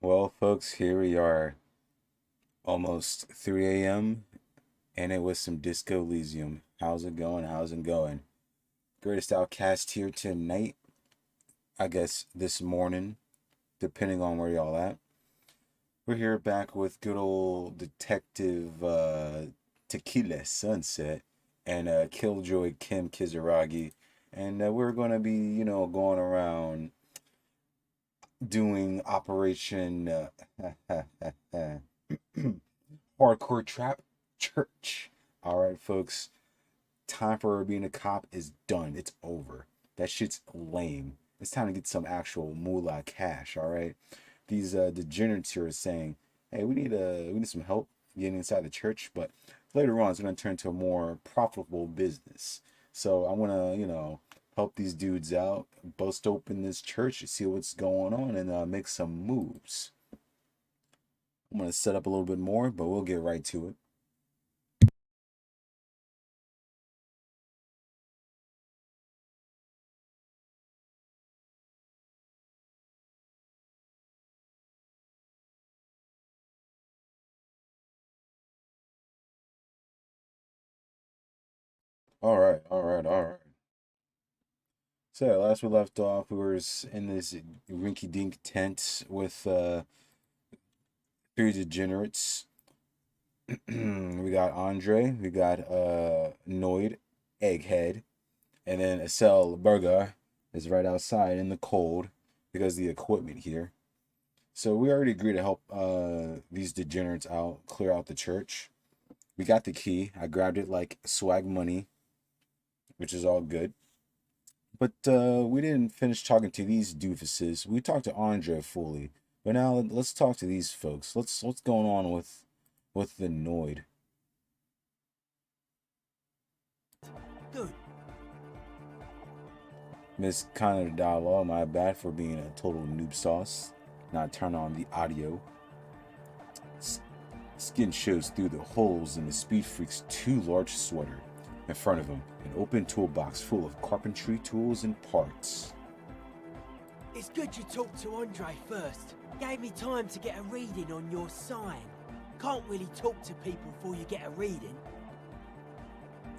Well, folks, here we are, almost 3 a.m., and it was some Disco Elysium. How's it going? How's it going? Greatest Outcast here tonight, I guess this morning, depending on where y'all at. We're here back with good old Detective Tequila Sunset and Killjoy Kim Kizaragi. And we're going to be, going around doing Operation Hardcore Trap Church. All right, folks. Time for being a cop is done. It's over. That shit's lame. It's time to get some actual moolah cash. All right. These degenerates here are saying, "Hey, we need some help getting inside the church, but later on, it's gonna turn to a more profitable business. So I wanna, help these dudes out, bust open this church, see what's going on, and make some moves. I'm gonna set up a little bit more, but we'll get right to it." All right, all right, all right. So yeah, last we left off, we were in this rinky-dink tent with three degenerates. We got Andre, we got Noid, Egghead, and then Acel Burger is right outside in the cold because of the equipment here. So we already agreed to help these degenerates out, clear out the church. We got the key. I grabbed it like swag money, which is all good. But we didn't finish talking to these doofuses. We talked to Andre fully, but now let's talk to these folks. What's going on with the Noid? Good. Miss kind of dialogue. My bad for being a total noob sauce. Not turn on the audio. Skin shows through the holes in the Speed Freak's too large sweater. In front of him, an open toolbox full of carpentry tools and parts. It's good you talked to Andre first. Gave me time to get a reading on your sign. Can't really talk to people before you get a reading.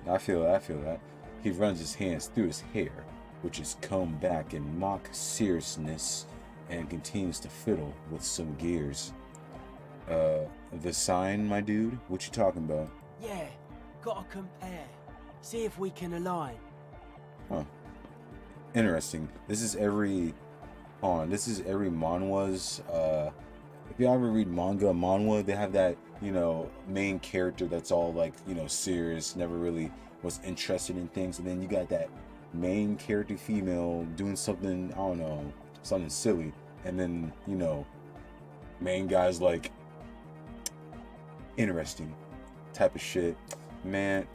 I feel that. He runs his hands through his hair, which is combed back in mock seriousness, and continues to fiddle with some gears. The sign, my dude? What you talking about? Yeah, gotta compare. See if we can align. Huh. Interesting. This is every manhwa's if you ever read manhwa, they have that, main character that's all like, serious, never really was interested in things, and then you got that main character female doing something, I don't know, something silly, and then, main guy's like interesting type of shit. Man,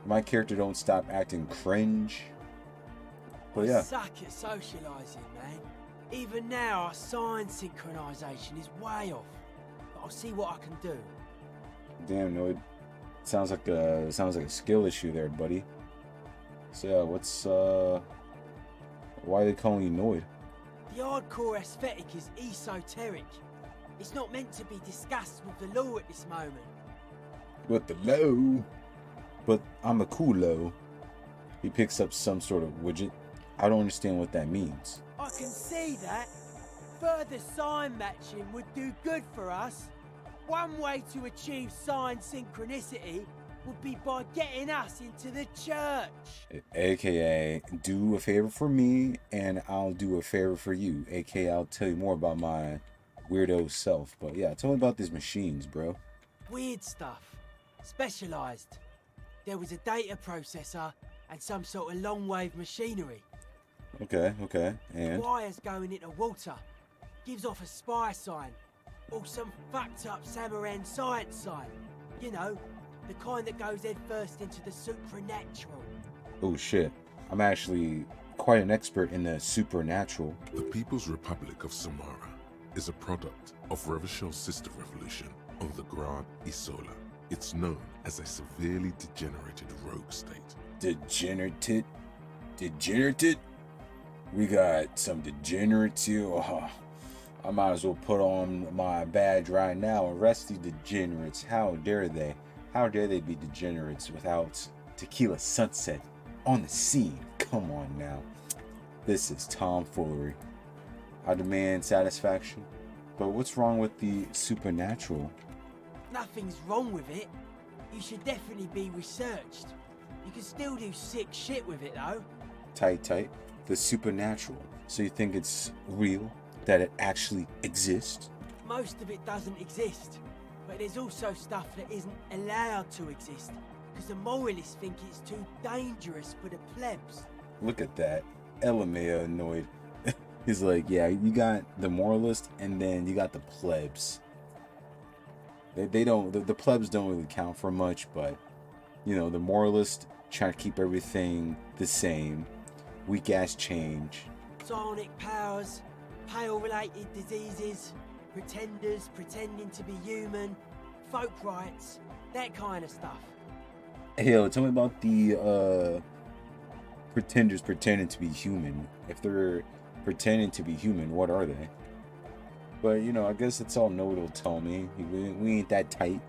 my character don't stop acting cringe. But yeah. I suck at socialising, man. Even now, our sign synchronisation is way off. But I'll see what I can do. Damn, Noid. Sounds like a skill issue there, buddy. So yeah, why are they calling you Noid? The hardcore aesthetic is esoteric. It's not meant to be discussed with the law at this moment. With the low? But I'm a cool low. He picks up some sort of widget. I don't understand what that means. I can see that. Further sign matching would do good for us. One way to achieve sign synchronicity would be by getting us into the church. AKA, do a favor for me and I'll do a favor for you. AKA, I'll tell you more about my weirdo self. But yeah, tell me about these machines, bro. Weird stuff. Specialised. There was a data processor and some sort of long-wave machinery. Okay, and? Wires going into water. Gives off a spy sign. Or some fucked up Samaran science sign. You know, the kind that goes head first into the supernatural. Oh shit. I'm actually quite an expert in the supernatural. The People's Republic of Samara is a product of Revishel's sister revolution on the Grand Isola. It's known as a severely degenerated rogue state. Degenerated? We got some degenerates here. Oh, I might as well put on my badge right now and arrest these degenerates. How dare they? How dare they be degenerates without Tequila Sunset on the scene? Come on now. This is tomfoolery. I demand satisfaction. But what's wrong with the supernatural? Nothing's wrong with it. You should definitely be researched. You can still do sick shit with it though. Tight. The supernatural. So you think it's real? That it actually exists? Most of it doesn't exist. But there's also stuff that isn't allowed to exist. Because the moralists think it's too dangerous for the plebs. Look at that. LMAO annoyed. He's like, yeah, you got the moralist and then you got the plebs. They don't, the plebs don't really count for much, but, you know, the moralist trying to keep everything the same. Weak ass change. Psionic powers, pale-related diseases, pretenders pretending to be human, folk rights, that kind of stuff. Hey, yo, tell me about the pretenders pretending to be human. If they're pretending to be human, what are they? But, you know, I guess it's all Noid will tell me. We ain't that tight.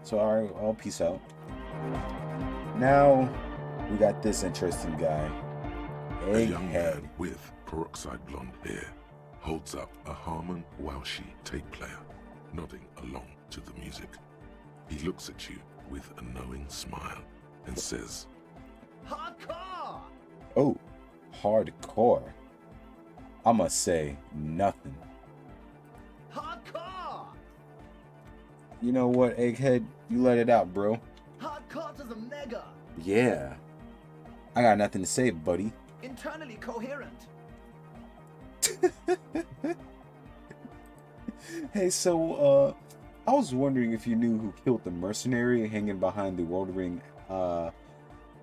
So, alright, I'll peace out. Now, we got this interesting guy. A young Egghead. man with peroxide blonde hair holds up a Harman Walshi tape player, nodding along to the music. He looks at you with a knowing smile and says, Hardcore! Oh, hardcore. I must say, nothing. Hardcore! You know what, Egghead? You let it out, bro. Hardcore to the mega! Yeah. I got nothing to say, buddy. Internally coherent. Hey, so, I was wondering if you knew who killed the mercenary hanging behind the World Ring,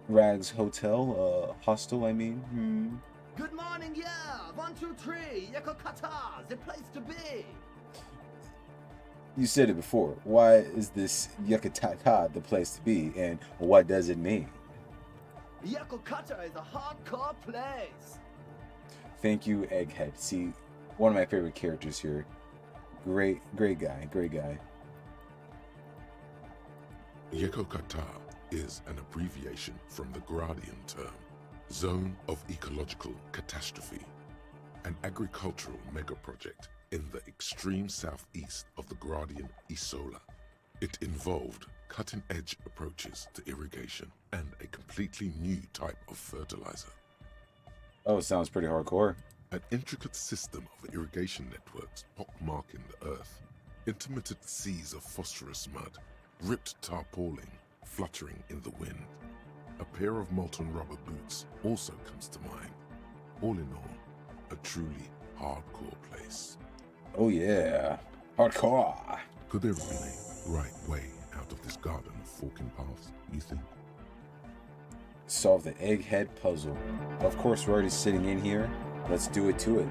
Rags Hotel, hostel, I mean. Good morning, yeah! 1, 2, 3, Yakokata, the place to be! You said it before. Why is this Yakatata the place to be, and what does it mean? Yakokata is a hardcore place! Thank you, Egghead. See, one of my favorite characters here. Great guy. Yekokata is an abbreviation from the Gradian term, Zone of Ecological Catastrophe, an agricultural megaproject in the extreme southeast of the Gradian Isola. It involved cutting-edge approaches to irrigation and a completely new type of fertilizer. Oh, sounds pretty hardcore. An intricate system of irrigation networks pockmarking the earth, intermittent seas of phosphorus mud, ripped tarpaulin fluttering in the wind. A pair of molten rubber boots also comes to mind. All in all, a truly hardcore place. Oh yeah, hardcore. Could there have been a right way out of this garden of forking paths, you think? Solve the Egghead puzzle. Of course, we're already sitting in here. Let's do it to it.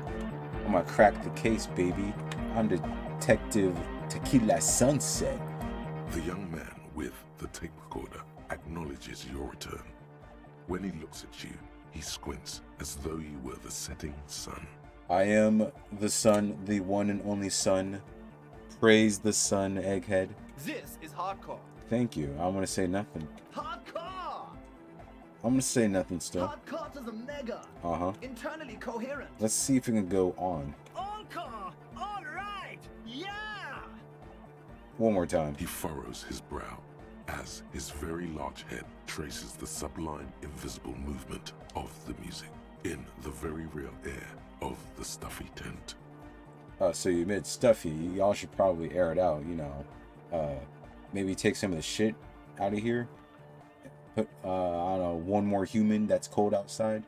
I'm gonna crack the case, baby. I'm Detective Tequila Sunset. The young man with the tape recorder acknowledges your return. When he looks at you, he squints as though you were the setting sun. I am the sun, the one and only sun. Praise the sun, Egghead. This is hardcore. Thank you. I'm gonna say nothing. Hardcore! I'm gonna say nothing still. Hardcore to the mega! Uh-huh. Internally coherent. Let's see if we can go on. All core! All right! Yeah! One more time. He furrows his brow as his very large head traces the sublime invisible movement of the music in the very real air of the stuffy tent. So you admit stuffy. Y'all should probably air it out, you know. Maybe take some of the shit out of here. Put, I don't know, one more human that's cold outside.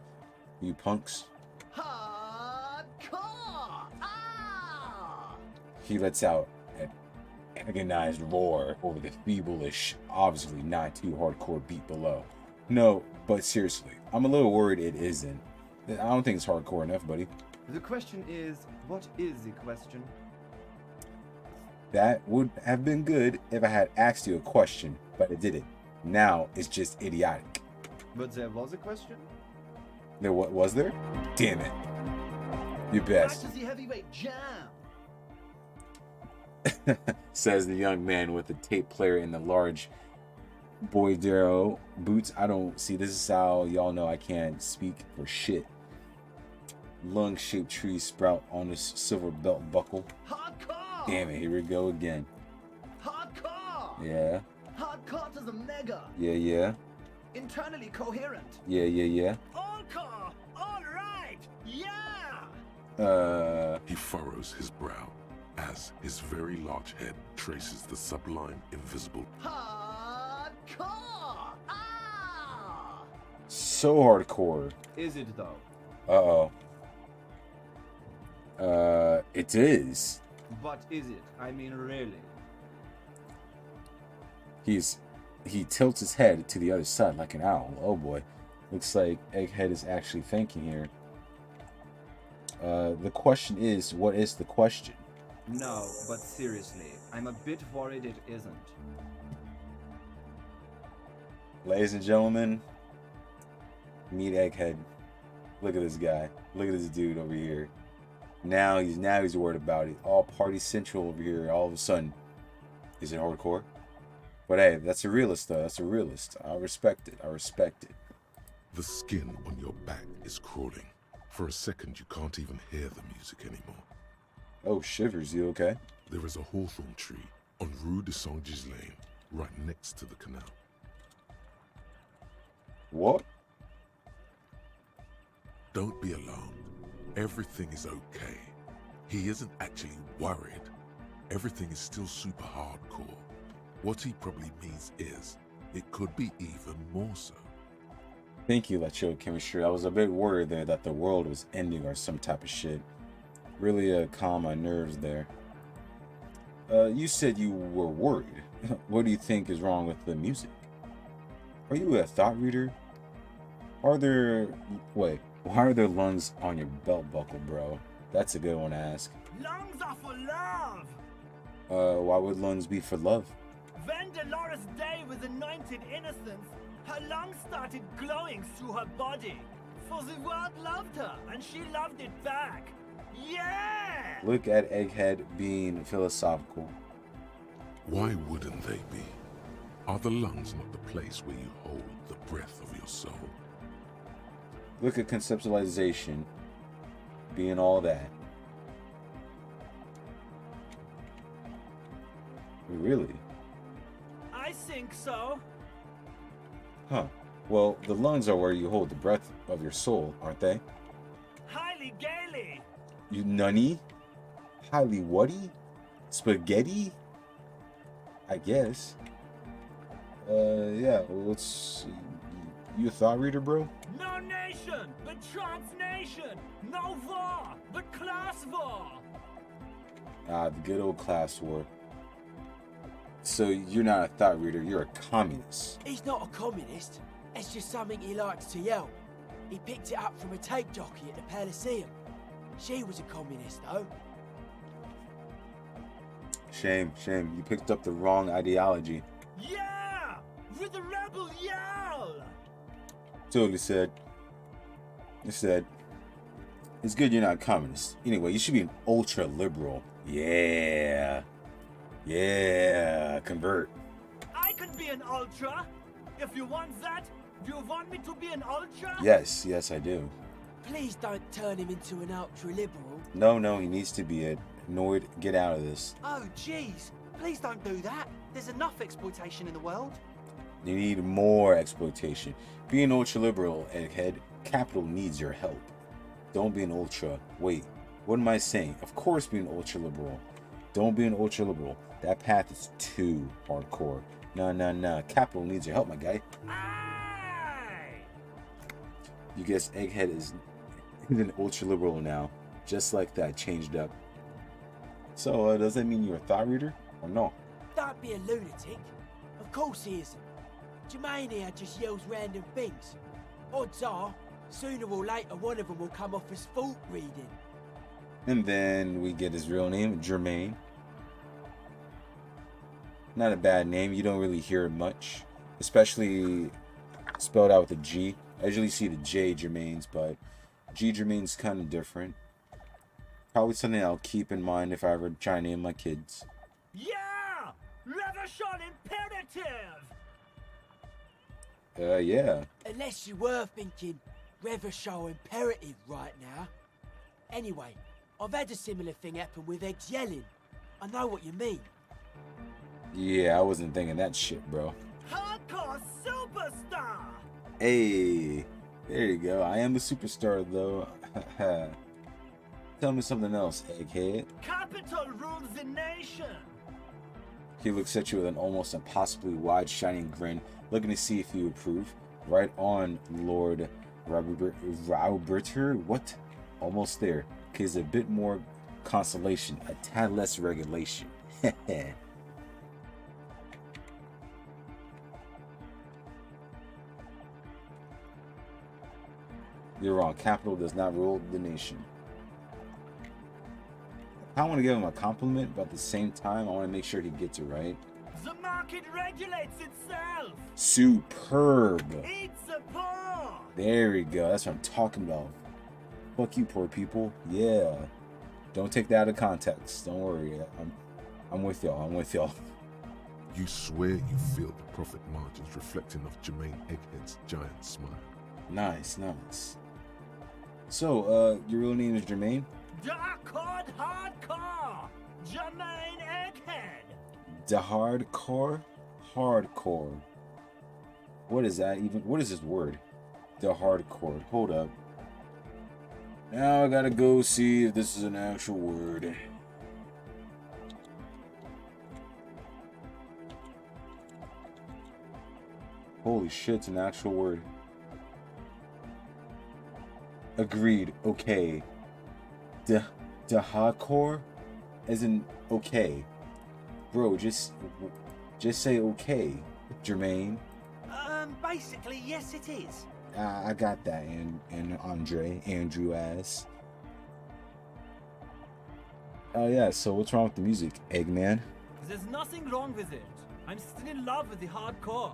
You punks. Hardcore! Ah! He lets out an agonized roar over the feeble-ish, obviously not too hardcore beat below. No, but seriously, I'm a little worried it isn't. I don't think it's hardcore enough, buddy. The question is, what is the question? That would have been good if I had asked you a question, but I didn't. Now it's just idiotic. But there was a question? There, what was there? Damn it. Your best. Back to the heavyweight jam. says the young man with the tape player and the large Boydero boots. I don't see. This is how y'all know I can't speak for shit. Lung-shaped tree sprout on his silver belt buckle. Hardcore! Damn it, here we go again. Hardcore! Yeah, Hardcore to the mega! yeah. Internally coherent! Yeah. All car! All right! Yeah! He furrows his brow as his very large head traces the sublime invisible. Hardcore! Ah! So hardcore. Is it though? Uh-oh. It is. But is it? I mean, really? He tilts his head to the other side like an owl. Oh boy. Looks like Egghead is actually thinking here. The question is, what is the question? No, but seriously, I'm a bit worried it isn't. Ladies and gentlemen, meet Egghead. Look at this guy. Look at this dude over here. Now he's worried about it. All party central over here. All of a sudden, is it hardcore? But hey, that's a realist though. That's a realist. I respect it. I respect it. The skin on your back is crawling. For a second, you can't even hear the music anymore. Oh, shivers. You okay? There is a hawthorn tree on Rue de Saint-Ghislain, right next to the canal. What? Don't be alarmed. Everything is okay. He isn't actually worried. Everything is still super hardcore. What he probably means is, it could be even more so. Thank you, Lecho Chemistry. I was a bit worried there that the world was ending or some type of shit. Really calm my nerves there. You said you were worried. What do you think is wrong with the music? Are you a thought reader? Why are there lungs on your belt buckle, bro? That's a good one to ask. Lungs are for love! Why would lungs be for love? When Dolores Day was anointed innocence, her lungs started glowing through her body. For the world loved her, and she loved it back. Yeah! Look at Egghead being philosophical. Why wouldn't they be? Are the lungs not the place where you hold the breath of your soul? Look at conceptualization being all that. Really? I think so. Huh. Well, the lungs are where you hold the breath of your soul, aren't they? Highly gaily. You nunny? Highly whatty? Spaghetti? I guess. Yeah, well, it's... You a thought reader, bro? No nation, but transnation. No war, but class war. Ah, the good old class war. So you're not a thought reader, you're a communist. He's not a communist. It's just something he likes to yell. He picked it up from a tape jockey at the Palaceum. She was a communist, though. Shame. You picked up the wrong ideology. Yeah! With a rebel yell! Totally said. You said, it's good you're not a communist. Anyway, you should be an ultra liberal. Yeah, convert. I could be an ultra. If you want that, do you want me to be an ultra? Yes, I do. Please don't turn him into an ultra-liberal. No, he needs to be it. Noid, get out of this. Oh, jeez. Please don't do that. There's enough exploitation in the world. You need more exploitation. Be an ultra-liberal, Egghead. Capital needs your help. Don't be an ultra. Wait, what am I saying? Of course be an ultra-liberal. Don't be an ultra-liberal. That path is too hardcore. Nah. Capital needs your help, my guy. Aye! You guess Egghead is an ultra-liberal now. Just like that, changed up. So, does that mean you're a thought reader? Or no? Don't be a lunatic. Of course he isn't. Jermaine here just yells random things. Odds are, sooner or later one of them will come off as fault reading. And then we get his real name, Jermaine. Not a bad name. You don't really hear it much. Especially spelled out with a G. I usually see the J Jermaines, but G Jermaine's kind of different. Probably something I'll keep in mind if I ever try to name my kids. Yeah! Revachol imperative! Yeah. Unless you were thinking Revachol imperative right now. Anyway, I've had a similar thing happen with eggs yelling. I know what you mean. Yeah, I wasn't thinking that shit, bro. Hardcore superstar! Hey, there you go. I am a superstar, though. Tell me something else, egghead. Capital rules the nation! He looks at you with an almost impossibly wide, shining grin, looking to see if you approve. Right on, Lord Rauberter. What? Almost there. Gives a bit more consolation, a tad less regulation. You're wrong. Capital does not rule the nation. I want to give him a compliment, but at the same time, I want to make sure he gets it right. The market regulates itself! Superb. It's the poor! There we go. That's what I'm talking about. Fuck you, poor people. Yeah. Don't take that out of context. Don't worry. I'm with y'all. I'm with y'all. You swear you feel the profit margins reflecting off Jermaine Egghead's giant smile. Nice, nice. So, your real name is Jermaine? Darkcord Hardcore! Jermaine Egghead! The hardcore? Hardcore. What is that even? What is this word? The hardcore. Hold up. Now I gotta go see if this is an actual word. Holy shit, it's an actual word. Agreed. Okay. The hardcore isn't okay. Bro, just say okay, Jermaine. Basically, yes it is. I got that, and Andrew ass. Oh yeah, so what's wrong with the music, Eggman? There's nothing wrong with it. I'm still in love with the hardcore.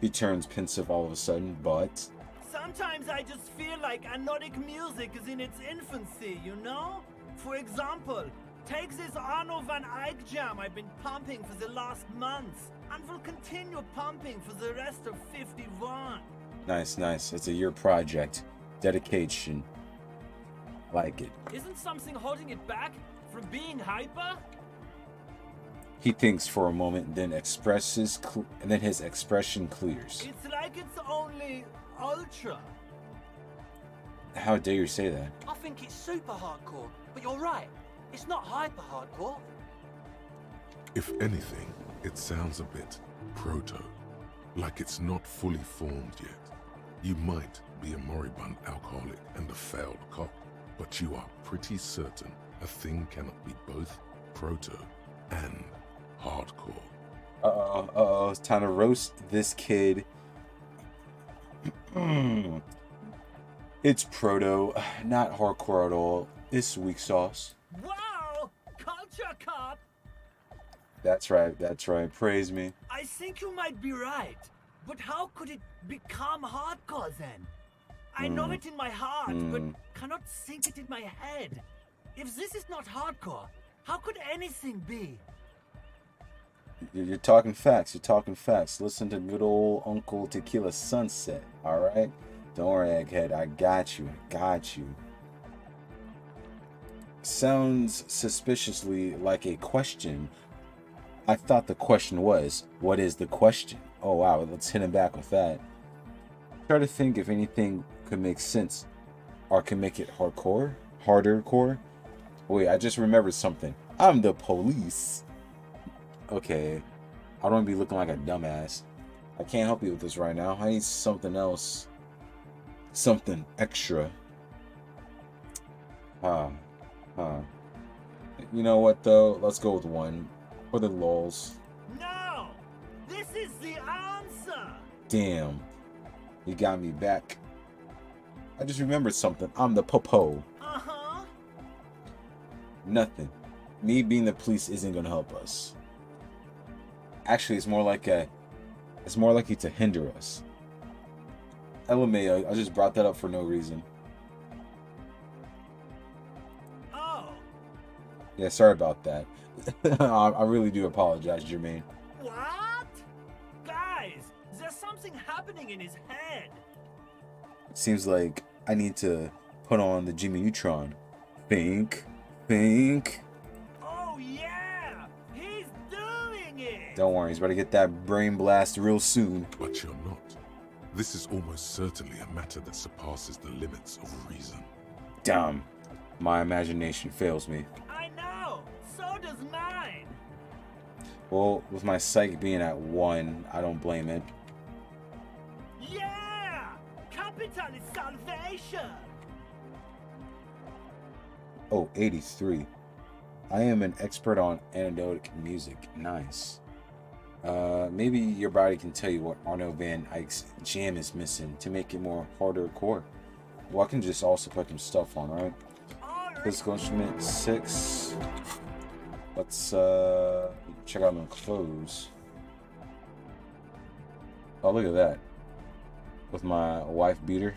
He turns pensive all of a sudden, but... Sometimes I just feel like anodic music is in its infancy, you know? For example, take this Arno van Eyck jam I've been pumping for the last month, and will continue pumping for the rest of 51. Nice, nice. It's a year project. Dedication. Like it. Isn't something holding it back from being hyper? He thinks for a moment, then and then his expression clears. It's like it's only ultra. How dare you say that? I think it's super hardcore, but you're right. It's not hyper hardcore. If anything, it sounds a bit proto, like it's not fully formed yet. You might be a moribund alcoholic and a failed cop, but you are pretty certain a thing cannot be both proto and hardcore. Uh-oh, it's time to roast this kid. It's proto, not hardcore at all. It's weak sauce. Wow! Culture cop! That's right. Praise me. I think you might be right. But how could it become hardcore then? I know it in my heart, but cannot think it in my head. If this is not hardcore, how could anything be? You're talking facts. You're talking facts. Listen to good old Uncle Tequila Sunset, all right? Don't worry, Egghead. I got you. Sounds suspiciously like a question. I thought the question was, what is the question? Oh, wow. Let's hit him back with that. Try to think if anything could make sense or can make it hardcore. Wait, I just remembered something. I'm the police. Okay, I don't want to be looking like a dumbass. I can't help you with this right now. I need something else. Something extra. You know what, though? Let's go with one. For the lulz. No! This is the answer! Damn. You got me back. I just remembered something. I'm the popo. Uh-huh. Nothing. Me being the police isn't gonna help us. Actually, it's more likely to hinder us. LMAO, I just brought that up for no reason. Oh. Yeah, sorry about that. I really do apologize, Jermaine. What? Guys, there's something happening in his head. Seems like I need to put on the Jimmy Neutron. Think. Oh yeah, he's doing it. Don't worry, he's about to get that brain blast real soon. But you're not. This is almost certainly a matter that surpasses the limits of reason. Damn, my imagination fails me. I know, so does mine. Well, with my psych being at 1, I don't blame it. Yeah, capital is salvation. Oh, 83. I am an expert on anecdotic music. Nice. Maybe your body can tell you what Arno Van Eyck's jam is missing to make it more harder core. Well, I can just also put some stuff on, right? Physical instrument 6. Let's check out my clothes. Oh, look at that. With my wife beater.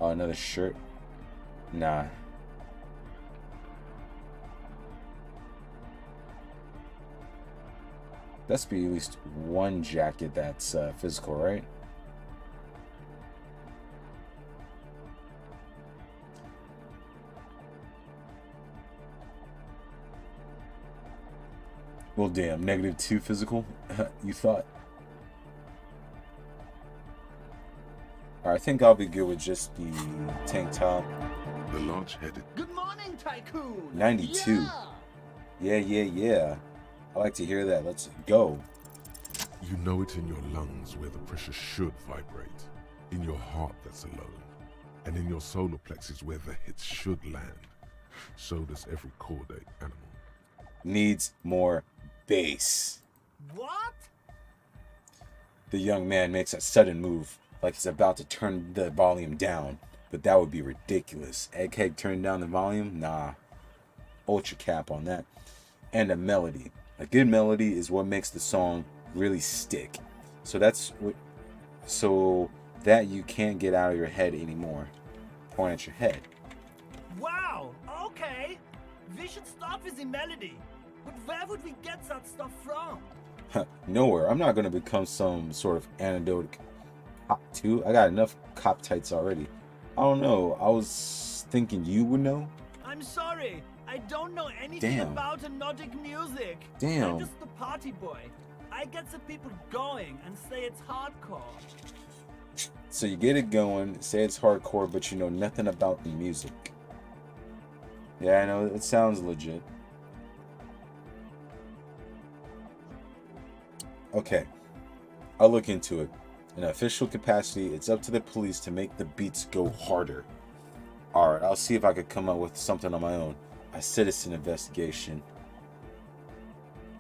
Oh, another shirt. Nah. That's be at least one jacket that's physical, right? Well, damn, -2 physical? You thought? Alright, I think I'll be good with just the tank top. The large-headed Good morning, Tycoon. 92. Yeah. I like to hear that. Let's go. You know it in your lungs where the pressure should vibrate, in your heart that's alone, and in your solar plexus where the hits should land. So does every chordate animal. Needs more bass. What? The young man makes a sudden move, like he's about to turn the volume down, but that would be ridiculous. Egghead turning down the volume? Nah. Ultra cap on that. And a melody. A good melody is what makes the song really stick. So that you can't get out of your head anymore. Point at your head. Wow, okay. We should start with the melody. But where would we get that stuff from? Nowhere. I'm not gonna become some sort of anecdote cop too. I got enough cop tights already. I don't know. I was thinking you would know. I'm sorry. I don't know anything about hypnotic music. Damn. I'm just the party boy. I get the people going and say it's hardcore. So you get it going, say it's hardcore, but you know nothing about the music. Yeah, I know, it sounds legit. Okay, I'll look into it. In official capacity, it's up to the police to make the beats go harder. Alright, I'll see if I could come up with something on my own. A citizen investigation.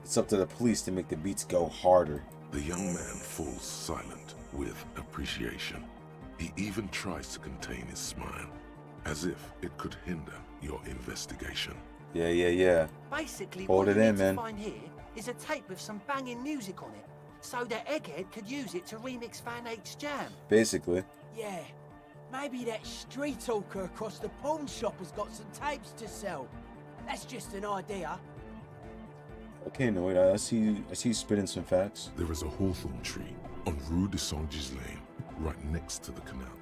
It's up to the police to make the beats go harder. The young man falls silent with appreciation. He even tries to contain his smile, as if it could hinder your investigation. Yeah. Basically, Hold what it you in, need man. to find here is a tape with some banging music on it, so that Egghead could use it to remix Van Eyck's jam. Basically. Yeah. Maybe that street talker across the pawn shop has got some tapes to sell. That's just an idea. Okay, Noid, I see you spitting some facts. There is a hawthorn tree on Rue de Saint-Ghislain, right next to the canal.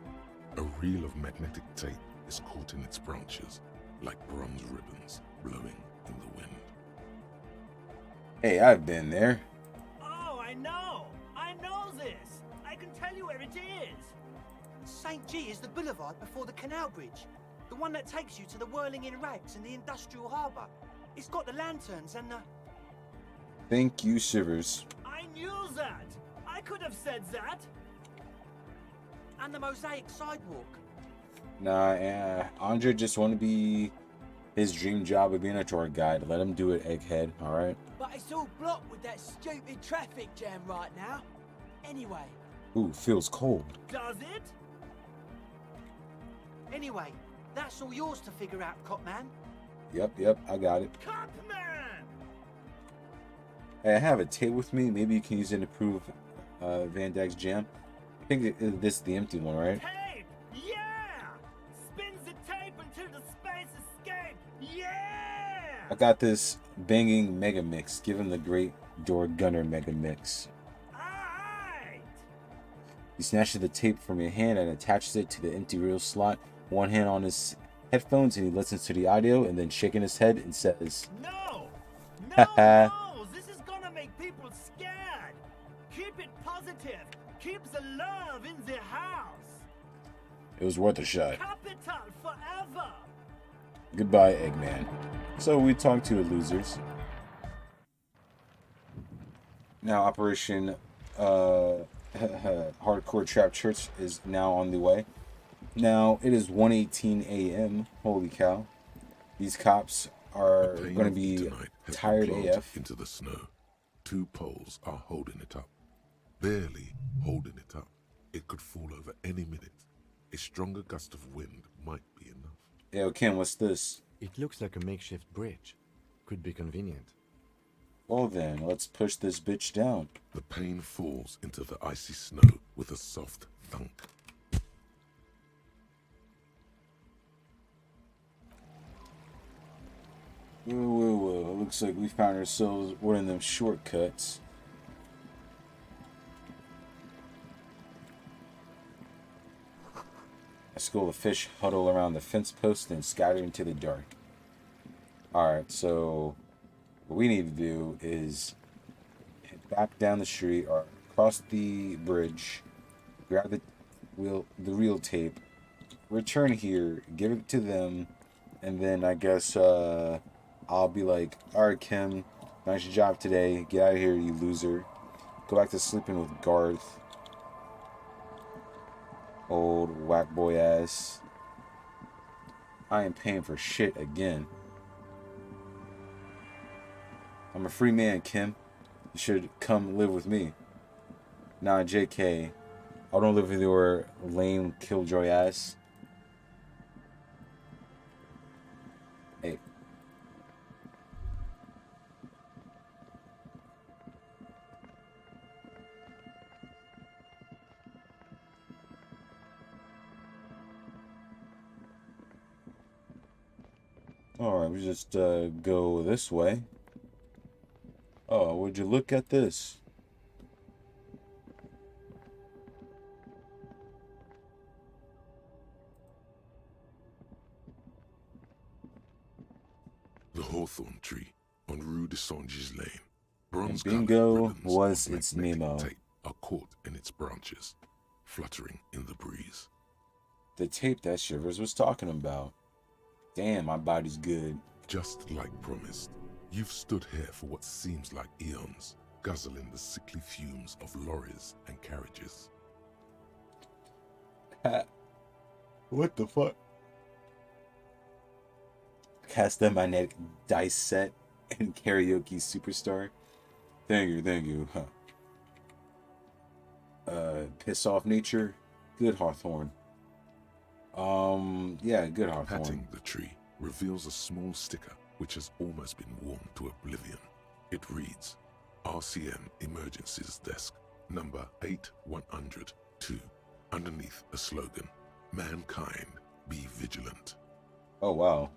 A reel of magnetic tape is caught in its branches, like bronze ribbons blowing in the wind. Hey, I've been there. Oh, I know this. I can tell you where it is. St. G is the boulevard before the canal bridge. The one that takes you to the Whirling in Rags and the industrial harbour. It's got the lanterns and the... Thank you, Shivers. I knew that. I could have said that. and the mosaic sidewalk. Nah, Andre just want to be his dream job of being a tour guide. Let him do it, Egghead, alright? But it's all blocked with that stupid traffic jam right now. Anyway. Ooh, feels cold. Does it? Anyway, that's all yours to figure out, Copman. Yep, I got it. Copman! Hey, I have a tape with me. Maybe you can use it to prove Van Dyke's Jam. I think this is the empty one, right? Tape! Yeah! Spins the tape until the space escape! Yeah! I got this banging mega mix. Give him the great door gunner mega mix. Alright! He snatches the tape from your hand and attaches it to the empty reel slot. One hand on his headphones, and he listens to the audio and then shaking his head and says, No! No! This is gonna make people scared! Keep it positive! Keep the love in the house! it was worth a shot. Capital forever! Goodbye, Eggman. So we talked to the losers. Now Operation Hardcore Trap Church is now on the way. Now it is 1:18 a.m. Holy cow. These cops are A pane going to of be Eternite has been tired planted AF. into the snow. 2 poles are holding it up. Barely holding it up. It could fall over any minute. A stronger gust of wind might be enough. Yo, Kim, what's this? It looks like a makeshift bridge. Could be convenient. Well then, let's push this bitch down. The pane falls into the icy snow with a soft thunk. Whoa. Looks like we found ourselves one of them shortcuts. A school of fish huddle around the fence post and scatter into the dark. Alright, so what we need to do is head back down the street or across the bridge, grab the reel tape, return here, give it to them, and then I guess I'll be like, alright Kim, nice job today, get out of here you loser. Go back to sleeping with Garth. Old whack boy ass. I ain't paying for shit again. I'm a free man, Kim. You should come live with me. Nah, JK. I don't live with your lame killjoy ass. Hey. Alright, we just go this way. Oh, would you look at this? The hawthorn tree on Rue de Saint-Gilles Lane. Bronze bingo was its Nemo. Tape are caught in its branches, fluttering in the breeze. The tape that Shivers was talking about. Damn, my body's good. Just like promised, you've stood here for what seems like eons, guzzling the sickly fumes of lorries and carriages. What the fuck? Cast a magnetic dice set and karaoke superstar. Thank you. Piss off nature. Good Hawthorne. Yeah, good Hawthorne. Patting the tree reveals a small sticker which has almost been worn to oblivion. It reads, RCM Emergencies Desk, number 8102. Underneath a slogan, mankind be vigilant. Oh wow.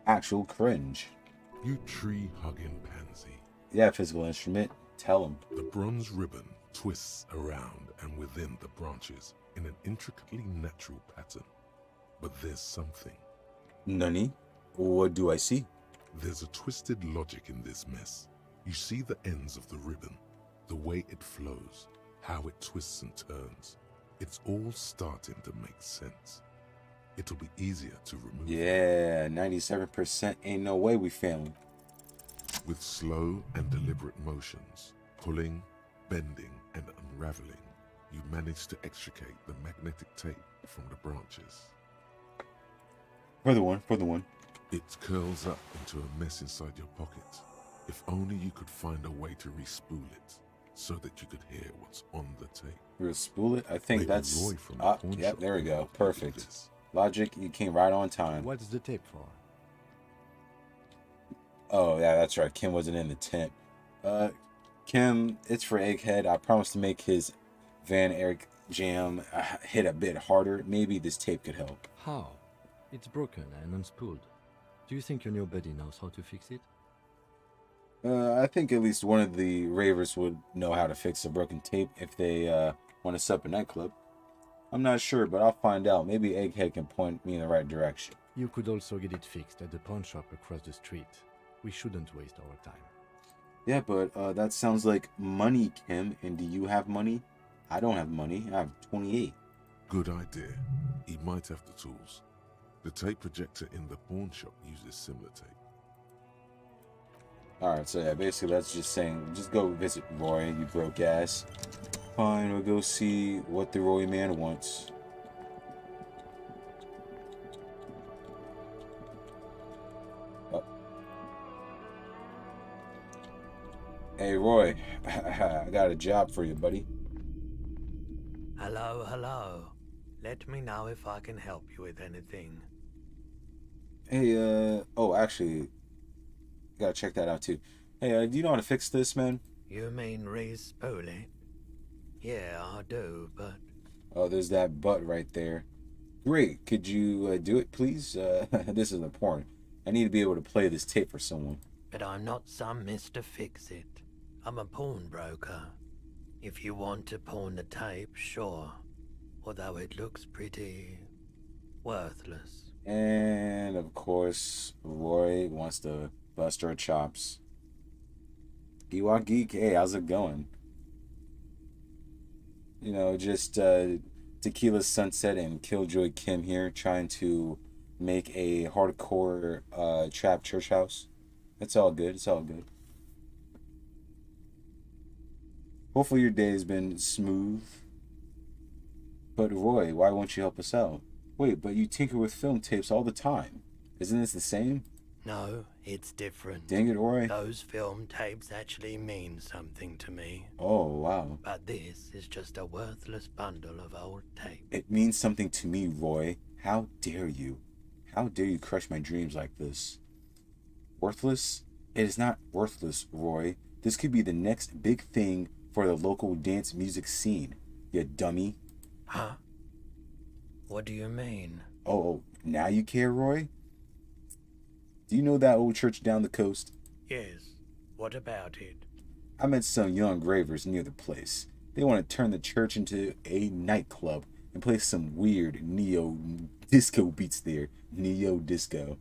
Actual cringe. You tree-hugging pansy. Yeah, physical instrument. Tell him. The bronze ribbon twists around and within the branches in an intricately natural pattern. But there's something. Nani? What do I see? There's a twisted logic in this mess. You see the ends of the ribbon, the way it flows, how it twists and turns. It's all starting to make sense. It'll be easier to remove. Yeah, 97% ain't no way we failing. With slow and deliberate motions, pulling, bending, and unraveling, you manage to extricate the magnetic tape from the branches. Further one. It curls up into a mess inside your pocket. If only you could find a way to re-spool it, so that you could hear what's on the tape. We'll spool it. I think Maybe that's... Roy from the pawn Yep, shop there we could go. help you with Perfect. this. Logic, you came right on time. What's the tape for? Oh, yeah, that's right. Kim wasn't in the tent. Kim, it's for Egghead. I promise to make his Van Eyck jam hit a bit harder. Maybe this tape could help. How? It's broken and unspooled. Do you think your new buddy knows how to fix it? I think at least one of the ravers would know how to fix a broken tape if they want to set up a nightclub. I'm not sure, but I'll find out. Maybe Egghead can point me in the right direction. You could also get it fixed at the pawn shop across the street. We shouldn't waste our time. Yeah, but that sounds like money, Kim. And do you have money? I don't have money. I have 28. Good idea. He might have the tools. The tape projector in the pawn shop uses similar tape. Alright, so yeah, basically that's just saying, just go visit Roy, you broke ass. Fine, we'll go see what the Roy man wants. Oh. Hey Roy, I got a job for you, buddy. Hello, hello. Let me know if I can help you with anything. Hey, oh, actually, gotta check that out too. Hey, do you know how to fix this, man? You mean re-spool it? Yeah, I do, but... Oh, there's that butt right there. Great, could you do it, please? This is important. I need to be able to play this tape for someone. But I'm not some Mr. Fix-It. I'm a pawnbroker. If you want to pawn the tape, sure. Although it looks pretty... worthless. And, of course, Roy wants to bust our chops. Ewok Geek, hey, how's it going? You know, just Tequila Sunset and Killjoy Kim here, trying to make a hardcore trap church house. It's all good, it's all good. Hopefully your day has been smooth. But Roy, why won't you help us out? Wait, but you tinker with film tapes all the time. Isn't this the same? No, it's different. Dang it, Roy. Those film tapes actually mean something to me. Oh, wow. But this is just a worthless bundle of old tape. It means something to me, Roy. How dare you? How dare you crush my dreams like this? Worthless? It is not worthless, Roy. This could be the next big thing for the local dance music scene, you dummy. Huh? What do you mean? Oh, now you care, Roy? Do you know that old church down the coast? Yes. What about it? I met some young ravers near the place. They want to turn the church into a nightclub and play some weird neo-disco beats there. Neo-disco.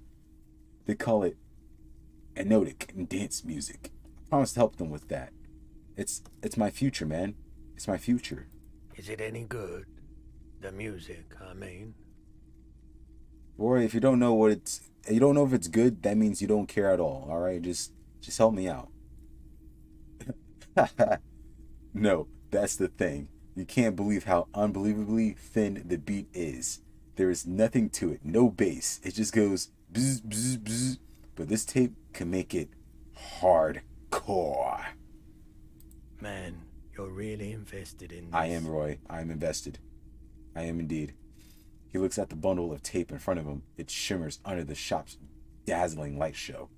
They call it anotic dance music. I promised to help them with that. It's my future, man. It's my future. Is it any good? The music, I mean. Roy, if you don't know you don't know if it's good, that means you don't care at all, alright? Just help me out. No, that's the thing. You can't believe how unbelievably thin the beat is. There is nothing to it, no bass. It just goes bzz, bzz, bzz. But this tape can make it hardcore. Man, you're really invested in this. I am, Roy. I am invested. I am indeed. He looks at the bundle of tape in front of him. It shimmers under the shop's dazzling light show.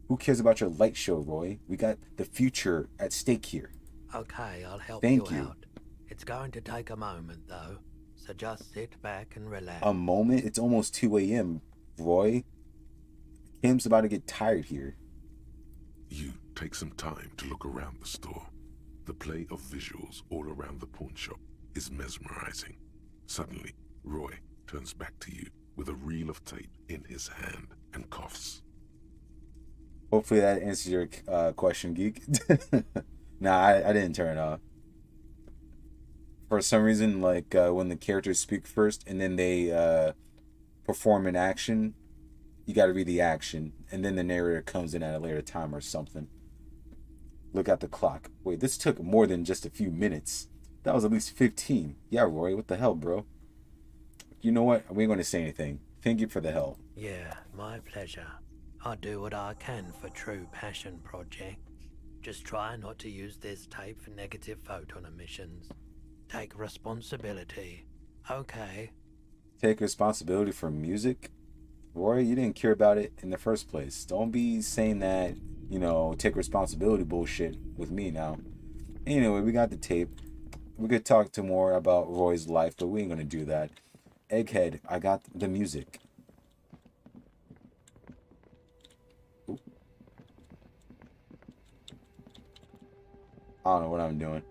Who cares about your light show, Roy? We got the future at stake here. Okay, I'll help Thank you you. out. It's going to take a moment, though. So just sit back and relax. A moment? It's almost 2 a.m., Roy. Kim's about to get tired here. You take some time to look around the store. The play of visuals all around the pawn shop is mesmerizing. Suddenly, Roy turns back to you with a reel of tape in his hand and coughs. Hopefully that answers your question, Geek. Nah, I didn't turn it off. For some reason, like when the characters speak first and then they perform an action, you gotta read the action, and then the narrator comes in at a later time or something. Look at the clock. Wait, this took more than just a few minutes. That was at least 15. Yeah, Roy, what the hell, bro? You know what? We ain't gonna say anything. Thank you for the help. Yeah, my pleasure. I'll do what I can for True Passion Project. Just try not to use this tape for negative photon emissions. Take responsibility. Okay. Take responsibility for music? Roy, you didn't care about it in the first place. Don't be saying that, take responsibility bullshit with me now. Anyway, we got the tape. We could talk to more about Roy's life, but we ain't gonna do that. Egghead, I got the music. Ooh. I don't know what I'm doing.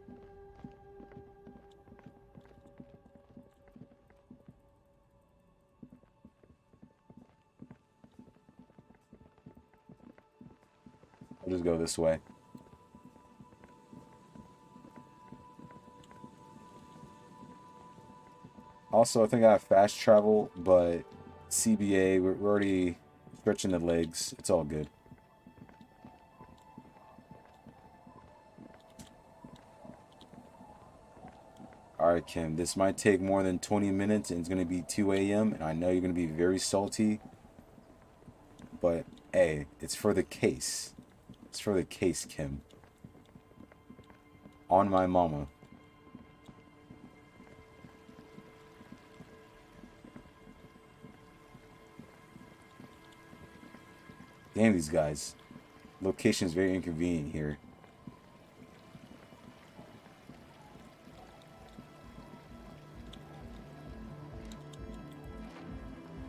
I'll just go this way. Also, I think I have fast travel, but CBA, we're already stretching the legs. It's all good. Alright, Kim, this might take more than 20 minutes, and it's going to be 2 a.m., and I know you're going to be very salty, but, hey, it's for the case. It's for the case, Kim. On my mama. Damn, these guys. Location is very inconvenient here.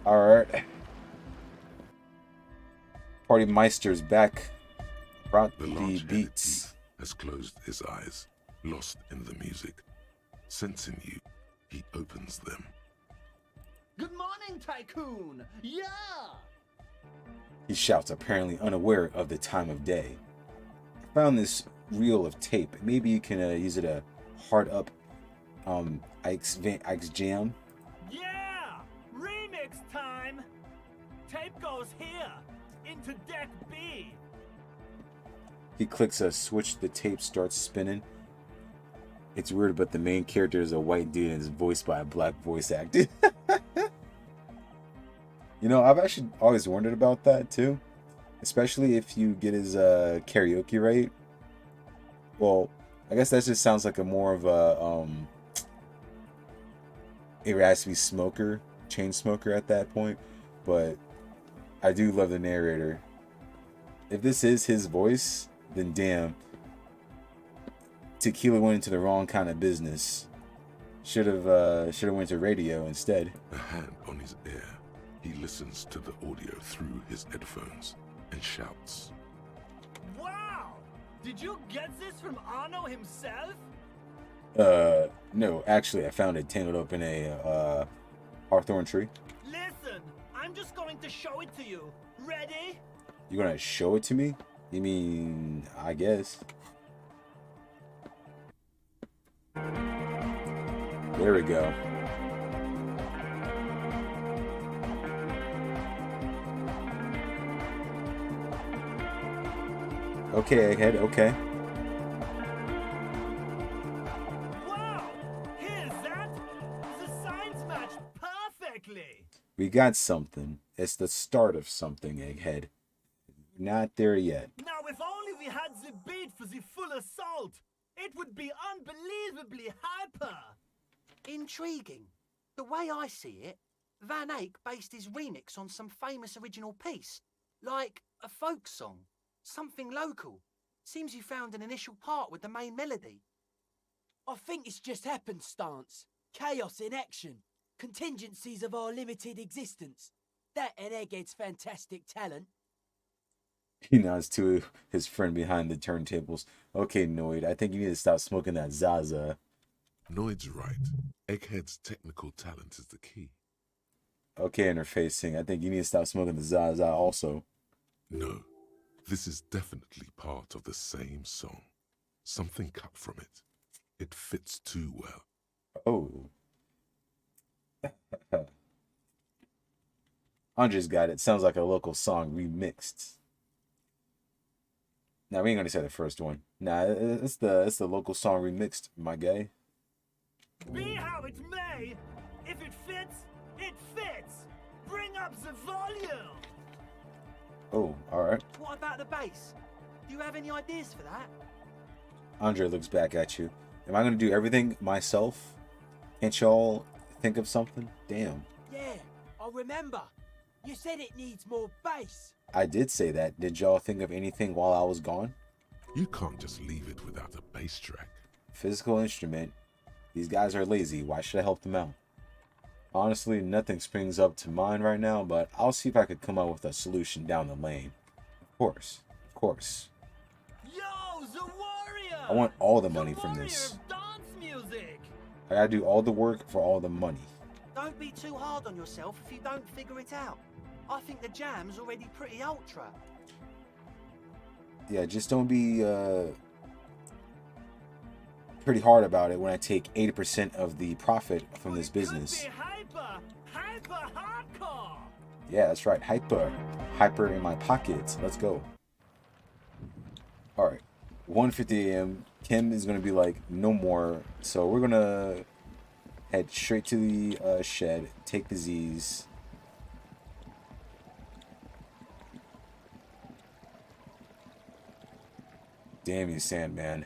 Alright. Party Meister's back. Brought The the large beats. has closed his eyes, lost in the music. Sensing you, he opens them. Good morning, Tycoon! Yeah! He shouts, apparently unaware of the time of day. I found this reel of tape. Maybe you can use it to hard up Ike's jam. Yeah! Remix time! Tape goes here, into deck B. He clicks a switch, the tape starts spinning. It's weird, but the main character is a white dude and is voiced by a black voice actor. You know, I've actually always wondered about that too. Especially if you get his karaoke right. Well, I guess that just sounds like a more of a it has to be smoker, chain smoker at that point. But I do love the narrator. If this is his voice, then damn. Tequila went into the wrong kind of business. Should have went to radio instead. A hand on his ear, he listens to the audio through his headphones and shouts. Wow! Did you get this from Arno himself? No, actually I found it tangled up in a hawthorn tree. Listen, I'm just going to show it to you. Ready? You gonna show it to me? You mean, I guess. There we go. Okay, Egghead, okay. Wow! Here's that! The signs match perfectly! We got something. It's the start of something, Egghead. Not there yet. Now, if only we had the beat for the full assault, it would be unbelievably hyper! Intriguing. The way I see it, Van Eyck based his remix on some famous original piece, like a folk song, something local. Seems you found an initial part with the main melody. I think it's just happenstance. Chaos in action. Contingencies of our limited existence. That and Egghead's fantastic talent. He nods to his friend behind the turntables. Okay, Noid, I think you need to stop smoking that Zaza. Noid's right. Egghead's technical talent is the key. Okay, interfacing. I think you need to stop smoking the Zaza also. No, this is definitely part of the same song. Something cut from it. It fits too well. Oh. Andre's got it. Sounds like a local song remixed. Now we ain't gonna say the first one. Nah, it's the local song remixed, my guy. Be how it may, if it fits, it fits! Bring up the volume! Oh, alright. What about the bass? Do you have any ideas for that? Andre looks back at you. Am I gonna do everything myself? Can't y'all think of something? Damn. Yeah, I remember. You said it needs more bass. I did say that. Did y'all think of anything while I was gone? You can't just leave it without a bass track. physical instrument. These guys are lazy. Why should I help them out? Honestly, nothing springs up to mind right now, but I'll see if I could come up with a solution down the lane. Of course. Of course. Yo, the warrior! I want all the money from warrior this. of dance music! I gotta do all the work for all the money. Don't be too hard on yourself if you don't figure it out. I think the jam's already pretty ultra. Yeah, just don't be pretty hard about it when I take 80% of the profit from this business. Could be hyper hardcore! Yeah, that's right. Hyper in my pockets. Let's go. Alright. 1:50 a.m. Kim is going to be like, no more. So we're going to head straight to the shed. Take the Z's. Damn you, Sandman.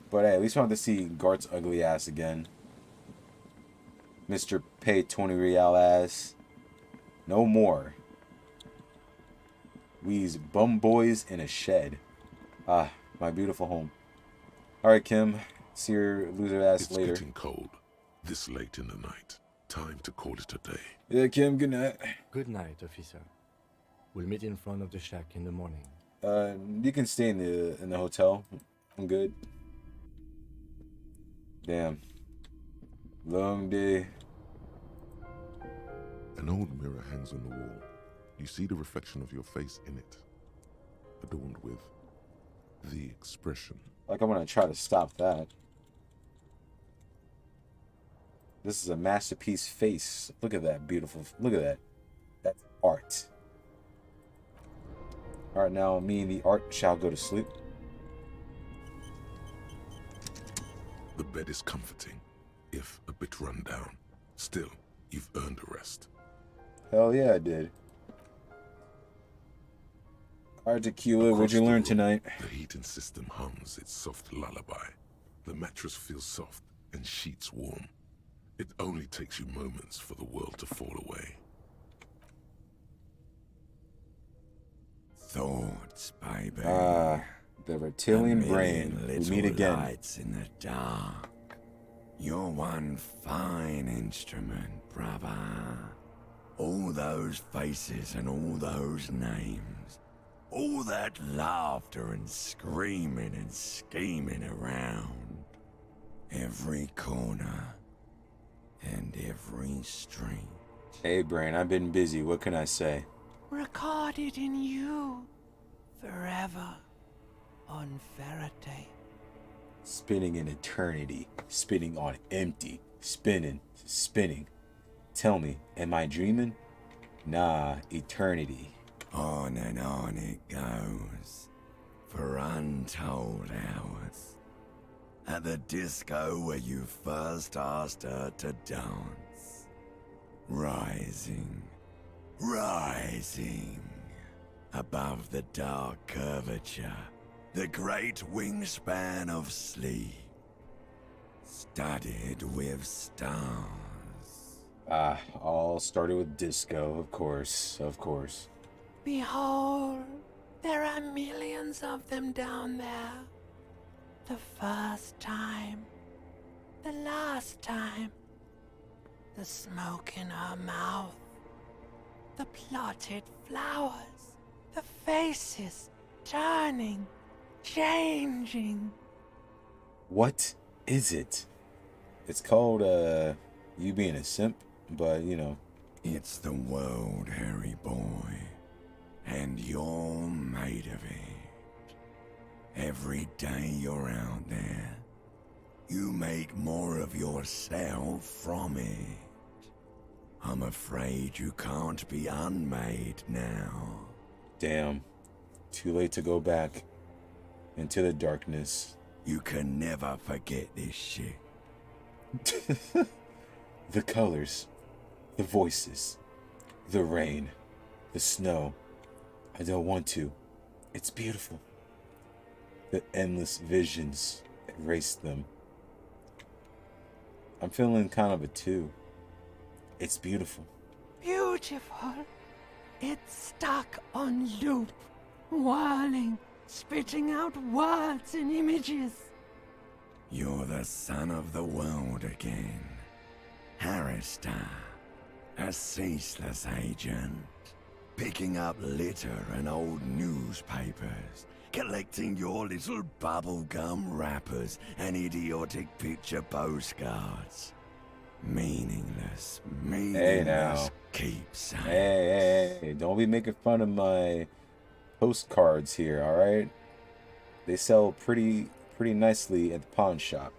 But hey, at least I want to see Gart's ugly ass again. Mr. Pay 20 Real ass. No more. We's bum boys in a shed. Ah, my beautiful home. Alright, Kim. See your loser ass It's later. getting cold. This late in the night. Time to call it a day. Yeah, Kim, good night. Good night, officer. We'll meet in front of the shack in the morning. You can stay in the hotel. I'm good. Damn. Long day. An old mirror hangs on the wall. You see the reflection of your face in it, adorned with the expression. Like I'm gonna try to stop that. This is a masterpiece face. Look at that beautiful. Look at that. That's art. Alright, now me and the art shall go to sleep. The bed is comforting, if a bit run down. Still, you've earned a rest. Hell yeah, I did. Alright, Tequila, what'd Across you the learn room, tonight? The heating system hums its soft lullaby. The mattress feels soft and sheets warm. It only takes you moments for the world to fall away. Thoughts, baby. Ah, the reptilian A brain. million We little meet again. lights in the dark. You're one fine instrument, brother. All those faces and all those names. All that laughter and screaming and scheming around. Every corner and every street. Hey, brain, I've been busy. What can I say? Recorded in you forever on Faraday. Spinning in eternity. Spinning on empty. Spinning. Spinning. Tell me, am I dreaming? Nah, eternity. On and on it goes, for untold hours. At the disco where you first asked her to dance. Rising, rising, above the dark curvature, the great wingspan of sleep, studded with stars. Ah, all started with disco, of course, of course. Behold, there are millions of them down there. The first time, the last time. The smoke in her mouth, the plotted flowers, the faces turning, changing. What is it? It's called, you being a simp, but, you know. It's the world, Harry boy, and you're made of it. Every day you're out there, you make more of yourself from it. I'm afraid you can't be unmade now. Damn. Too late to go back into the darkness. You can never forget this shit. The colors, the voices, the rain, the snow. I don't want to. It's beautiful. The endless visions, erase them. I'm feeling kind of a two. It's beautiful. Beautiful. It's stuck on loop, whirling, spitting out words and images. You're the son of the world again. Harristar, a ceaseless agent. Picking up litter and old newspapers. Collecting your little bubblegum wrappers and idiotic picture postcards. Meaningless, Hey now. keepsakes. Hey, don't be making fun of my postcards here, alright? They sell pretty nicely at the pawn shop.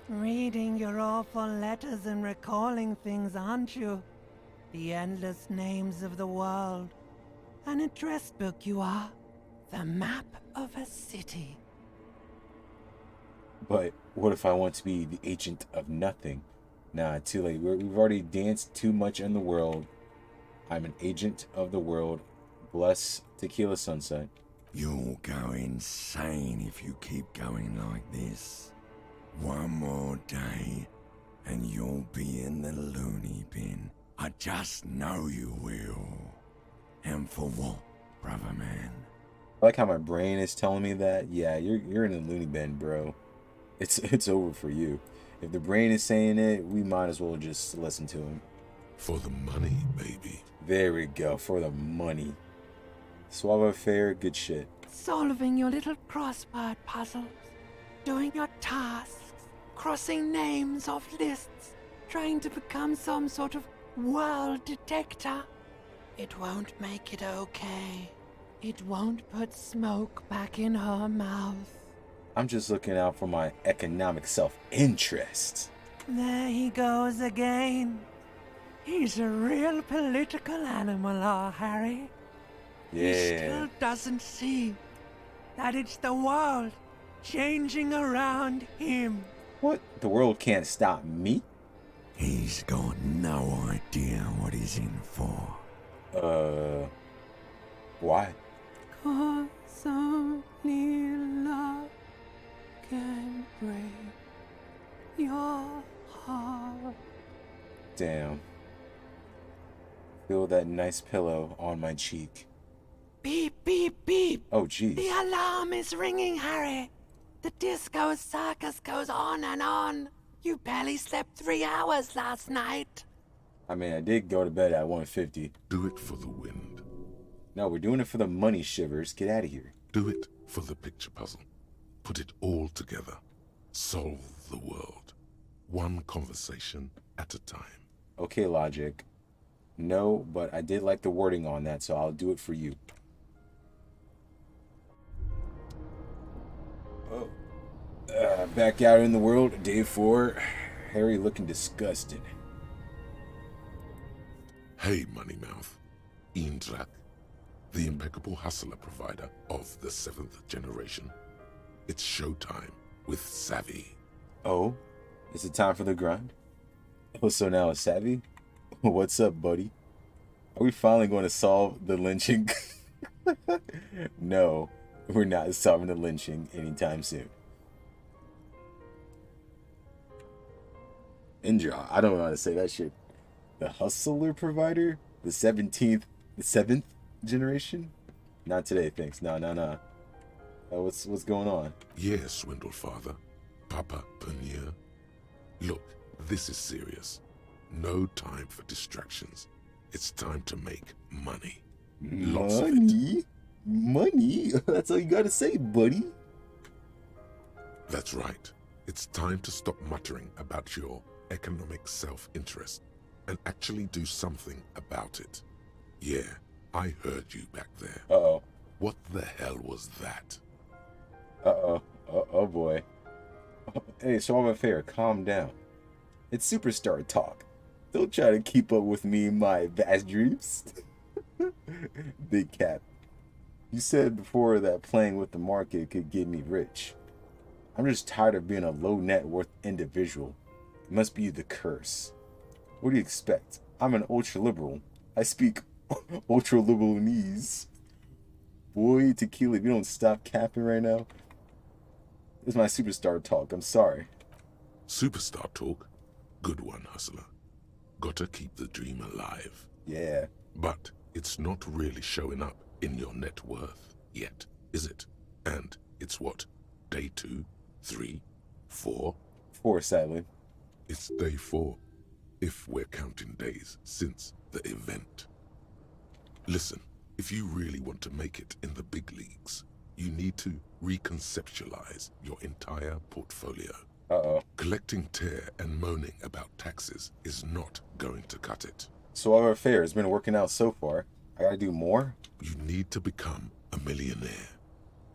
Reading your awful letters and recalling things, aren't you? The endless names of the world. An address book you are. The map of a city. But what if I want to be the agent of nothing? Nah, too late. We've already danced too much in the world. I'm an agent of the world. Bless Tequila Sunset. You'll go insane if you keep going like this. One more day, and you'll be in the loony bin. I just know you will. And for what, brother man? I like how my brain is telling me that. Yeah, you're in the loony bin, bro. It's over for you. If the brain is saying it, we might as well just listen to him. For the money, baby. There we go, for the money. Suave affair, good shit. Solving your little crossword puzzles. Doing your tasks. Crossing names off lists. Trying to become some sort of world detector. It won't make it okay. It won't put smoke back in her mouth. I'm just looking out for my economic self-interest. There he goes again. He's a real political animal, our Harry. He Yeah. still doesn't see that it's the world changing around him. What? The world can't stop me? He's got no idea what he's in for. Why? 'Cause only love can break your heart. Damn. Feel that nice pillow on my cheek. Beep, beep, beep. Oh, jeez. The alarm is ringing, Harry. The disco circus goes on and on. You barely slept 3 hours last night. I mean, I did go to bed at 1:50. Do it for the wind. No, we're doing it for the money, Shivers. Get out of here. Do it for the picture puzzle. Put it all together. Solve the world. One conversation at a time. Okay, Logic. No, but I did like the wording on that, so I'll do it for you. Oh. Back out in the world, day 4. Harry looking disgusted. Hey, Moneymouth. Indrak, the impeccable hustler provider of the 7th generation. It's showtime with Savvy. Oh? Is it time for the grind? Oh, so now it's Savvy? What's up, buddy? Are we finally going to solve the lynching? No, we're not solving the lynching anytime soon. Indra, I don't know how to say that shit. The hustler provider? The 7th generation? Not today, thanks. No. What's going on? Yes, Swindle Father. Papa Bernier. Look, this is serious. No time for distractions. It's time to make money. Lots of it. Money? Money? That's all you gotta say, buddy. That's right. It's time to stop muttering about your economic self-interest and actually do something about it. Yeah, I heard you back there. Uh-oh. What the hell was that? Uh-oh. Oh boy. Hey, Suave Affair, calm down. It's Superstar Talk. Don't try to keep up with me and my vast dreams. Big Cap. You said before that playing with the market could get me rich. I'm just tired of being a low net worth individual. It must be the curse. What do you expect? I'm an ultra-liberal. I speak ultra-liberalese. Boy, Tequila, if you don't stop capping right now. This is my Superstar Talk. I'm sorry. Superstar Talk? Good one, hustler. Gotta keep the dream alive. Yeah. But it's not really showing up in your net worth yet. is it? And it's what? Day 2, 3, 4? 4, sadly. It's day 4, if we're counting days since the event. Listen, if you really want to make it in the big leagues, you need to reconceptualize your entire portfolio. Uh-oh. Collecting tear and moaning about taxes is not going to cut it. So our affair has been working out so far. I gotta do more? You need to become a millionaire.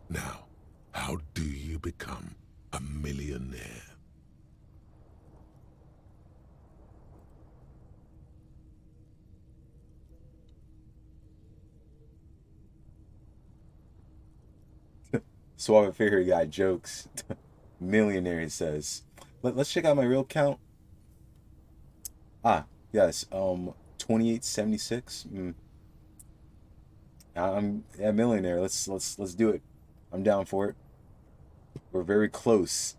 Now, how do you become a millionaire? So our affair guy jokes. Millionaire, he says. Let's check out my real count. Ah, yes, 2876. I'm a millionaire. Let's do it. I'm down for it. We're very close.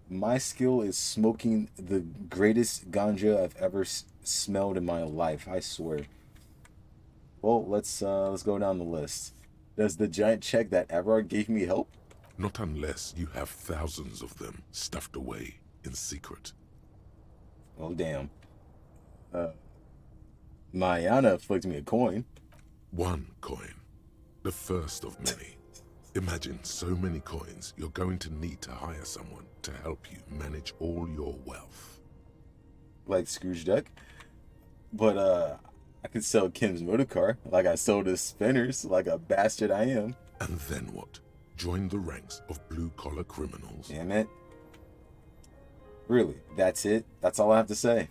My skill is smoking the greatest ganja I've ever smelled in my life, I swear. Well, let's go down the list. Does the giant check that Everard gave me help? Not unless you have thousands of them stuffed away in secret. Oh, damn. Mayana flicked me a coin. 1 coin. The first of many. Imagine so many coins you're going to need to hire someone to help you manage all your wealth. Like Scrooge Duck. But, I could sell Kim's motor car like I sold his spinners, like a bastard I am. And then what? Join the ranks of blue-collar criminals. Damn it. Really, that's it? That's all I have to say.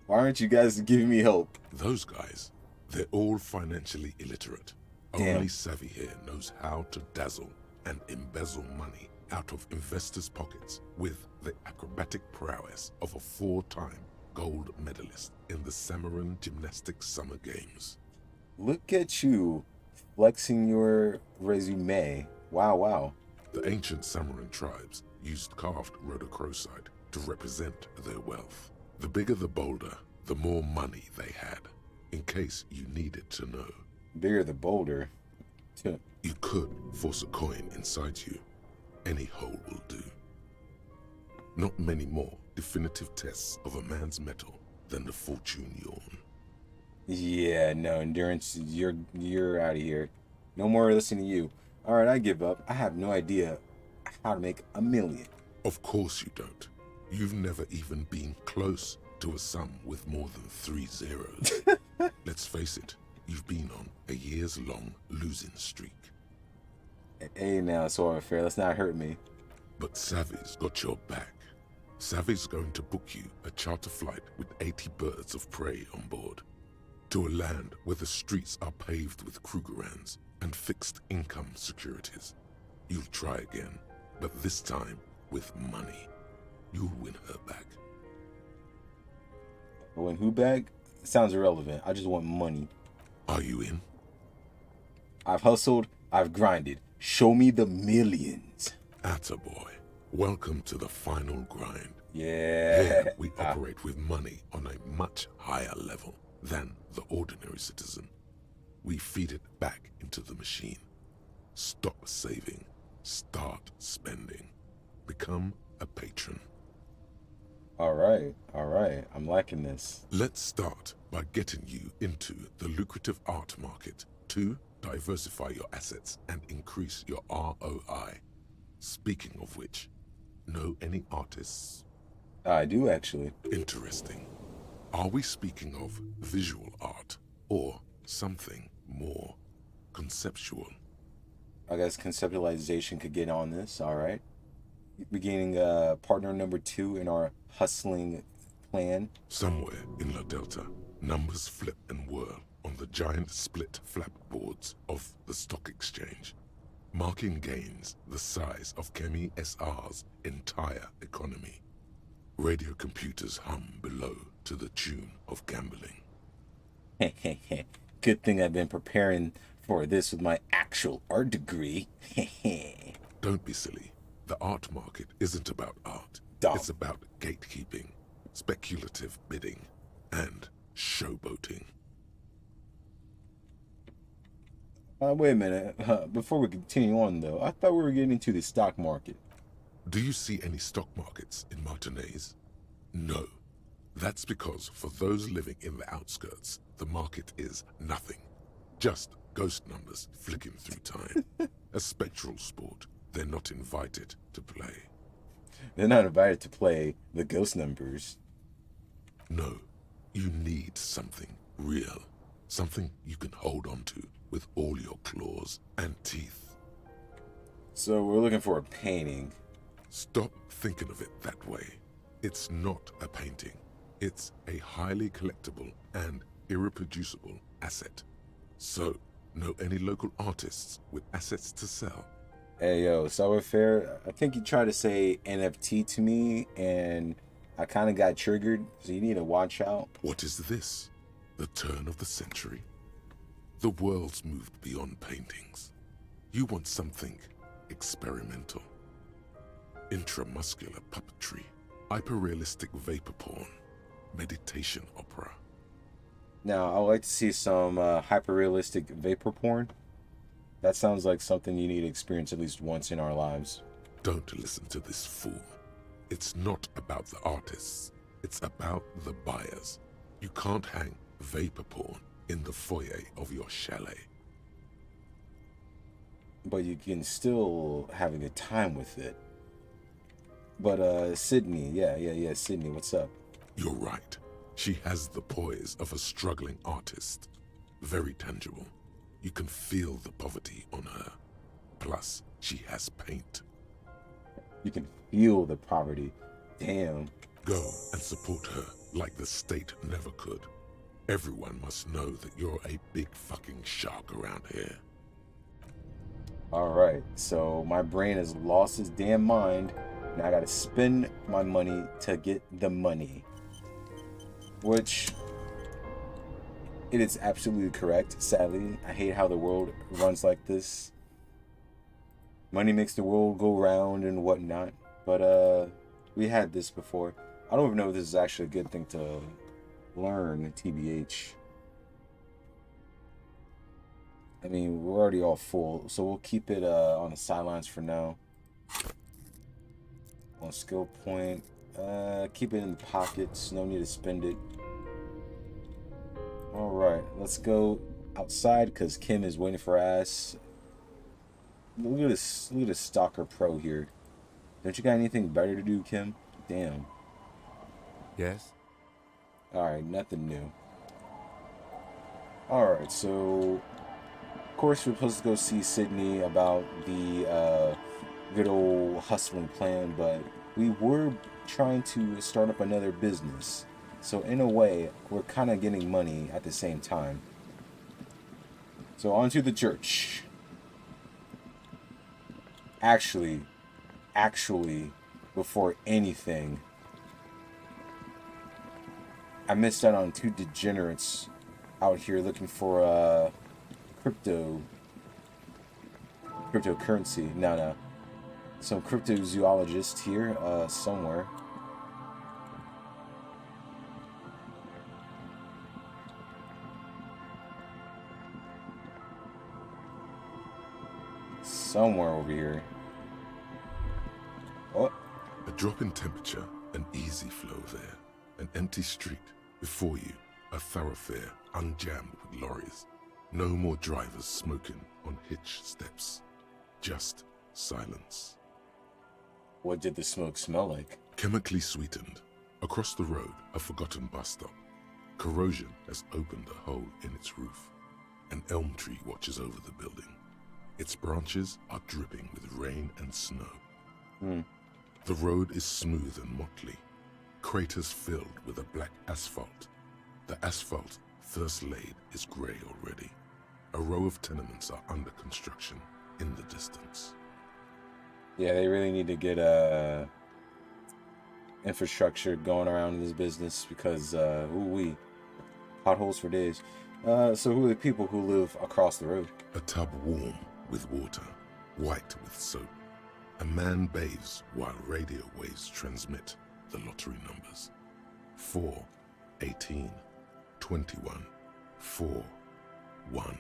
Why aren't you guys giving me help? Those guys, they're all financially illiterate. Damn. Only Savvy here knows how to dazzle and embezzle money out of investors' pockets with the acrobatic prowess of a 4-time gold medalist in the Samaran Gymnastics Summer Games. Look at you, flexing your resume. Wow, wow. The ancient Samaran tribes used carved rhodochrosite to represent their wealth. The bigger the boulder, the more money they had, in case you needed to know. Bigger the boulder. You could force a coin inside you. Any hole will do. Not many more definitive tests of a man's metal than the fortune yawn. Yeah, no, Endurance, you're out of here. No more listening to you. Alright, I give up. I have no idea how to make $1 million. Of course you don't. You've never even been close to a sum with more than 3 zeros. Let's face it, you've been on a years-long losing streak. Hey now, so fair. Let's not hurt me. But Savvy's got your back. Savvy's going to book you a charter flight with 80 birds of prey on board to a land where the streets are paved with Krugerrands and fixed income securities. You'll try again, but this time with money. You'll win her back. Win who back? Sounds irrelevant. I just want money. Are you in? I've hustled. I've grinded. Show me the millions. Attaboy. Welcome to the final grind. Yeah. Here we operate with money on a much higher level than the ordinary citizen. We feed it back into the machine. Stop saving. Start spending. Become a patron. All right. I'm liking this. Let's start by getting you into the lucrative art market to diversify your assets and increase your ROI. Speaking of which, know any artists? I do, actually. Interesting. Are we speaking of visual art or something more conceptual? I guess conceptualization could get on this. All right. We're gaining partner number 2 in our hustling plan. Somewhere in La Delta, numbers flip and whirl on the giant split flap boards of the stock exchange, marking gains the size of Kemi SR's entire economy. Radio computers hum below to the tune of gambling. Good thing I've been preparing for this with my actual art degree. Don't be silly. The art market isn't about art. Dumb. It's about gatekeeping, speculative bidding, and showboating. Wait a minute. Before we continue on, though, I thought we were getting into the stock market. Do you see any stock markets in Martinez? No. That's because for those living in the outskirts, the market is nothing. Just ghost numbers flicking through time. A spectral sport. They're not invited to play. They're not invited to play the ghost numbers. No. You need something real. Something you can hold on to with all your claws and teeth. So we're looking for a painting. Stop thinking of it that way. It's not a painting. It's a highly collectible and irreproducible asset. So, know any local artists with assets to sell? Hey, yo, Sour Fair, I think you tried to say NFT to me, and I kind of got triggered, so you need to watch out. What is this? The turn of the century? The world's moved beyond paintings. You want something experimental. Intramuscular puppetry, hyper-realistic vapor porn, meditation opera. Now, I would like to see some hyper-realistic vapor porn. That sounds like something you need to experience at least once in our lives. Don't listen to this fool. It's not about the artists. It's about the buyers. You can't hang vapor porn in the foyer of your chalet. But you can still have a good time with it. But, Sydney, yeah, Sydney, what's up? You're right. She has the poise of a struggling artist. Very tangible. You can feel the poverty on her. Plus, she has paint. You can feel the poverty. Damn. Go and support her like the state never could. Everyone must know that you're a big fucking shark around here. Alright, so my brain has lost its damn mind. Now I gotta spend my money to get the money. Which, it is absolutely correct, sadly. I hate how the world runs like this. Money makes the world go round and whatnot. But, we had this before. I don't even know if this is actually a good thing to learn, TBH. I mean, we're already all full, so we'll keep it on the sidelines for now. On skill point, keep it in the pockets, no need to spend it. Alright, let's go outside because Kim is waiting for us. Look at this Stalker Pro here. Don't you got anything better to do, Kim? Damn. Yes? Alright, nothing new. Alright, so of course we're supposed to go see Sydney about the good old hustling plan, but we were trying to start up another business. So in a way, we're kind of getting money at the same time. So on to the church. Actually, before anything, I missed out on two degenerates out here looking for cryptocurrency. No. Some cryptozoologist here, somewhere. Somewhere over here. Oh. A drop in temperature, an easy flow there. An empty street. Before you, a thoroughfare unjammed with lorries. No more drivers smoking on hitch steps. Just silence. What did the smoke smell like? Chemically sweetened. Across the road, a forgotten bus stop. Corrosion has opened a hole in its roof. An elm tree watches over the building. Its branches are dripping with rain and snow. The road is smooth and motley. Craters filled with a black asphalt. The asphalt, first laid, is grey already. A row of tenements are under construction in the distance. Yeah, they really need to get infrastructure going around in this business because potholes for days. So who are the people who live across the road? A tub warm with water, white with soap. A man bathes while radio waves transmit the lottery numbers. 4, 18, 21, 4, 1.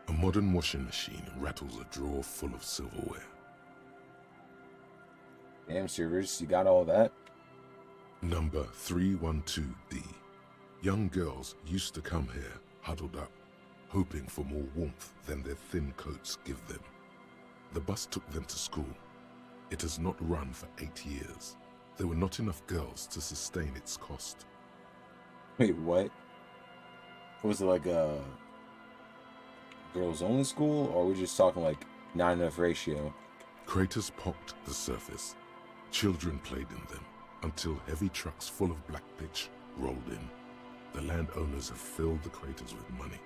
A modern washing machine rattles a drawer full of silverware. Damn, servers, you got all that? Number 312D. Young girls used to come here, huddled up, hoping for more warmth than their thin coats give them. The bus took them to school. It has not run for 8 years. There were not enough girls to sustain its cost. Wait, what? Was it like a girls only school, or are we just talking like not enough ratio? Craters pocked the surface. Children played in them until heavy trucks full of black pitch rolled in. The landowners have filled the craters with money.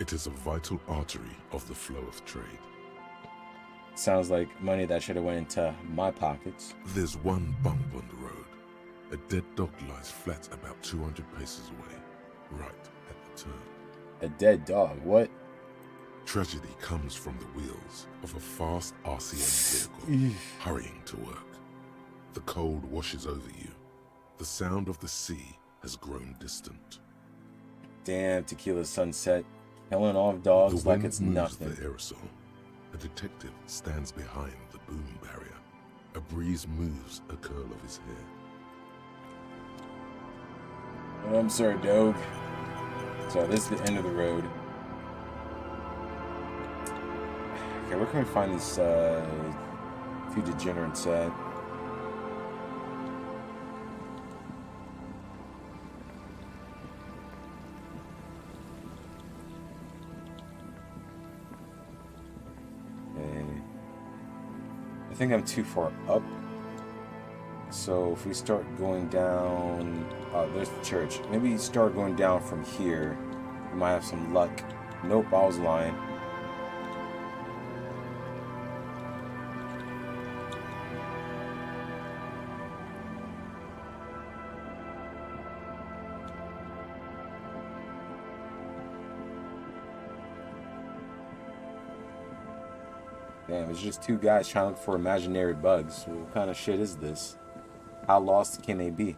It is a vital artery of the flow of trade. Sounds like money that should have went into my pockets. There's one bump on the road. A dead dog lies flat about 200 paces away, right at the turn. A dead dog? What? Tragedy comes from the wheels of a fast RCM vehicle hurrying to work. The cold washes over you. The sound of the sea has grown distant. Damn, Tequila Sunset. Killing off dogs like it's nothing. The aerosol. A detective stands behind the boom barrier. A breeze moves a curl of his hair. Oh, I'm sorry, dog. So this is the end of the road. Okay, where can we find these few degenerates at? I think I'm too far up. So if we start going down, there's the church. Maybe start going down from here. We might have some luck. Nope, I was lying. Damn, it's just two guys trying to look for imaginary bugs. What kind of shit is this? How lost can they be?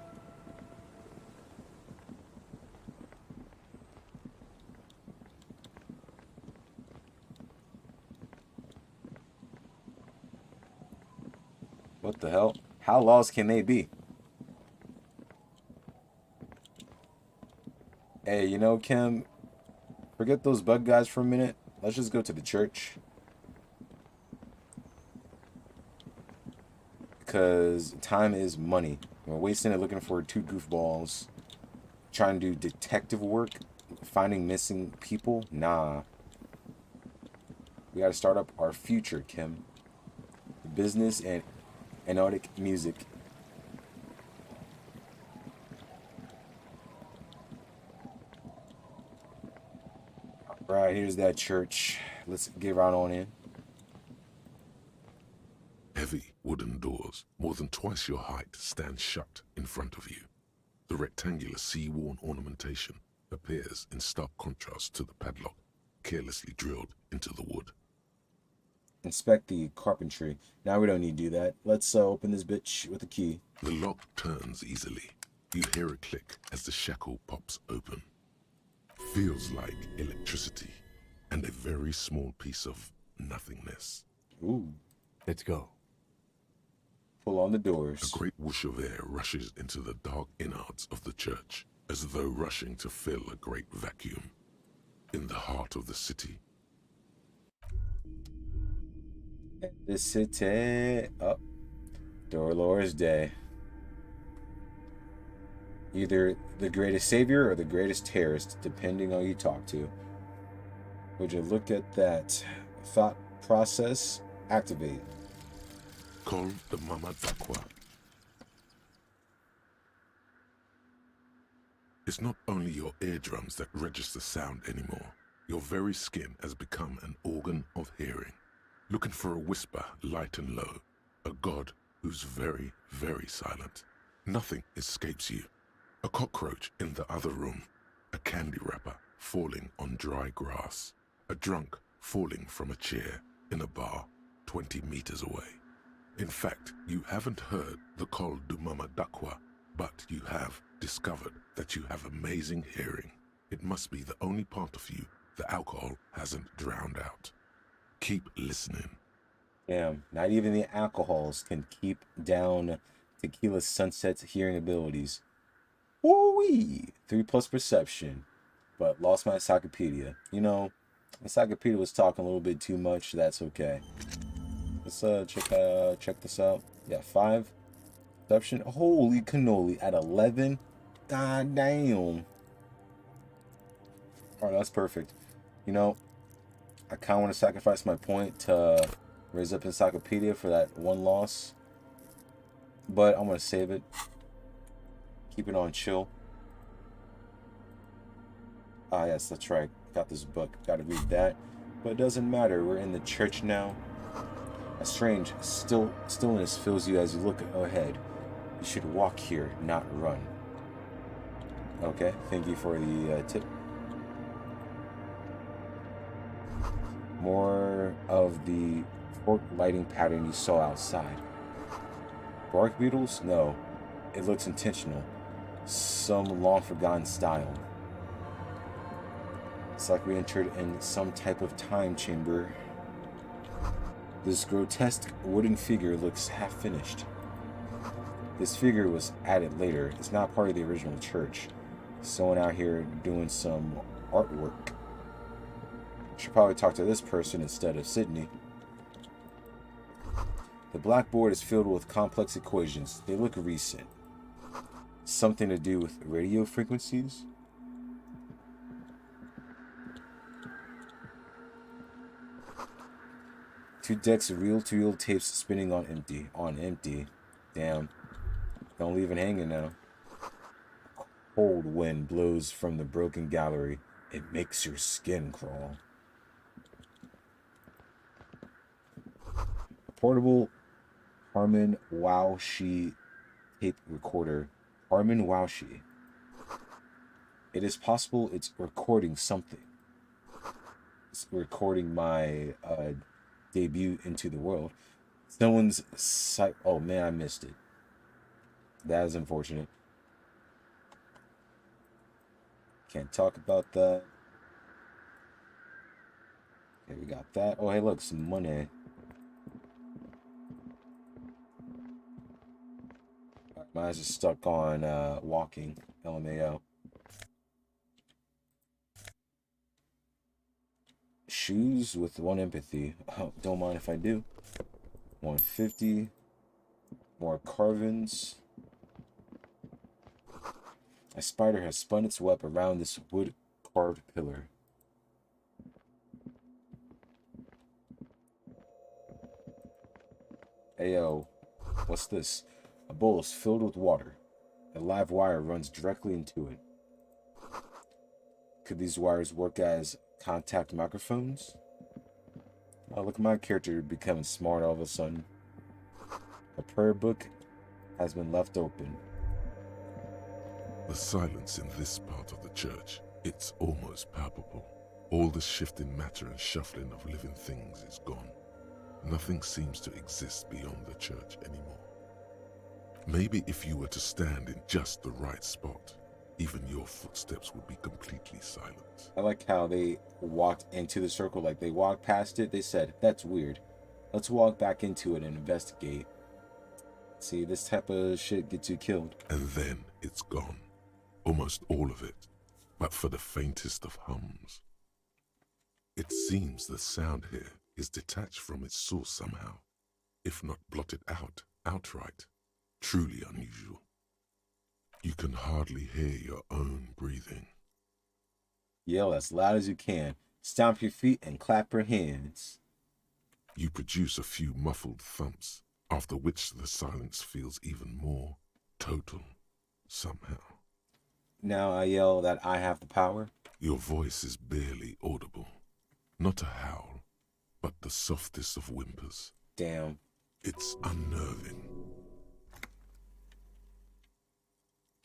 What the hell? How lost can they be? Hey, you know, Kim, forget those bug guys for a minute. Let's just go to the church. Because time is money. We're wasting it looking for two goofballs. Trying to do detective work. Finding missing people. Nah. We gotta start up our future, Kim. Business and Antarctic music. Alright, here's that church. Let's get right on in. Heavy wooden doors, more than twice your height, stand shut in front of you. The rectangular sea-worn ornamentation appears in stark contrast to the padlock, carelessly drilled into the wood. Inspect the carpentry. Now we don't need to do that. Let's open this bitch with a key. The lock turns easily. You hear a click as the shackle pops open. Feels like electricity and a very small piece of nothingness. Ooh. Let's go. Pull on the doors. A great whoosh of air rushes into the dark innards of the church, as though rushing to fill a great vacuum. In the heart of the city. The city. Oh. Dolores Day. Either the greatest savior or the greatest terrorist, depending on who you talk to. Would you look at that? Thought process. Activate. Call the Mama Dakwa. It's not only your eardrums that register sound anymore. Your very skin has become an organ of hearing. Looking for a whisper, light and low. A god who's very, very silent. Nothing escapes you. A cockroach in the other room. A candy wrapper falling on dry grass. A drunk falling from a chair in a bar 20 meters away. In fact, you haven't heard the Call du Mama Dakwa, but you have discovered that you have amazing hearing. It must be the only part of you the alcohol hasn't drowned out. Keep listening. Damn, not even the alcohols can keep down Tequila Sunset's hearing abilities. Woo-wee! 3+ perception, but lost my encyclopedia. You know, encyclopedia was talking a little bit too much. That's okay. Let's check this out. Yeah, 5 perception. Holy cannoli, at 11. God damn. Alright, that's perfect. You know, I kind of want to sacrifice my point to raise up encyclopedia for that one loss, but I'm gonna save it. Keep it on chill. Ah, yes, that's right. Got this book. Gotta read that. But it doesn't matter. We're in the church now. A strange stillness fills you as you look ahead. You should walk here, not run. Okay, thank you for the tip. More of the fork lighting pattern you saw outside. Bark beetles? No. It looks intentional. Some long-forgotten style. It's like we entered in some type of time chamber. This grotesque wooden figure looks half-finished. This figure was added later. It's not part of the original church. Someone out here doing some artwork. Should probably talk to this person instead of Sydney. The blackboard is filled with complex equations. They look recent. Something to do with radio frequencies? Two decks of reel-to-reel tapes spinning on empty. Damn. Don't leave it hanging now. Cold wind blows from the broken gallery. It makes your skin crawl. Portable Harman Wowshi tape recorder. Harman Wowshi. It is possible it's recording something. It's recording my debut into the world. Someone's site. Oh man, I missed it. That is unfortunate. Can't talk about that. Okay, we got that. Oh hey, look, some money. My eyes are stuck on walking. LMAO. Shoes with 1 empathy. Oh, don't mind if I do. 150. More carvings. A spider has spun its web around this wood-carved pillar. Ayo, what's this? A bowl is filled with water. A live wire runs directly into it. Could these wires work as contact microphones? Oh, look at my character becoming smart all of a sudden. A prayer book has been left open. The silence in this part of the church, it's almost palpable. All the shifting matter and shuffling of living things is gone. Nothing seems to exist beyond the church anymore. Maybe if you were to stand in just the right spot, even your footsteps would be completely silent. I like how they walked into the circle, like they walked past it, they said, that's weird. Let's walk back into it and investigate. See, this type of shit gets you killed. And then it's gone. Almost all of it, but for the faintest of hums. It seems the sound here is detached from its source somehow, if not blotted out outright. Truly unusual. You can hardly hear your own breathing. Yell as loud as you can. Stomp your feet and clap your hands. You produce a few muffled thumps, after which the silence feels even more total, somehow. Now I yell that I have the power. Your voice is barely audible. Not a howl, but the softest of whimpers. Damn. It's unnerving.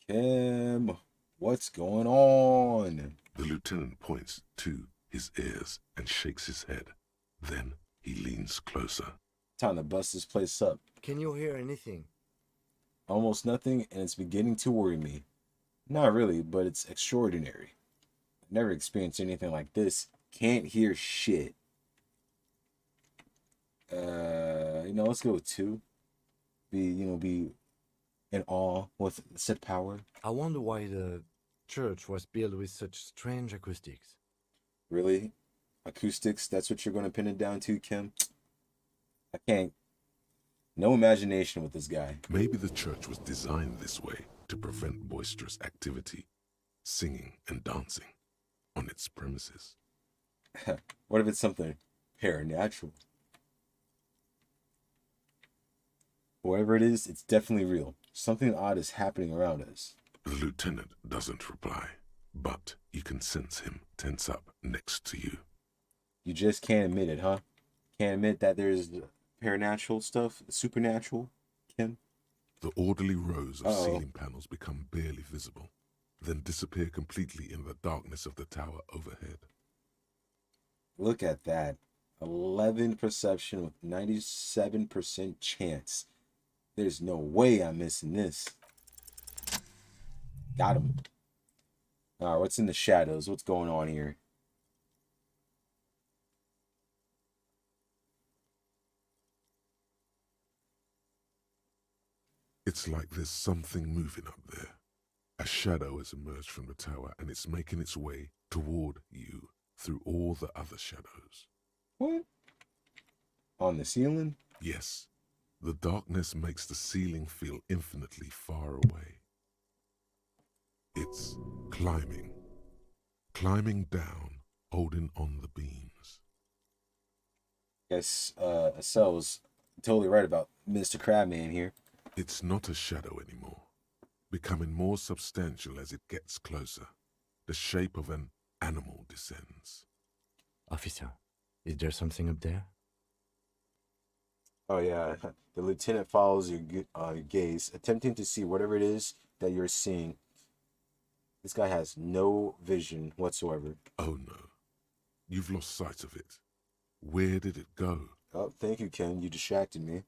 Kim, what's going on? The lieutenant points to his ears and shakes his head. Then he leans closer. Time to bust this place up. Can you hear anything? Almost nothing, and it's beginning to worry me. Not really, but it's extraordinary. I've never experienced anything like this Can't hear shit. Let's go with 2. Be in awe with said power. I wonder why the church was built with such strange acoustics. Really? Acoustics? That's what you're going to pin it down to, Kim? I can't. No imagination with this guy. Maybe the church was designed this way to prevent boisterous activity, singing and dancing on its premises. What if it's something paranatural? Whatever it is, it's definitely real. Something odd is happening around us. The lieutenant doesn't reply, but you can sense him tense up next to you. You just can't admit it, huh? Can't admit that there's paranatural stuff, supernatural, Kim? The orderly rows of ceiling panels become barely visible, then disappear completely in the darkness of the tower overhead. Look at that. 11 perception with 97% chance. There's no way I'm missing this. Got him. Alright, what's in the shadows? What's going on here? It's like there's something moving up there. A shadow has emerged from the tower and it's making its way toward you through all the other shadows. What? On the ceiling? Yes. The darkness makes the ceiling feel infinitely far away. It's climbing down, holding on the beams. Guess Estelle was totally right about Mr. Crabman here. It's not a shadow anymore, becoming more substantial as it gets closer. The shape of an animal descends. Officer, is there something up there? Oh yeah, the lieutenant follows your gaze, attempting to see whatever it is that you're seeing. This guy has no vision whatsoever. Oh no, you've lost sight of it. Where did it go? Oh, thank you, Ken. You distracted me.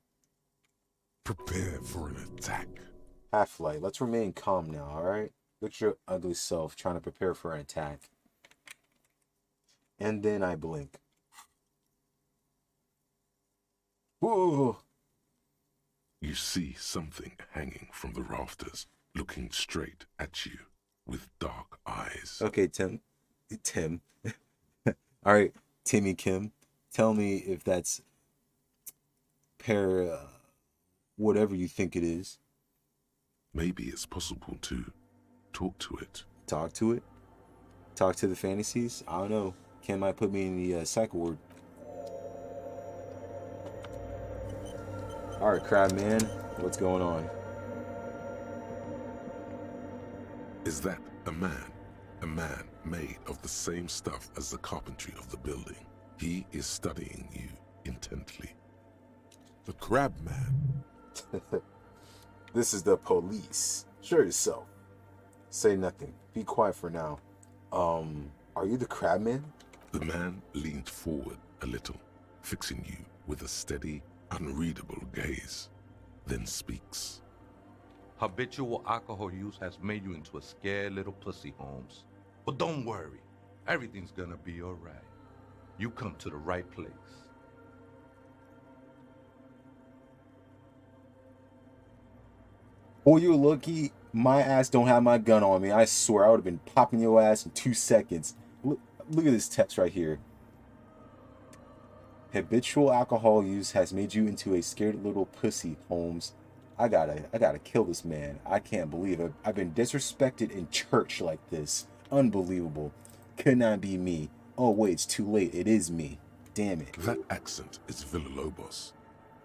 Prepare for an attack. Half-Light, let's remain calm now, alright? Look at your ugly self trying to prepare for an attack. And then I blink. Whoa! You see something hanging from the rafters, looking straight at you with dark eyes. Okay, Tim. Alright, Timmy Kim. Tell me if that's whatever you think it is. Maybe it's possible to talk to it. Talk to it? Talk to the fantasies? I don't know. Ken might put me in the psych ward. Alright, Crabman. What's going on? Is that a man? A man made of the same stuff as the carpentry of the building. He is studying you intently. The Crabman. This is the police. Show yourself. Say nothing. Be quiet for now. Are you the Crabman? The man leaned forward a little, fixing you with a steady, unreadable gaze, then speaks. Habitual alcohol use has made you into a scared little pussy, Holmes. But don't worry, everything's gonna be alright. You come to the right place. Boy, you're lucky my ass don't have my gun on me. I swear I would have been popping your ass in 2 seconds. Look at this text right here. Habitual alcohol use has made you into a scared little pussy, Holmes. I gotta kill this man. I can't believe it. I've been disrespected in church like this. Unbelievable. Could not be me. Oh wait, it's too late. It is me. Damn it. That accent is Villalobos,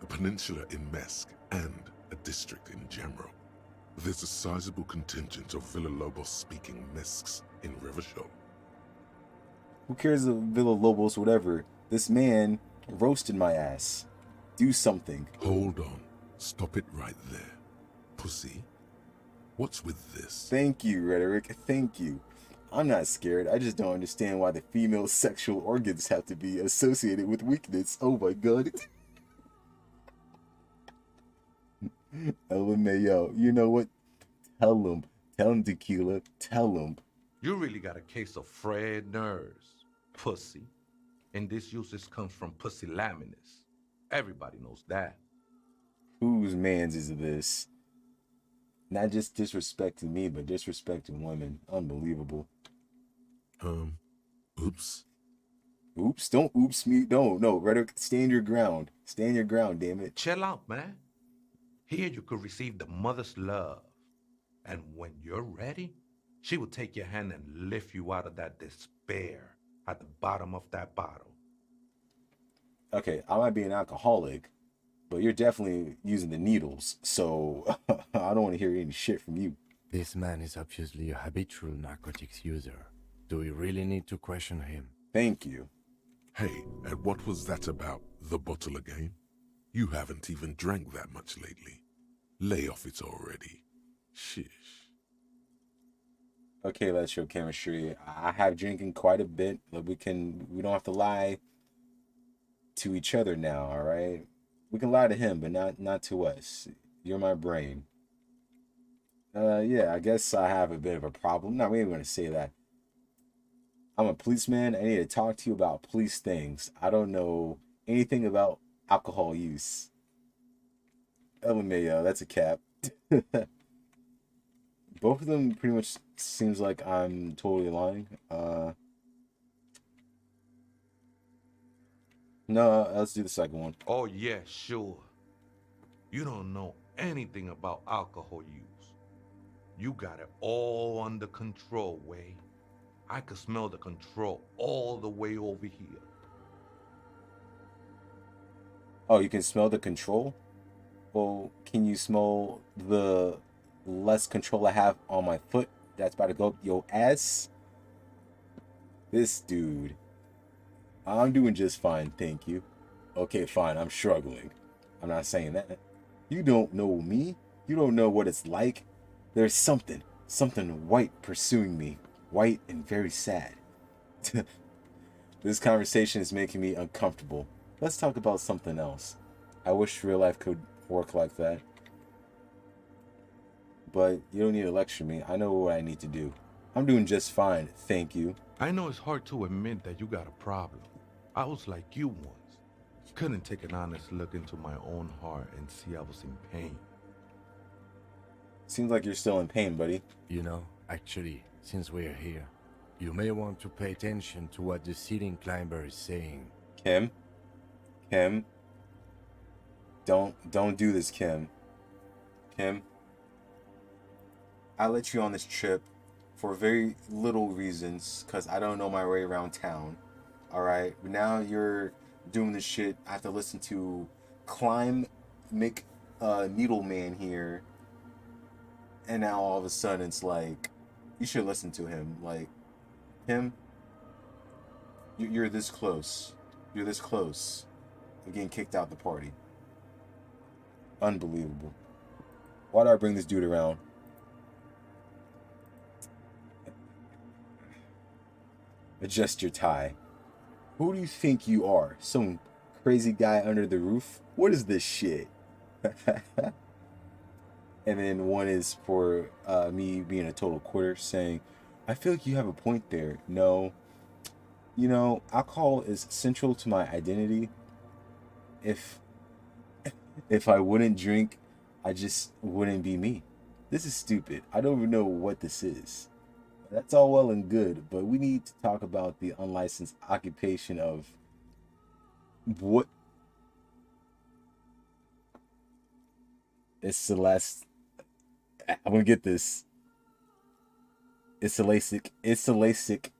a peninsula in Mesk and a district in Jamro. There's a sizable contingent of Villalobos-speaking Mesks in Revachol. Who cares of Villalobos, whatever? This man roasted my ass. Do something. Hold on. Stop it right there. Pussy, what's with this? Thank you, Rhetoric. Thank you. I'm not scared. I just don't understand why the female sexual organs have to be associated with weakness. Oh my god. LMAO, you know what? Tell him, Tequila. Tell him. You really got a case of frayed nerves. pussy. And this usage comes from pusillanimous. Everybody knows that. Whose man's is this? Not just disrespecting me, but disrespecting women. Unbelievable. Oops. Oops, don't oops me. No, Rhetoric, stand your ground. Stand your ground, damn it. Chill out, man. Here you could receive the mother's love. And when you're ready, she will take your hand and lift you out of that despair at the bottom of that bottle. Okay, I might be an alcoholic, but you're definitely using the needles, so I don't want to hear any shit from you. This man is obviously a habitual narcotics user. Do we really need to question him? Thank you. Hey, and what was that about? The bottle again? You haven't even drank that much lately. Lay off it already. Shish. Okay, let's show chemistry. I have drinking quite a bit. We don't have to lie to each other now, all right? We can lie to him, but not to us. You're my brain. Yeah, I guess I have a bit of a problem. Not really going to say that. I'm a policeman. I need to talk to you about police things. I don't know anything about alcohol use. LMAO, that's a cap. Both of them pretty much seems like I'm totally lying. No, let's do the second one. Oh, yeah, sure. You don't know anything about alcohol use. You got it all under control, Way. I could smell the control all the way over here. Oh, you can smell the control? Well, can you smell the less control I have on my foot that's about to go up your ass? This dude. I'm doing just fine, thank you. Okay, fine, I'm struggling. I'm not saying that. You don't know me. You don't know what it's like. There's something white pursuing me. White and very sad. This conversation is making me uncomfortable. Let's talk about something else. I wish real life could work like that. But you don't need to lecture me. I know what I need to do. I'm doing just fine, thank you. I know it's hard to admit that you got a problem. I was like you once. Couldn't take an honest look into my own heart and see I was in pain. Seems like you're still in pain, buddy. You know, actually, since we're here, you may want to pay attention to what the ceiling climber is saying. Kim? Don't do this, Kim. Kim? I let you on this trip for very little reasons, because I don't know my way around town. Alright? But now you're doing this shit. I have to listen to Needleman here. And now all of a sudden it's like, you should listen to him. Like, Kim, you're this close. You're this close of getting kicked out the party. Unbelievable. Why do I bring this dude around? Adjust your tie. Who do you think you are? Some crazy guy under the roof? What is this shit? And then one is for me being a total quitter, saying, I feel like you have a point there. No. You know, alcohol is central to my identity. If I wouldn't drink, I just wouldn't be me. This is stupid. I don't even know what this is. That's all well and good, but we need to talk about the unlicensed occupation of what? It's Celeste. I'm gonna get this. It's a LASIK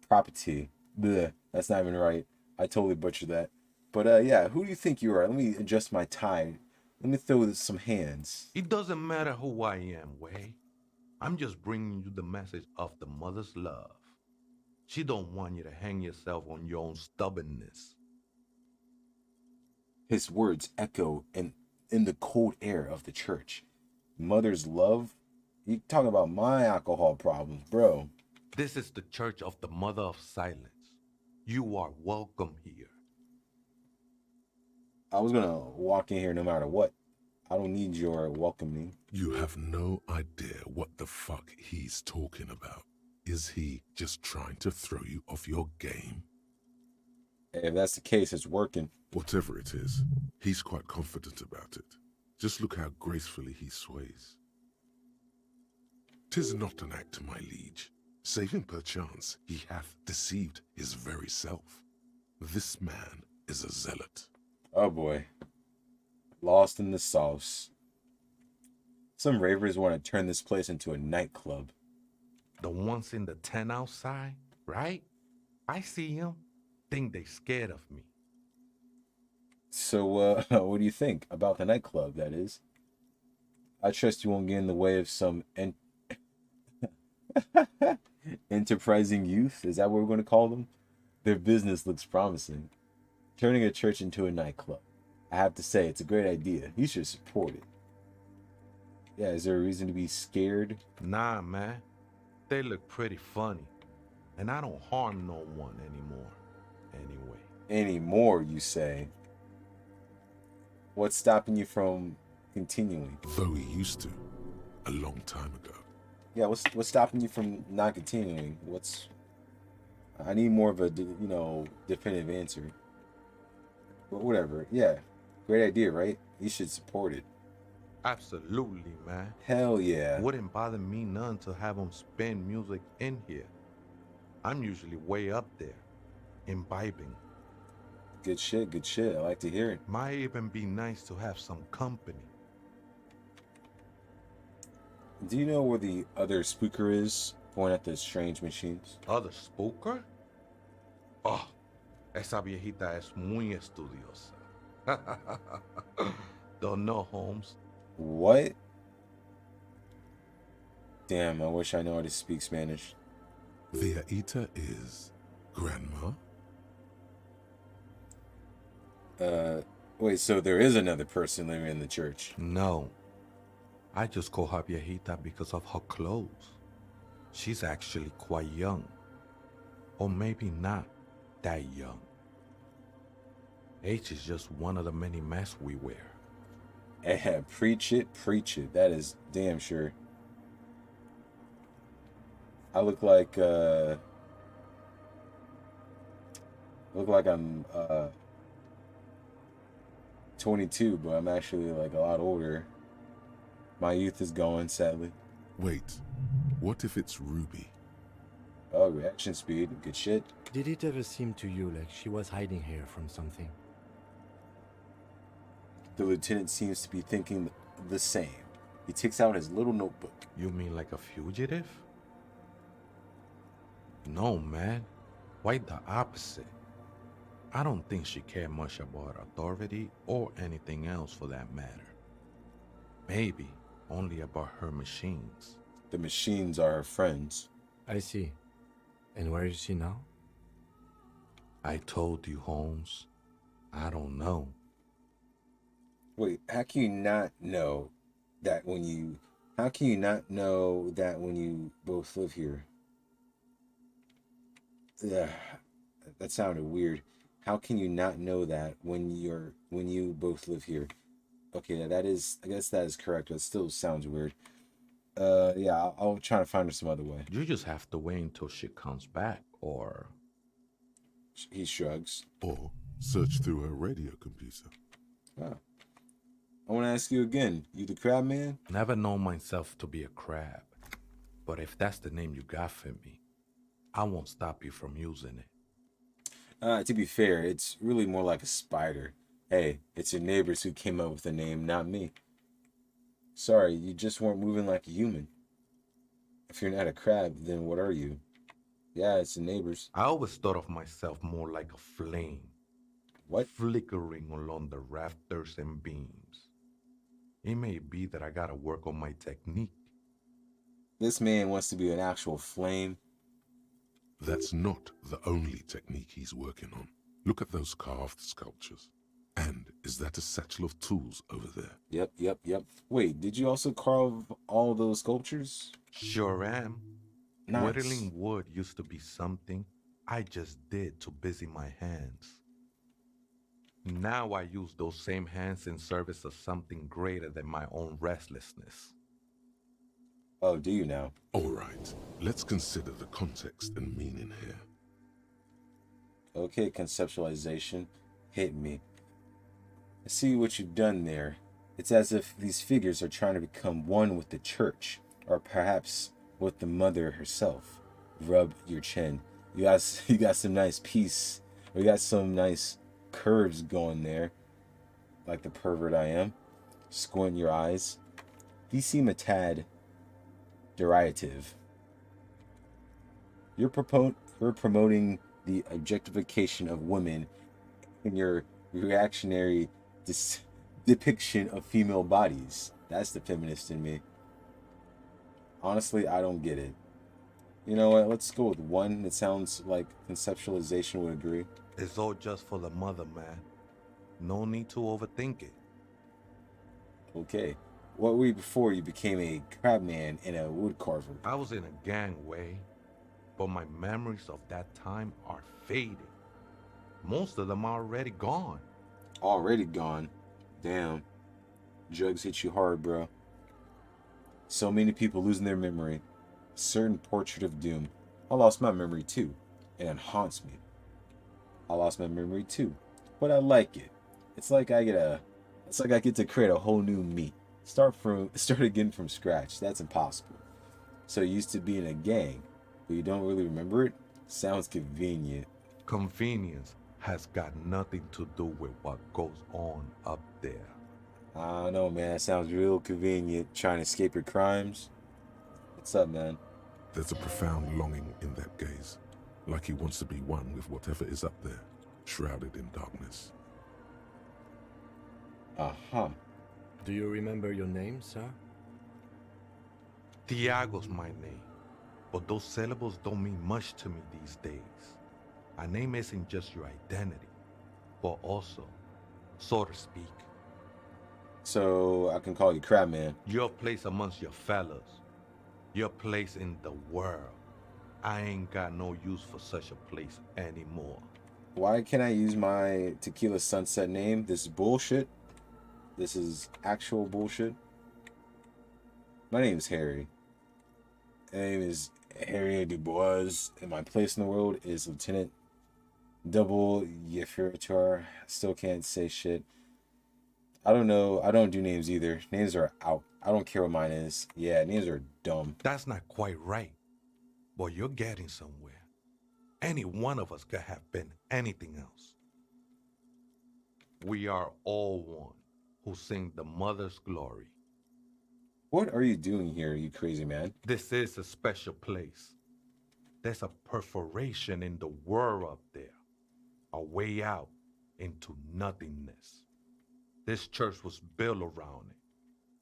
property. Blech, that's not even right. I totally butchered that. But yeah, who do you think you are? Let me adjust my tie. Let me throw some hands. It doesn't matter who I am, Way. I'm just bringing you the message of the mother's love. She don't want you to hang yourself on your own stubbornness. His words echo in the cold air of the church. Mother's love? You talking about my alcohol problems, bro. This is the church of the Mother of Silence. You are welcome here. I was gonna walk in here no matter what. I don't need your welcoming. You have no idea what the fuck he's talking about. Is he just trying to throw you off your game? If that's the case, it's working. Whatever it is, he's quite confident about it. Just look how gracefully he sways. 'Tis not an act, my liege, save him perchance he hath deceived his very self. This man is a zealot. Oh boy. Lost in the sauce. Some ravers want to turn this place into a nightclub. The ones in the tent outside, right? I see them. Think they scared of me. So, what do you think about the nightclub, that is? I trust you won't get in the way of some enterprising youth? Is that what we're going to call them? Their business looks promising. Turning a church into a nightclub. I have to say, it's a great idea. You should support it. Yeah, is there a reason to be scared? Nah, man. They look pretty funny. And I don't harm no one anymore. Anyway. Anymore, you say? What's stopping you from continuing? Though he used to, a long time ago. Yeah, what's stopping you from not continuing? I need more of a, definitive answer. But whatever. Yeah, great idea, right? You should support it. Absolutely, man. Hell yeah. Wouldn't bother me none to have them spin music in here. I'm usually way up there, imbibing. Good shit, good shit. I like to hear it. Might even be nice to have some company. Do you know where the other spooker is? Going at the strange machines? ¿Other spooker? Oh, esa viejita es muy estudiosa. Don't know, Holmes. What? Damn, I wish I knew how to speak Spanish. Viejita is grandma? Wait, so there is another person living in the church? No. I just call her viejita because of her clothes. She's actually quite young. Or maybe not that young. Age is just one of the many masks we wear. Preach it, preach it. That is damn sure. I look like I'm 22, but I'm actually like a lot older. My youth is gone, sadly. Wait, what if it's Ruby? Oh, reaction speed, good shit. Did it ever seem to you like she was hiding here from something? The lieutenant seems to be thinking the same. He takes out his little notebook. You mean like a fugitive? No, man. Quite the opposite. I don't think she cared much about authority or anything else for that matter. Maybe only about her machines. The machines are her friends. I see. And where is she now? I told you, Holmes. I don't know. Wait, how can you not know that when you... How can you not know that when you both live here? Yeah, that sounded weird. How can you not know that when you both live here? Okay, that is... I guess that is correct, but it still sounds weird. Yeah, I'll try to find her some other way. You just have to wait until she comes back, or... He shrugs. Or search through her radio computer. Oh. I want to ask you again. You the crab man? Never known myself to be a crab. But if that's the name you got for me, I won't stop you from using it. To be fair, it's really more like a spider. Hey, it's your neighbors who came up with the name, not me. Sorry, you just weren't moving like a human. If you're not a crab, then what are you? Yeah, it's the neighbors. I always thought of myself more like a flame. What? Flickering along the rafters and beams. It may be that I gotta work on my technique. This man wants to be an actual flame. That's not the only technique he's working on. Look at those carved sculptures. And is that a satchel of tools over there? Yep. Wait, did you also carve all those sculptures? Sure am. Nice. Whittling wood used to be something I just did to busy my hands. Now I use those same hands in service of something greater than my own restlessness. Oh, do you now? All right, let's consider the context and meaning here. Okay, conceptualization. Hit me. I see what you've done there. It's as if these figures are trying to become one with the church, or perhaps with the mother herself. Rub your chin. You got some nice peace. We got some nice curves going there. Like the pervert I am. Squint your eyes. These seem a tad derivative. You're promoting the objectification of women in your reactionary depiction of female bodies. That's the feminist in me. Honestly, I don't get it. You know what? Let's go with one that sounds like conceptualization would agree. It's all just for the mother, man. No need to overthink it. Okay. What were you before you became a crabman and a woodcarver? I was in a gangway, but my memories of that time are fading. Most of them are already gone. Already gone? Damn. Drugs hit you hard, bro. So many people losing their memory. Certain portrait of doom. I lost my memory too, and it haunts me. I lost my memory too, but I like it. It's like I get to create a whole new me. Start again from scratch. That's impossible. So you used to be in a gang, but you don't really remember it? Sounds convenient. Convenience has got nothing to do with what goes on up there. I don't know, man. That sounds real convenient. Trying to escape your crimes. What's up, man? There's a profound longing in that gaze, like he wants to be one with whatever is up there, shrouded in darkness. Uh-huh. Do you remember your name, sir? Tiago's my name, but those syllables don't mean much to me these days. A name isn't just your identity, but also, so to speak, So I can call you Crabman. your place amongst your fellas. Your place in the world. I ain't got no use for such a place anymore. Why can't I use my Tequila Sunset name? This is bullshit. This is actual bullshit. My name is Harry. My name is Harry Dubois, and my place in the world is Lieutenant Double Yeferitor. Still can't say shit. I don't know. I don't do names either. Names are out. I don't care what mine is. Yeah, names are dumb. That's not quite right, but you're getting somewhere. Any one of us could have been anything else. We are all one who sing the mother's glory. What are you doing here, you crazy man? This is a special place. There's a perforation in the world up there, a way out into nothingness. This church was built around it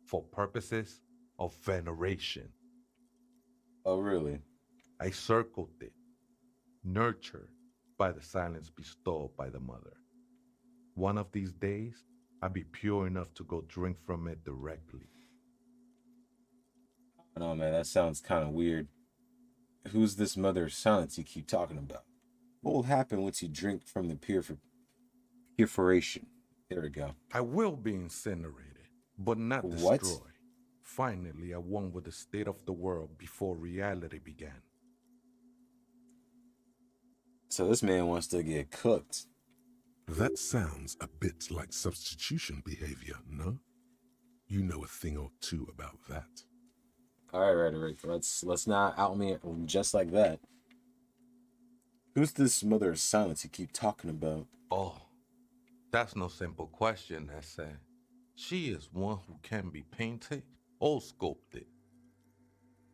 for purposes of veneration. Oh, really? I circled it, nurtured by the silence bestowed by the mother. One of these days, I'll be pure enough to go drink from it directly. I don't know, man. That sounds kind of weird. Who's this mother of silence you keep talking about? What will happen once you drink from the perforation? There we go. I will be incinerated, but not What? destroyed. Finally, I won with the state of the world before reality began. So this man wants to get cooked. That sounds a bit like substitution behavior, no? You know a thing or two about that. All right, Rhetoric. Let's not out me just like that. Who's this mother of silence you keep talking about? Oh, that's no simple question, Ese. She is one who can be painted or sculpted.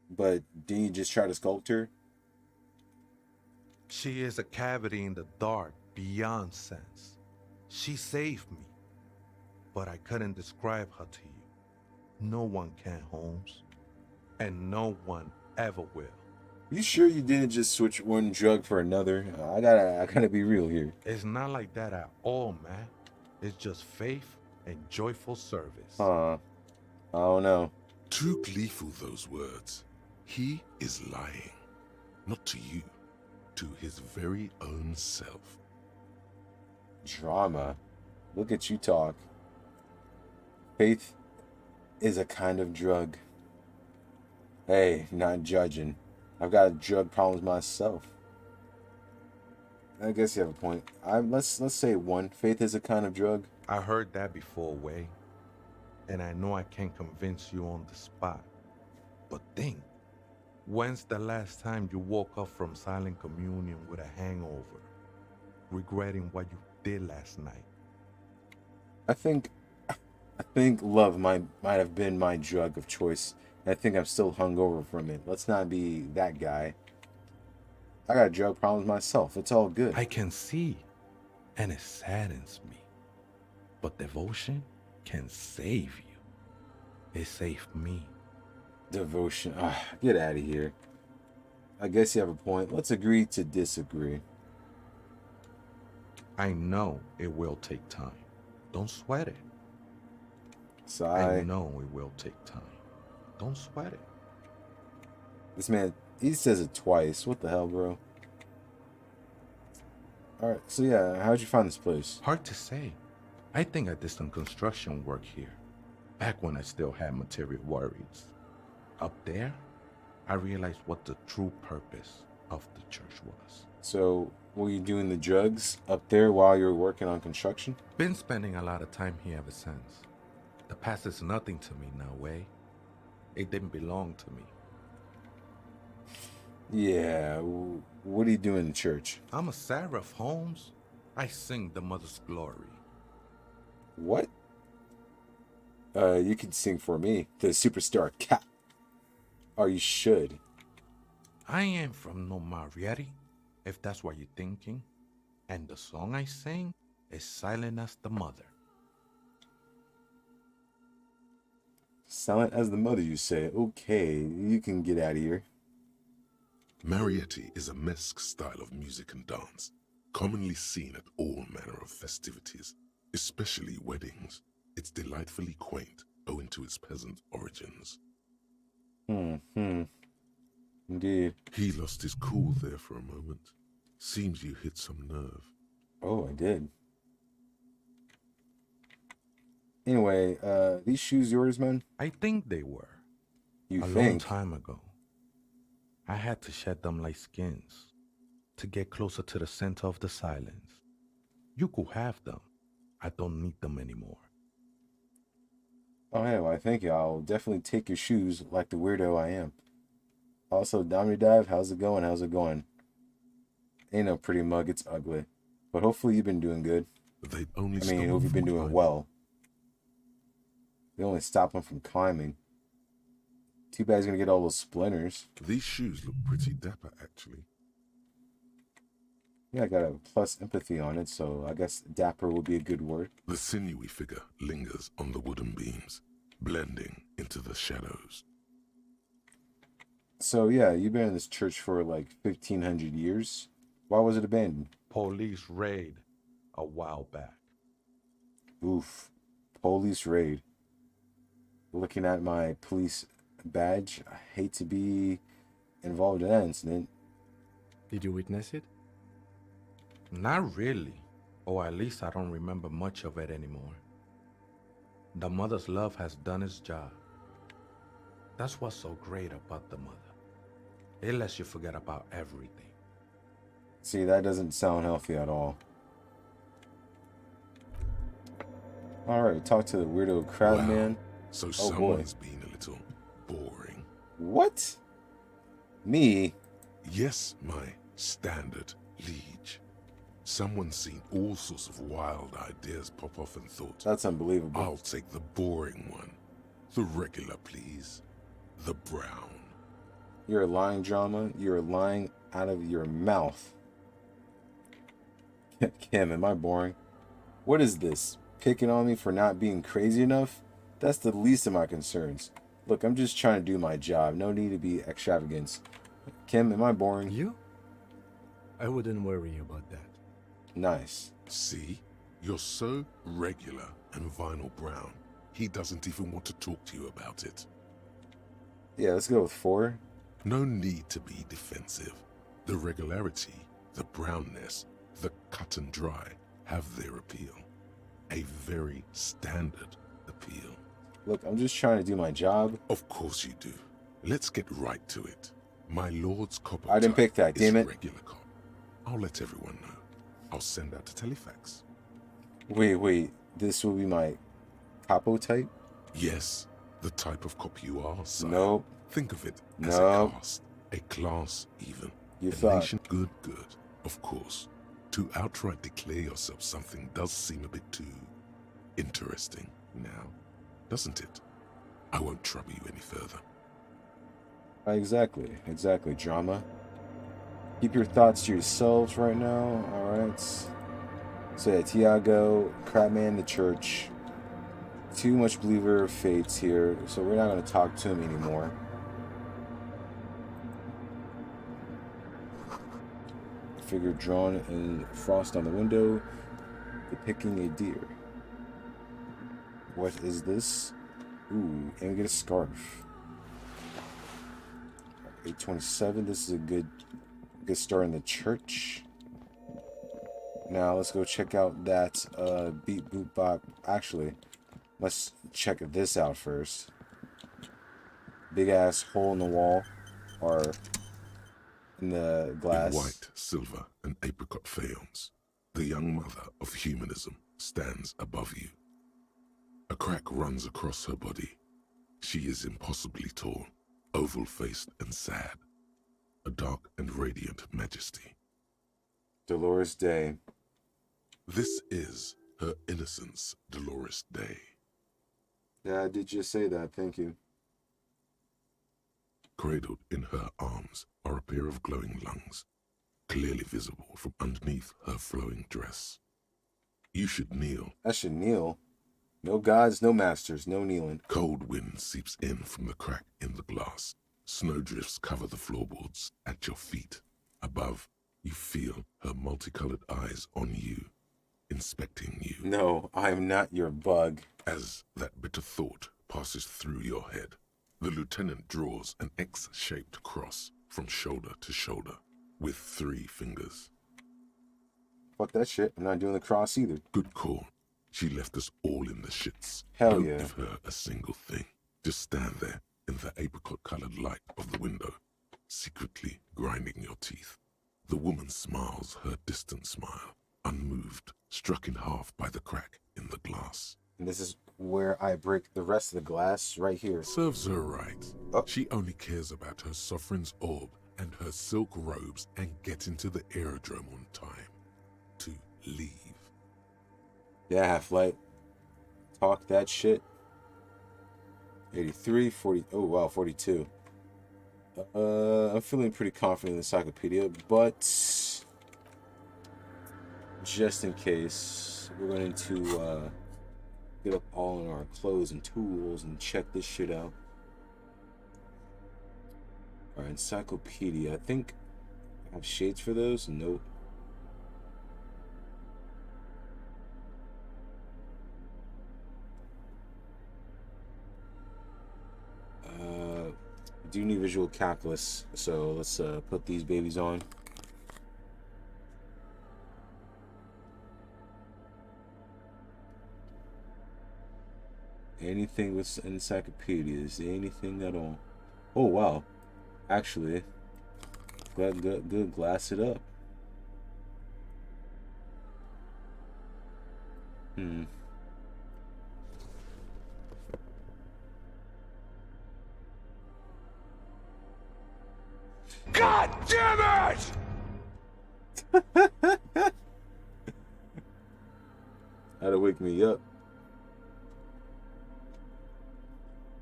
But didn't you just try to sculpt her? She is a cavity in the dark beyond sense. She saved me, but I couldn't describe her to you. No one can, Holmes, and no one ever will. You sure you didn't just switch one drug for another? I gotta be real here. It's not like that at all, man. It's just faith and joyful service. I don't know. Too gleeful, those words. He is lying. Not to you, to his very own self. Drama. Look at you talk. Faith is a kind of drug. Hey, not judging. I've got drug problems myself. I guess you have a point. Let's say 1. Faith is a kind of drug. I heard that before, Way. And I know I can't convince you on the spot. But think, when's the last time you woke up from silent communion with a hangover, regretting what you did last night? I think love might have been my drug of choice. I think I'm still hungover from it. Let's not be that guy. I got drug problems myself. It's all good. I can see, and it saddens me. But devotion can save you. It saved me. Devotion. Get out of here. I guess you have a point. Let's agree to disagree. I know it will take time. Don't sweat it. So I know it will take time. Don't sweat it. This man, he says it twice. What the hell, bro? Alright, so yeah, how'd you find this place? Hard to say. I think I did some construction work here, back when I still had material worries. Up there, I realized what the true purpose of the church was. So, were you doing the drugs up there while you were working on construction? Been spending a lot of time here ever since. The past is nothing to me now, Way. It didn't belong to me. Yeah, what do you do in the church? I'm a seraph, Holmes. I sing the Mother's glory. What? You can sing for me, the superstar cat. Or you should. I am from No Marieti, if that's what you're thinking. And the song I sing is Silent as the Mother. Silent as the mother, you say? Okay, you can get out of here. Marieti is a mesque style of music and dance, commonly seen at all manner of festivities, especially weddings. It's delightfully quaint, owing to its peasant origins. Indeed. He lost his cool there for a moment. Seems you hit some nerve. Oh, I did. Anyway, these shoes yours, man? I think they were. You a think? long time ago. I had to shed them like skins to get closer to the center of the silence. You could have them. I don't need them anymore. Oh, yeah, well, thank you. I'll definitely take your shoes like the weirdo I am. Also, Dommy Dive, how's it going? How's it going? Ain't no pretty mug, it's ugly. But hopefully you've been doing good. They'd only I mean, hope you've been doing well. They only stop him from climbing. Too bad he's gonna get all those splinters. These shoes look pretty dapper, actually. Yeah, I got a plus empathy on it, so I guess dapper would be a good word. The sinewy figure lingers on the wooden beams, blending into the shadows. So yeah, you've been in this church for like 1,500 years. Why was it abandoned? Police raid a while back. Oof. Police raid. Looking at my police badge, I hate to be involved in that incident. Did you witness it? Not really. Or at least I don't remember much of it anymore. The mother's love has done its job. That's what's so great about the mother. It lets you forget about everything. See, that doesn't sound healthy at all. Alright, talk to the weirdo crowd man. So someone's been a little boring. What? Me? Yes, my standard liege. Someone's seen all sorts of wild ideas pop off and thought, that's unbelievable. I'll take the boring one. The regular, please. The brown. You're lying, drama. You're lying out of your mouth. Kim, am I boring? What is this? Picking on me for not being crazy enough? That's the least of my concerns. Look, I'm just trying to do my job. No need to be extravagant. Kim, am I boring? You? I wouldn't worry about that. Nice. See? You're so regular and vinyl brown. He doesn't even want to talk to you about it. Yeah, let's go with 4. No need to be defensive. The regularity, the brownness, the cut and dry have their appeal. A very standard appeal. Look, I'm just trying to do my job. Of course you do. Let's get right to it. My lord's copper I didn't pick that, is damn it. regular cop. I'll let everyone know. I'll send out a telefax. Wait. This will be my capo type? Yes, the type of cop you are, sire. Nope. Think of it as Nope. a caste, a class even. You a thought. nation. Good. Of course. To outright declare yourself something does seem a bit too interesting now, doesn't it? I won't trouble you any further. Exactly, drama. Keep your thoughts to yourselves right now, alright? So yeah, Tiago, Crabman, the church. Too much believer of fates here, so we're not going to talk to him anymore. Figure drawn in frost on the window, depicting a deer. What is this? Ooh, and we get a scarf. 827. This is a good start in the church. Now let's go check out that beat boop bop. Actually, let's check this out first. Big ass hole in the wall, or in the glass. In white, silver, and apricot faience, the young mother of humanism stands above you. A crack runs across her body. She is impossibly tall, oval-faced and sad. A dark and radiant majesty. Dolores Day. This is her innocence, Dolores Day. Yeah, I did just say that, thank you. Cradled in her arms are a pair of glowing lungs, clearly visible from underneath her flowing dress. You should kneel. I should kneel. No gods, no masters, no kneeling. Cold wind seeps in from the crack in the glass. Snowdrifts cover the floorboards at your feet. Above, you feel her multicolored eyes on you, inspecting you. No, I am not your bug. As that bitter thought passes through your head, the lieutenant draws an X-shaped cross from shoulder to shoulder with 3 fingers. Fuck that shit. I'm not doing the cross either. Good call. She left us all in the shits. Hell Don't yeah. give her a single thing. Just stand there in the apricot-colored light of the window, secretly grinding your teeth. The woman smiles her distant smile, unmoved, struck in half by the crack in the glass. And this is where I break the rest of the glass, right here. Serves her right. Oh. She only cares about her sovereign's orb and her silk robes and getting to the aerodrome on time. To leave. Yeah, Half-Light. Talk that shit. 83, 40, oh wow, 42. I'm feeling pretty confident in the encyclopedia, but just in case, we're going to get up all in our clothes and tools and check this shit out. Alright, encyclopedia. I think I have shades for those. Nope. Do need visual calculus, so let's put these babies on. Anything with encyclopedias, anything at all. Oh wow, actually, good glass it up. God damn it! How to wake me up.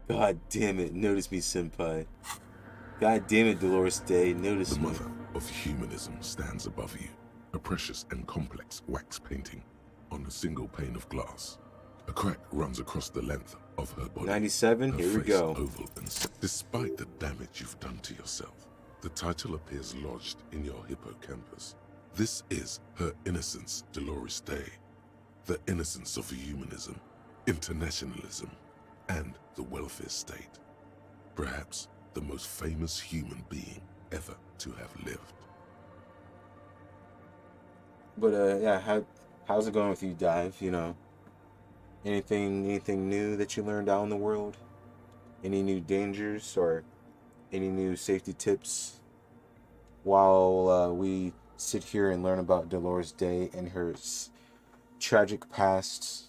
God damn it, notice me, senpai. God damn it, Dolores Day, notice The me. mother of humanism stands above you, a precious and complex wax painting on a single pane of glass. A crack runs across the length of her body. 97, Her here we face go. oval and despite the damage you've done to yourself, the title appears lodged in your hippocampus. This is her innocence, Dolores Day. The innocence of humanism, internationalism, and the welfare state. Perhaps the most famous human being ever to have lived. But yeah, how's it going with you, Dive? You know, anything new that you learned out in the world? Any new dangers or any new safety tips while we sit here and learn about Dolores Day and her tragic past.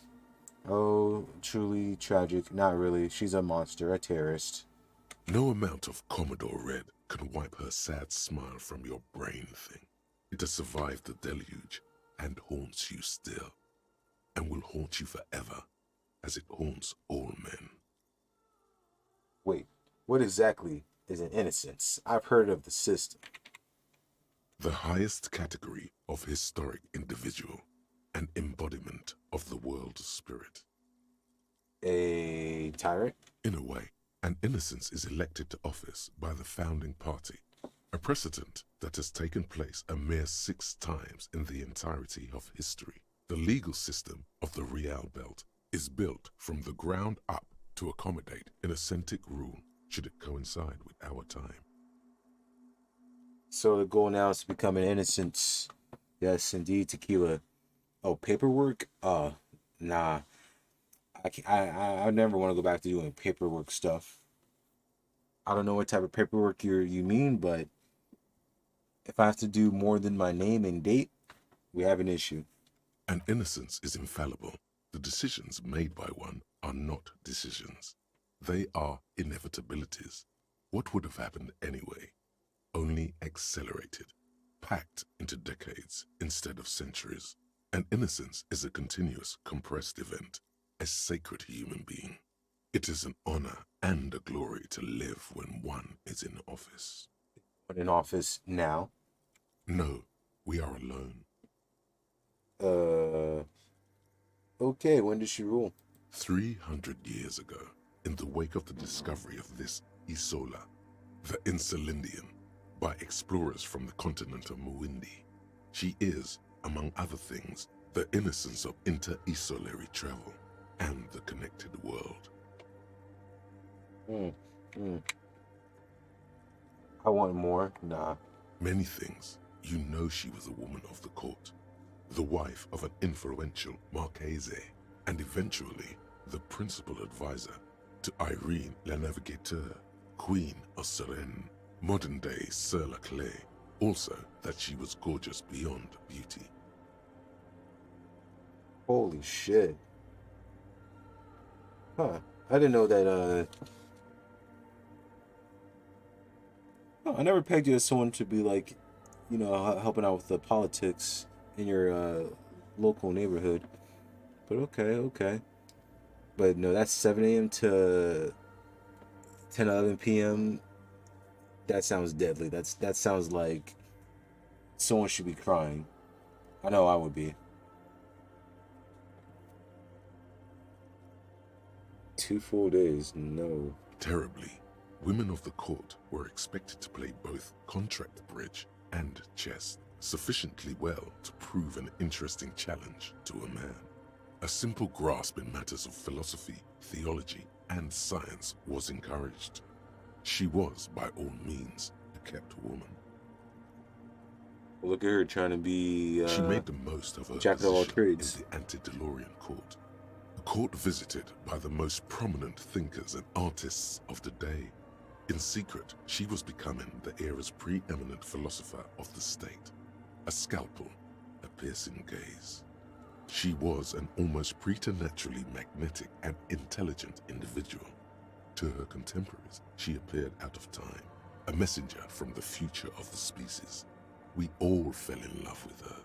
Oh, truly tragic. Not really. She's a monster, a terrorist. No amount of Commodore Red can wipe her sad smile from your brain thing. It has survived the deluge and haunts you still, and will haunt you forever, as it haunts all men. Wait, what exactly is an innocence? I've heard of the system. The highest category of historic individual, an embodiment of the world spirit. A tyrant? In a way, an innocence is elected to office by the founding party, a precedent that has taken place a mere 6 times in the entirety of history. The legal system of the Real Belt is built from the ground up to accommodate an authentic rule should it coincide with our time. So the goal now is to become an innocence. Yes, indeed, tequila. Oh, paperwork? Nah. I never want to go back to doing paperwork stuff. I don't know what type of paperwork you mean, but if I have to do more than my name and date, we have an issue. An innocence is infallible. The decisions made by one are not decisions. They are inevitabilities. What would have happened anyway? Only accelerated, packed into decades instead of centuries. An innocence is a continuous, compressed event, a sacred human being. It is an honor and a glory to live when one is in office. In office now? No, we are alone. Okay, when did she rule? 300 years ago, in the wake of the discovery of this Isola, the Insulindian, by explorers from the continent of Muindi. She is, among other things, the innocence of inter-isolary travel and the connected world. I want more. Nah. Many things. You know she was a woman of the court, the wife of an influential Marchese, and eventually the principal advisor to Irene La Navigateur, Queen of Suresnes, modern-day Sir Laclais. Also, that she was gorgeous beyond beauty. Holy shit. Huh. I didn't know that, I never pegged you as someone to be like, you know, helping out with the politics in your local neighborhood. But okay. But no, that's 7 a.m. to 10, 11 p.m. That sounds deadly. That sounds like someone should be crying. I know I would be. 2 full days, no. Terribly, women of the court were expected to play both contract bridge and chess sufficiently well to prove an interesting challenge to a man. A simple grasp in matters of philosophy, theology, and science was encouraged. She was, by all means, a kept woman. Look at her trying to be she made the most of her jack of all position trades. in the antediluvian court. A court visited by the most prominent thinkers and artists of the day. In secret, she was becoming the era's preeminent philosopher of the state. A scalpel, a piercing gaze. She was an almost preternaturally magnetic and intelligent individual. To her contemporaries, she appeared out of time, a messenger from the future of the species. We all fell in love with her,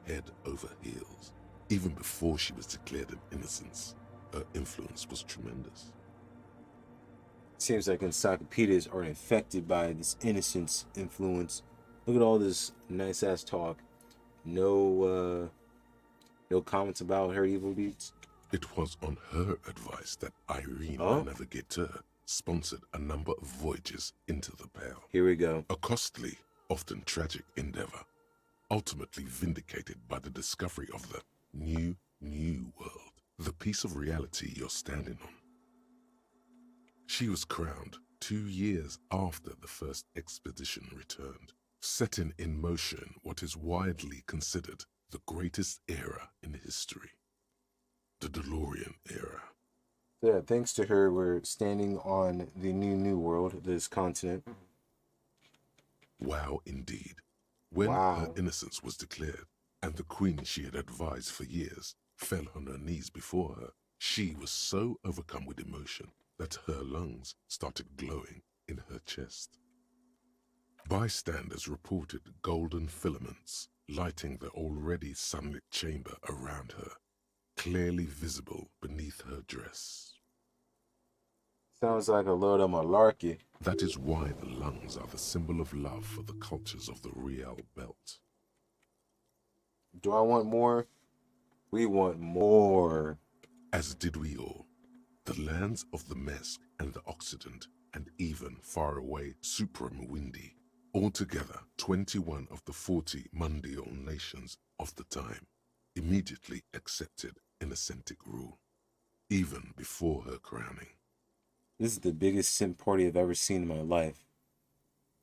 head over heels. Even before she was declared an innocence, her influence was tremendous. Seems like encyclopedias are infected by this innocence influence. Look at all this nice ass talk. No comments about her evil deeds. It was on her advice that Irene La Navigateur sponsored a number of voyages into the Pale. Here we go. A costly, often tragic endeavor, ultimately vindicated by the discovery of the new world, the piece of reality you're standing on. She was crowned 2 years after the first expedition returned, setting in motion what is widely considered the greatest era in history, the DeLorean era. Yeah, thanks to her, we're standing on the new world, this continent. Wow, indeed. When her Wow. innocence was declared, and the queen she had advised for years fell on her knees before her, she was so overcome with emotion that her lungs started glowing in her chest. Bystanders reported golden filaments lighting the already sunlit chamber around her, clearly visible beneath her dress. Sounds like a load of malarkey. That is why the lungs are the symbol of love for the cultures of the Riel Belt. Do I want more? We want more. As did we all. The lands of the Mesk and the Occident, and even faraway Supramuindi, altogether 21 of the 40 Mundial nations of the time, immediately accepted Innocentic rule, even before her crowning. This is the biggest simp party I've ever seen in my life.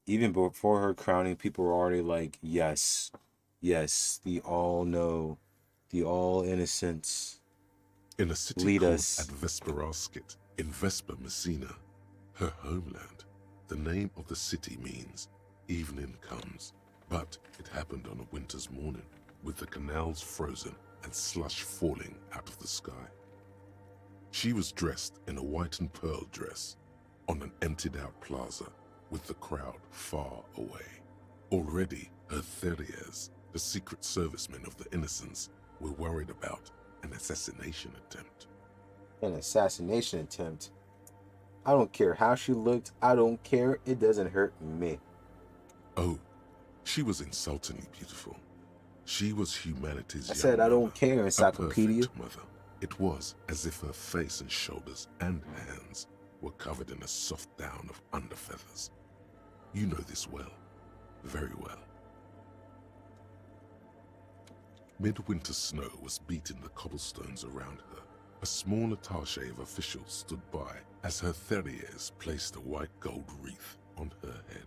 Even before her crowning, people were already like, yes, yes, the all know, the all innocence. In a city Lead called us. Advesperaskit, in Vesper Messina, her homeland, the name of the city means evening comes, but it happened on a winter's morning, with the canals frozen and slush falling out of the sky. She was dressed in a white and pearl dress, on an emptied-out plaza, with the crowd far away. Already, her Theriers, the secret servicemen of the Innocents, were worried about an assassination attempt. An assassination attempt. I don't care how she looked. I don't care. It doesn't hurt me. Oh, she was insultingly beautiful. She was humanity's I young said I don't mother, care, a encyclopedia. perfect mother. It was as if her face and shoulders and hands were covered in a soft down of underfeathers. You know this well, very well. Midwinter snow was beating the cobblestones around her. A small attaché of officials stood by as her Theriers placed a white gold wreath on her head.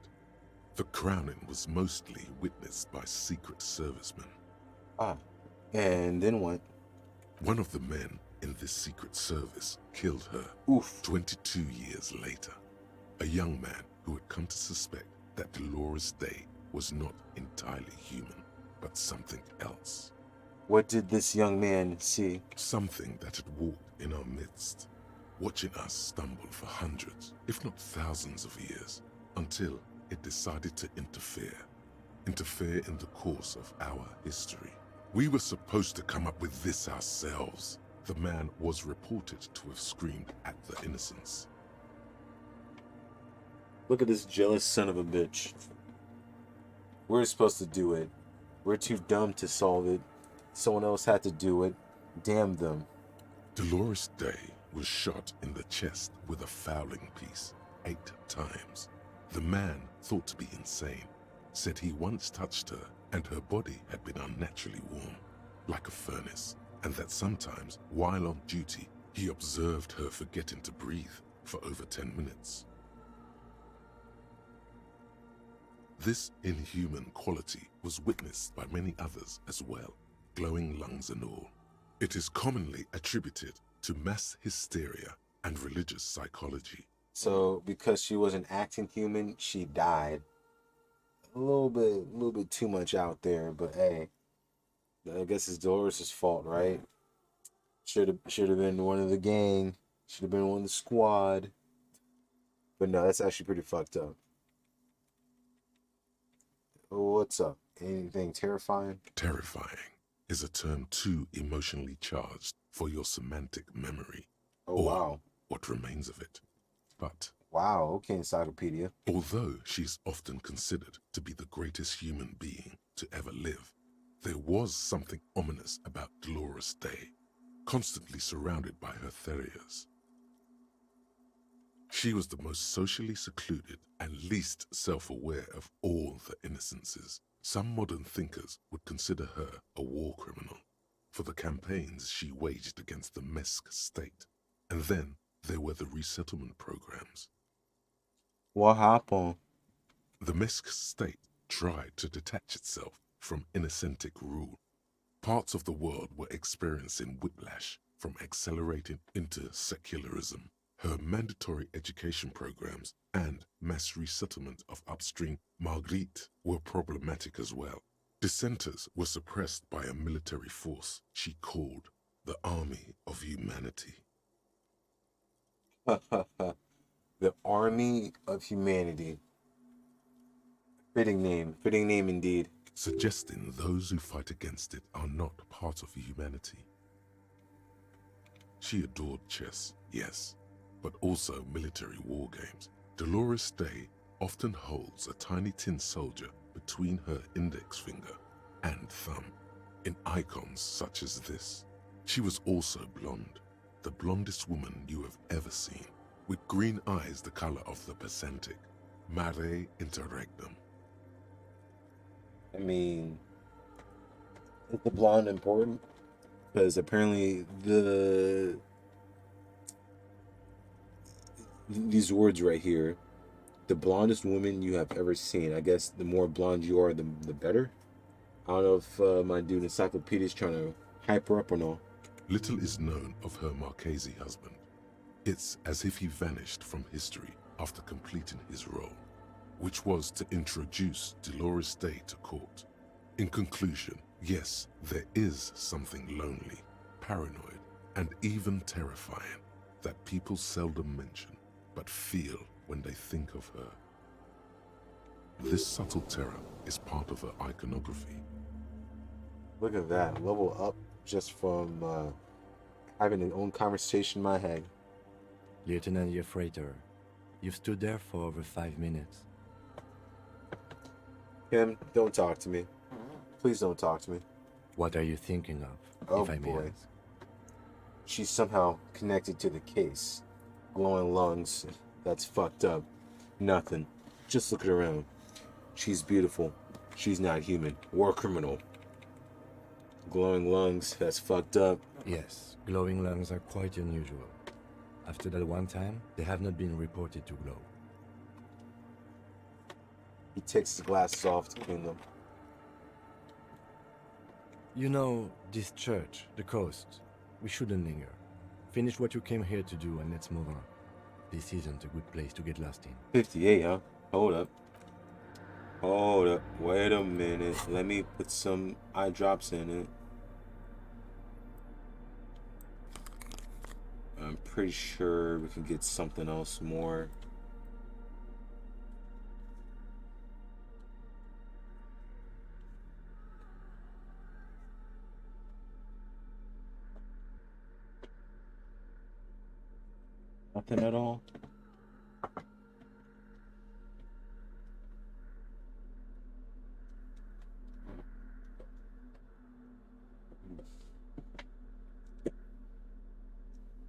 The crowning was mostly witnessed by secret servicemen. Ah, and then what? One of the men in this secret service killed her. Oof. 22 years later. A young man who had come to suspect that Dolores Day was not entirely human, but something else. What did this young man see? Something that had walked in our midst, watching us stumble for hundreds, if not thousands of years, until it decided to interfere in the course of our history. We were supposed to come up with this ourselves. The man was reported to have screamed at the Innocents. Look at this jealous son of a bitch. We're supposed to do it. We're too dumb to solve it. Someone else had to do it. Damn them. Dolores Day was shot in the chest with a fowling piece 8 times. The man, thought to be insane, said he once touched her and her body had been unnaturally warm, like a furnace, and that sometimes, while on duty, he observed her forgetting to breathe for over 10 minutes. This inhuman quality was witnessed by many others as well, glowing lungs and all. It is commonly attributed to mass hysteria and religious psychology. So because she wasn't acting human, she died. A little bit too much out there, but hey, I guess it's Dolores' fault, right? Should have been one of the gang. Should have been one of the squad. But no, that's actually pretty fucked up. What's up? Anything terrifying? Terrifying is a term too emotionally charged for your semantic memory. Oh, or wow. what remains of it. But Wow, okay, encyclopedia. although she's often considered to be the greatest human being to ever live, there was something ominous about Dolores Day, constantly surrounded by her Theriers. She was the most socially secluded and least self-aware of all the Innocences. Some modern thinkers would consider her a war criminal for the campaigns she waged against the Mesk state. And then there were the resettlement programs. What happened? The Mesk state tried to detach itself from Innocentic rule. Parts of the world were experiencing whiplash from accelerating into secularism Her mandatory education programs and mass resettlement of upstream Marguerite were problematic as well. Dissenters were suppressed by a military force she called the Army of Humanity. The Army of Humanity. Fitting name indeed. Suggesting those who fight against it are not part of humanity. She adored chess, yes, but also military war games. Dolores Day often holds a tiny tin soldier between her index finger and thumb in icons such as this. She was also blonde, the blondest woman you have ever seen, with green eyes the color of the Pacific, mare interregnum. I mean, is the blonde important? Because apparently these words right here, the blondest woman you have ever seen. I guess the more blonde you are, the better. I don't know if my dude Encyclopedia is trying to hype her up or not. Little is known of her Marchese husband. It's as if he vanished from history after completing his role, which was to introduce Dolores Day to court. In conclusion, yes, there is something lonely, paranoid, and even terrifying that people seldom mention, but feel when they think of her. This subtle terror is part of her iconography. Look at that, level up just from having an own conversation in my head. Lieutenant Yefrater, you've stood there for over 5 minutes. Kim, don't talk to me. Please don't talk to me. What are you thinking of, Oh if I may boy. ask? She's somehow connected to the case. Glowing lungs, that's fucked up. Nothing. Just look around. She's beautiful. She's not human. War criminal. Glowing lungs, that's fucked up. Yes, glowing lungs are quite unusual. After that one time, they have not been reported to glow. He takes his glasses off to clean them. You know, this church, the coast, we shouldn't linger. Finish what you came here to do and let's move on. This isn't a good place to get lost in. 58, huh? Hold up. Hold up. Wait a minute. Let me put some eye drops in it. I'm pretty sure we can get something else more. Nothing at all.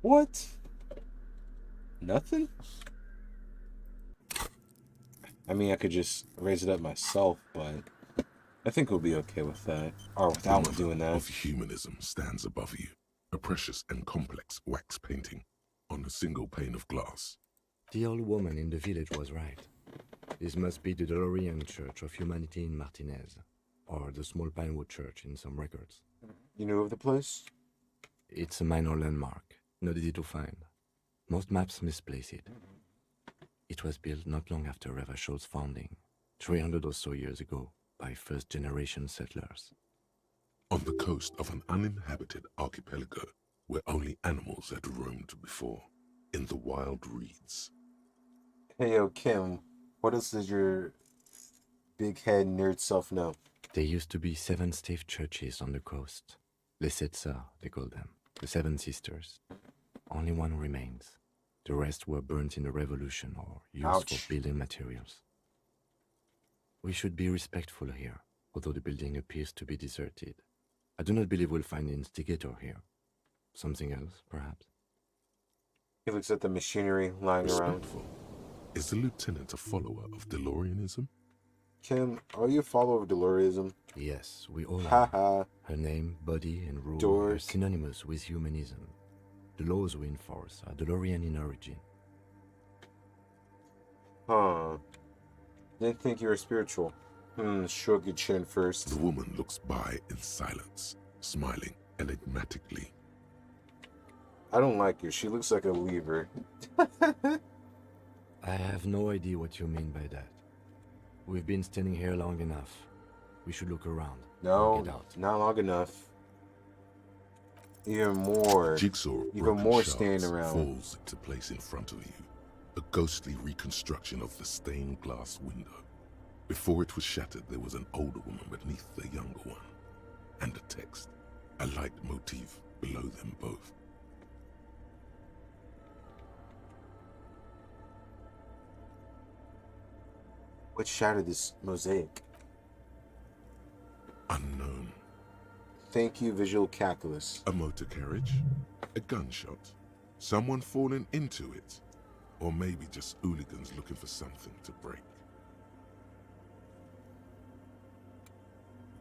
What? Nothing? I mean, I could just raise it up myself, but I think we'll be okay with that. Or without The doing mother that. of humanism stands above you, a precious and complex wax painting on a single pane of glass. The old woman in the village was right. This must be the Dolorian Church of Humanity in Martinez, or the Small Pinewood Church in some records. You know of the place? It's a minor landmark, not easy to find. Most maps misplace it. It was built not long after Revachol's founding, 300 or so years ago, by first-generation settlers. On the coast of an uninhabited archipelago where only animals had roamed before, in the wild reeds. Hey, yo, Kim, what else does your big head nerd self know? There used to be 7 stave churches on the coast. Les Sept Sœurs, they call them. The 7 Sisters. Only one remains. The rest were burnt in the revolution or used Ouch. for building materials. We should be respectful here, although the building appears to be deserted. I do not believe we'll find the instigator here. Something else, perhaps? He looks at the machinery lying around. Respectful. Is the lieutenant a follower of DeLoreanism? Kim, are you a follower of Delorism? Yes, we all are. Haha. Her name, body, and rule Dork. are synonymous with humanism. The laws we enforce are DeLorean in origin. Huh. Didn't think you were spiritual. Shrug your chin first. The woman looks by in silence, smiling enigmatically. I don't like her. She looks like a lever. I have no idea what you mean by that. We've been standing here long enough. We should look around. No, Get out. not long enough. Even more. Jigsaw even broken more shards staying around. falls into place in front of you. A ghostly reconstruction of the stained glass window. Before it was shattered, there was an older woman beneath the younger one. And a text, a light motif below them both. What shattered this mosaic? Unknown. Thank you, visual calculus. A motor carriage? A gunshot? Someone falling into it? Or maybe just hooligans looking for something to break?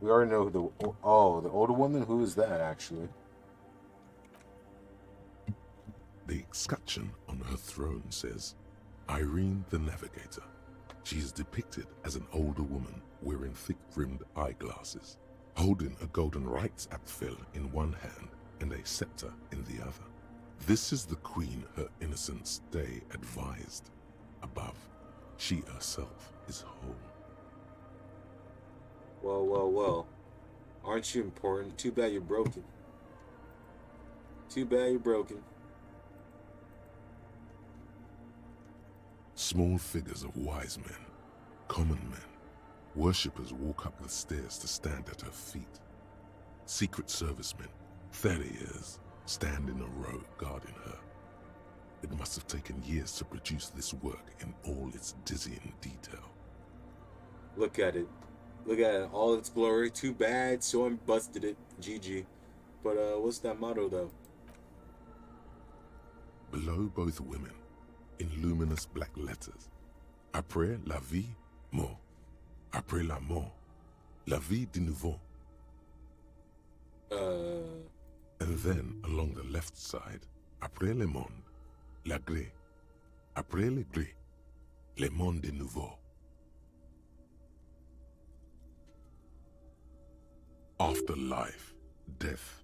We already know who the... Oh, the older woman? Who is that, actually? The escutcheon on her throne says, Irene the Navigator. She is depicted as an older woman wearing thick-rimmed eyeglasses, holding a golden rights apfel in one hand and a scepter in the other. This is the queen her innocence day advised. Above, she herself is whole. Well, well, well. Aren't you important? Too bad you're broken. Too bad you're broken. Small figures of wise men, common men, worshippers walk up the stairs to stand at her feet. Secret servicemen, 30 years, stand in a row guarding her. It must have taken years to produce this work in all its dizzying detail. Look at it. Look at it. All its glory. Too bad. Someone busted it. GG. But what's that motto, though? Below both women, in luminous black letters, Après la vie, mort. Après la mort, la vie de nouveau. And then, along the left side, Après le monde, la gré. Après le gré, le monde de nouveau. After life, death.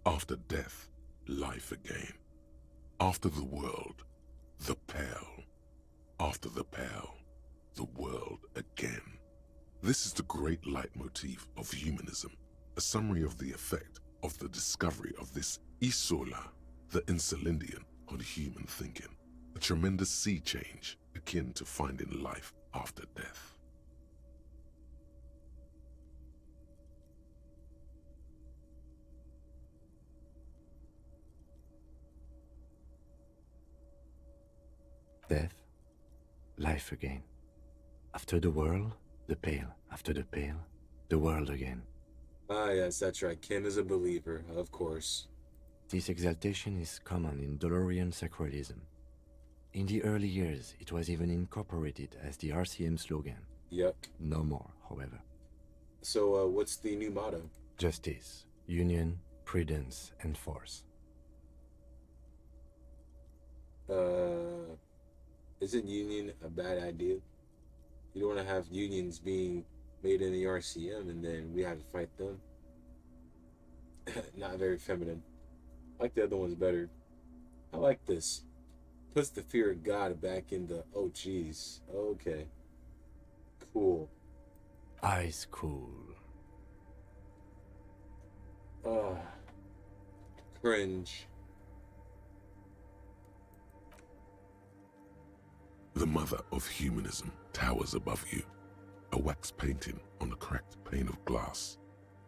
After death, life again. After the world, the pale. After the pale, the world again. This is the great leitmotif of humanism, a summary of the effect of the discovery of this Isola, the Insulindian, on human thinking. A tremendous sea change akin to finding life after death. Death, life again. After the world, the pale. After the pale, the world again. Ah, yes, that's right. Ken is a believer, of course. This exaltation is common in Dolorian sacralism. In the early years, it was even incorporated as the RCM slogan. Yep. No more, however. So, what's the new motto? Justice, union, prudence, and force. Isn't union a bad idea? You don't want to have unions being made in the RCM and then we have to fight them. Not very feminine. I like the other ones better. I like this. Puts the fear of God back in the... Oh, jeez. Okay. Cool. Ice cool. Cringe. The mother of humanism towers above you, a wax painting on a cracked pane of glass.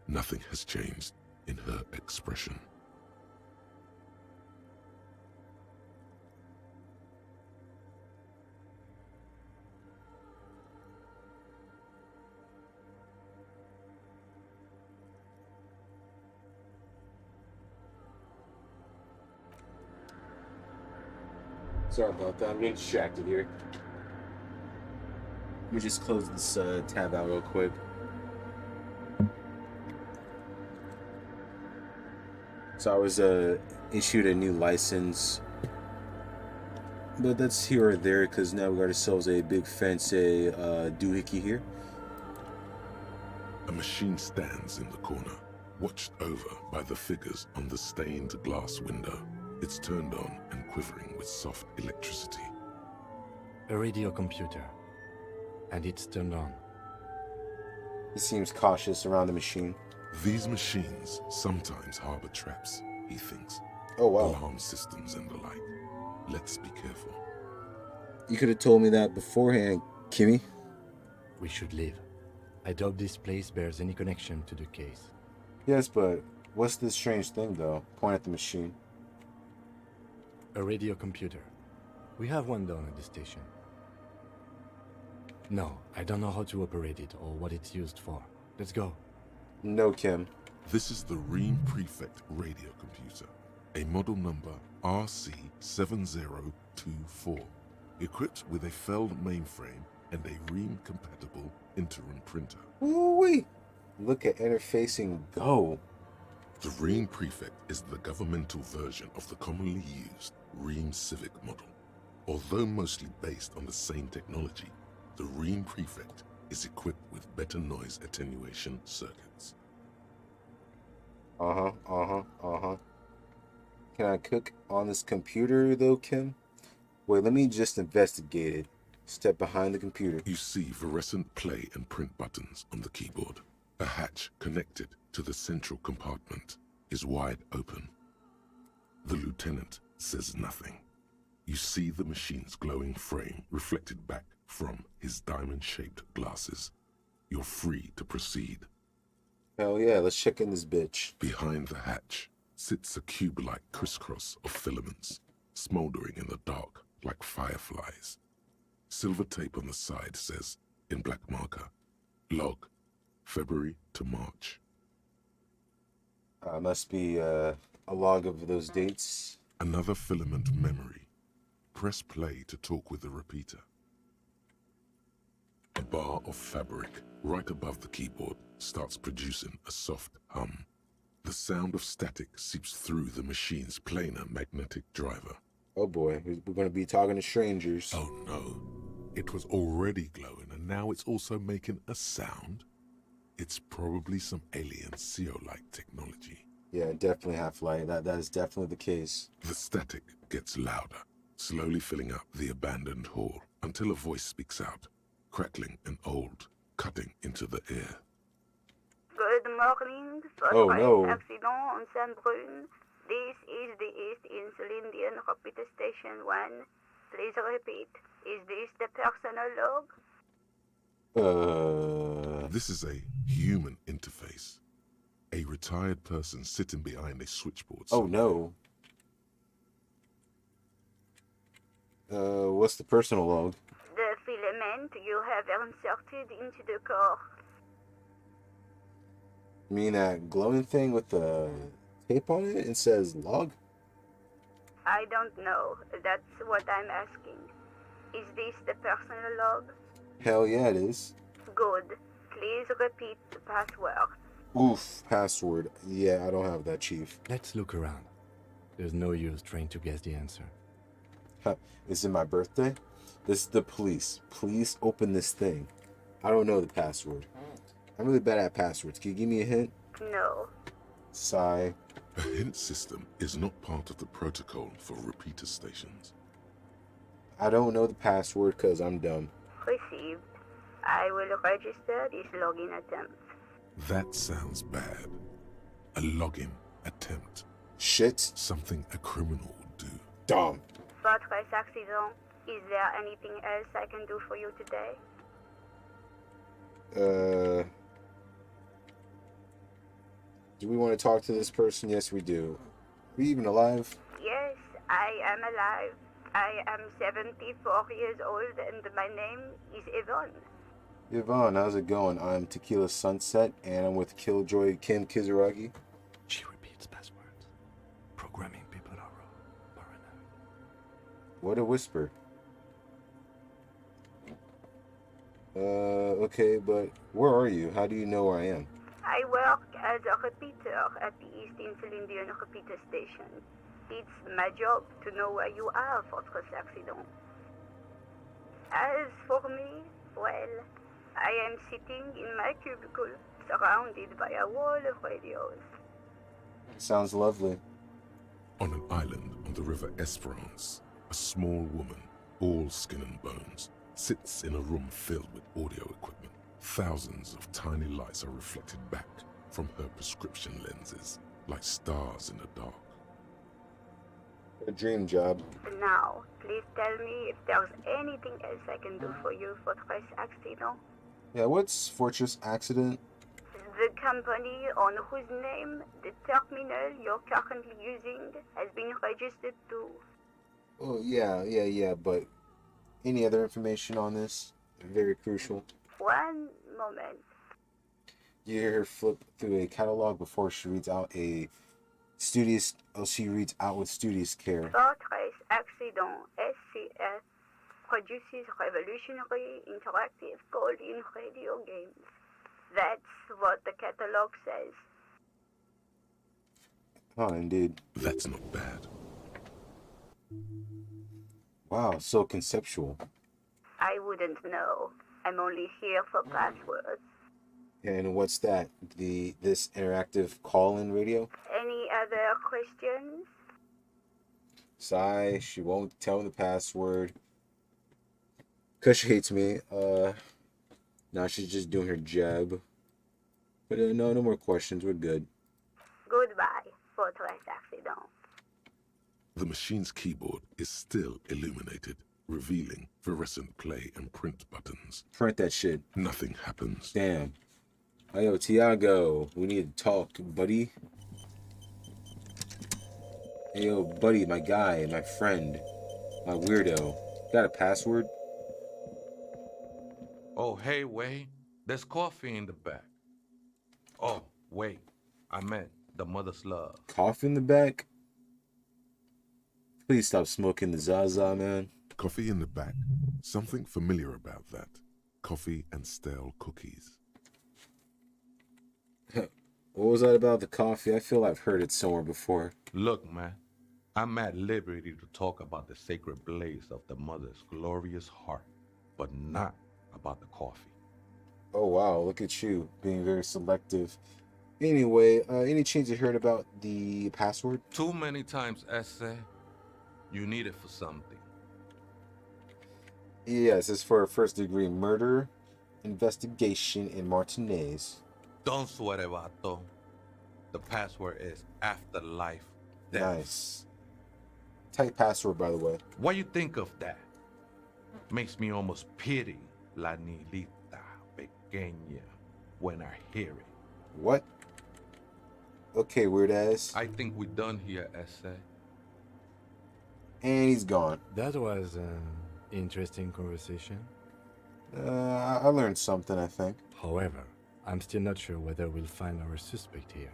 Nothing has changed in her expression. Sorry about that. I'm getting distracted here. Let me just close this tab out real quick. So I was issued a new license, but that's here or there because now we got ourselves a big fancy doohickey here. A machine stands in the corner, watched over by the figures on the stained glass window. It's turned on and quivering with soft electricity. A radio computer. And it's turned on. He seems cautious around the machine. These machines sometimes harbor traps, he thinks. Oh, wow. Alarm systems and the like. Let's be careful. You could have told me that beforehand, Kimmy. We should leave. I doubt this place bears any connection to the case. Yes, but what's this strange thing, though? Point at the machine. A radio computer. We have one down at the station. No, I don't know how to operate it or what it's used for. Let's go. No, Kim. This is the Ream Prefect radio computer, a model number RC7024, equipped with a Feld mainframe and a Ream-compatible interim printer. Ooh-wee! Look at interfacing go. The Ream Prefect is the governmental version of the commonly used Ream Civic model. Although mostly based on the same technology, the Ream Prefect is equipped with better noise attenuation circuits. Can I cook on this computer, though, Kim? Wait, let me just investigate it. Step behind the computer. You see fluorescent play and print buttons on the keyboard. A hatch connected to the central compartment is wide open. The lieutenant says nothing. You see the machine's glowing frame reflected back from his diamond-shaped glasses. You're free to proceed. Hell yeah, let's check in this bitch. Behind the hatch sits a cube-like crisscross of filaments, smoldering in the dark like fireflies. Silver tape on the side says, in black marker, log, February to March. Must be a log of those dates. Another filament memory. Press play to talk with the repeater. A bar of fabric right above the keyboard starts producing a soft hum. The sound of static seeps through the machine's planar magnetic driver. Oh boy, we're going to be talking to strangers. Oh no. It was already glowing and now it's also making a sound? It's probably some alien CO-like technology. Yeah, definitely Half-Life. That is definitely the case. The static gets louder, slowly filling up the abandoned hall until a voice speaks out, crackling and old, cutting into the ear. Good morning. Oh no. Accident on Saint-Brune. This is the East Insulindian Repeater Station 1. Please repeat. Is this the personal log? This is a human interface. A retired person sitting behind a switchboard. Oh no. What's the personal log? The filament you have inserted into the core. You mean that glowing thing with the tape on it? It says log? I don't know. That's what I'm asking. Is this the personal log? Hell yeah, it is. Good. Please repeat the password. Oof, password. Yeah, I don't have that, Chief. Let's look around. There's no use trying to guess the answer. Huh. Is it my birthday? This is the police. Please open this thing. I don't know the password. I'm really bad at passwords. Can you give me a hint? No. Sigh. A hint system is not part of the protocol for repeater stations. I don't know the password because I'm dumb. Received. I will register this login attempt. That sounds bad. A login attempt. Shit. Something a criminal would do. Dumb. Fortress accident. Is there anything else I can do for you today? Do we want to talk to this person? Yes, we do. Are we even alive? Yes, I am alive. I am 74 years old and my name is Yvonne. Yvonne, how's it going? I'm Tequila Sunset and I'm with Killjoy Kim Kizuragi. She repeats passwords. Programming people are paranoid. What a whisper. Okay, but where are you? How do you know where I am? I work as a repeater at the East Insulindian Repeater Station. It's my job to know where you are, Fortress Accident. As for me, well, I am sitting in my cubicle, surrounded by a wall of radios. Sounds lovely. On an island on the River Esperance, a small woman, all skin and bones, sits in a room filled with audio equipment. Thousands of tiny lights are reflected back from her prescription lenses, like stars in the dark. A dream job. Now, please tell me if there's anything else I can do for you, Fortress Accident. Yeah, what's Fortress Accident? The company on whose name the terminal you're currently using has been registered to. Oh, yeah, but any other information on this? Very crucial. One moment. You hear her flip through a catalog before she reads out she reads out with studious care. Fortress Accident SCS produces revolutionary interactive call-in radio games. That's what the catalog says. Oh, indeed. That's not bad. Wow, so conceptual. I wouldn't know. I'm only here for passwords. And what's that? This interactive call-in radio? Any other questions? Sigh, she won't tell the password. 'Cause she hates me. Now she's just doing her job. But no more questions. We're good. Goodbye, Fortress Accident. The machine's keyboard is still illuminated, revealing fluorescent play and print buttons. Print that shit. Nothing happens. Damn. Hey, yo, Tiago, we need to talk, buddy. Hey, yo, buddy, my guy, my friend, my weirdo. Got a password? Oh, hey, Wei. There's coffee in the back. Oh, wait. I meant the mother's love. Coffee in the back? Please stop smoking the Zaza, man. Coffee in the back. Something familiar about that. Coffee and stale cookies. What was that about the coffee? I feel I've heard it somewhere before. Look, man. I'm at liberty to talk about the sacred blaze of the mother's glorious heart, but not about the coffee. Oh, wow. Look at you being very selective. Anyway, any chance you heard about the password? Too many times, Essay. You need it for something. Yes, it's for a first-degree murder investigation in Martinez. Don't sweat it, vato. The password is afterlife death. Nice. Tight password, by the way. What you think of that? Makes me almost pity La Nilita Pequeña when I hear it. What? Okay, weird ass. I think we're done here, Essay. And he's gone. That was an interesting conversation. I learned something, I think. However, I'm still not sure whether we'll find our suspect here.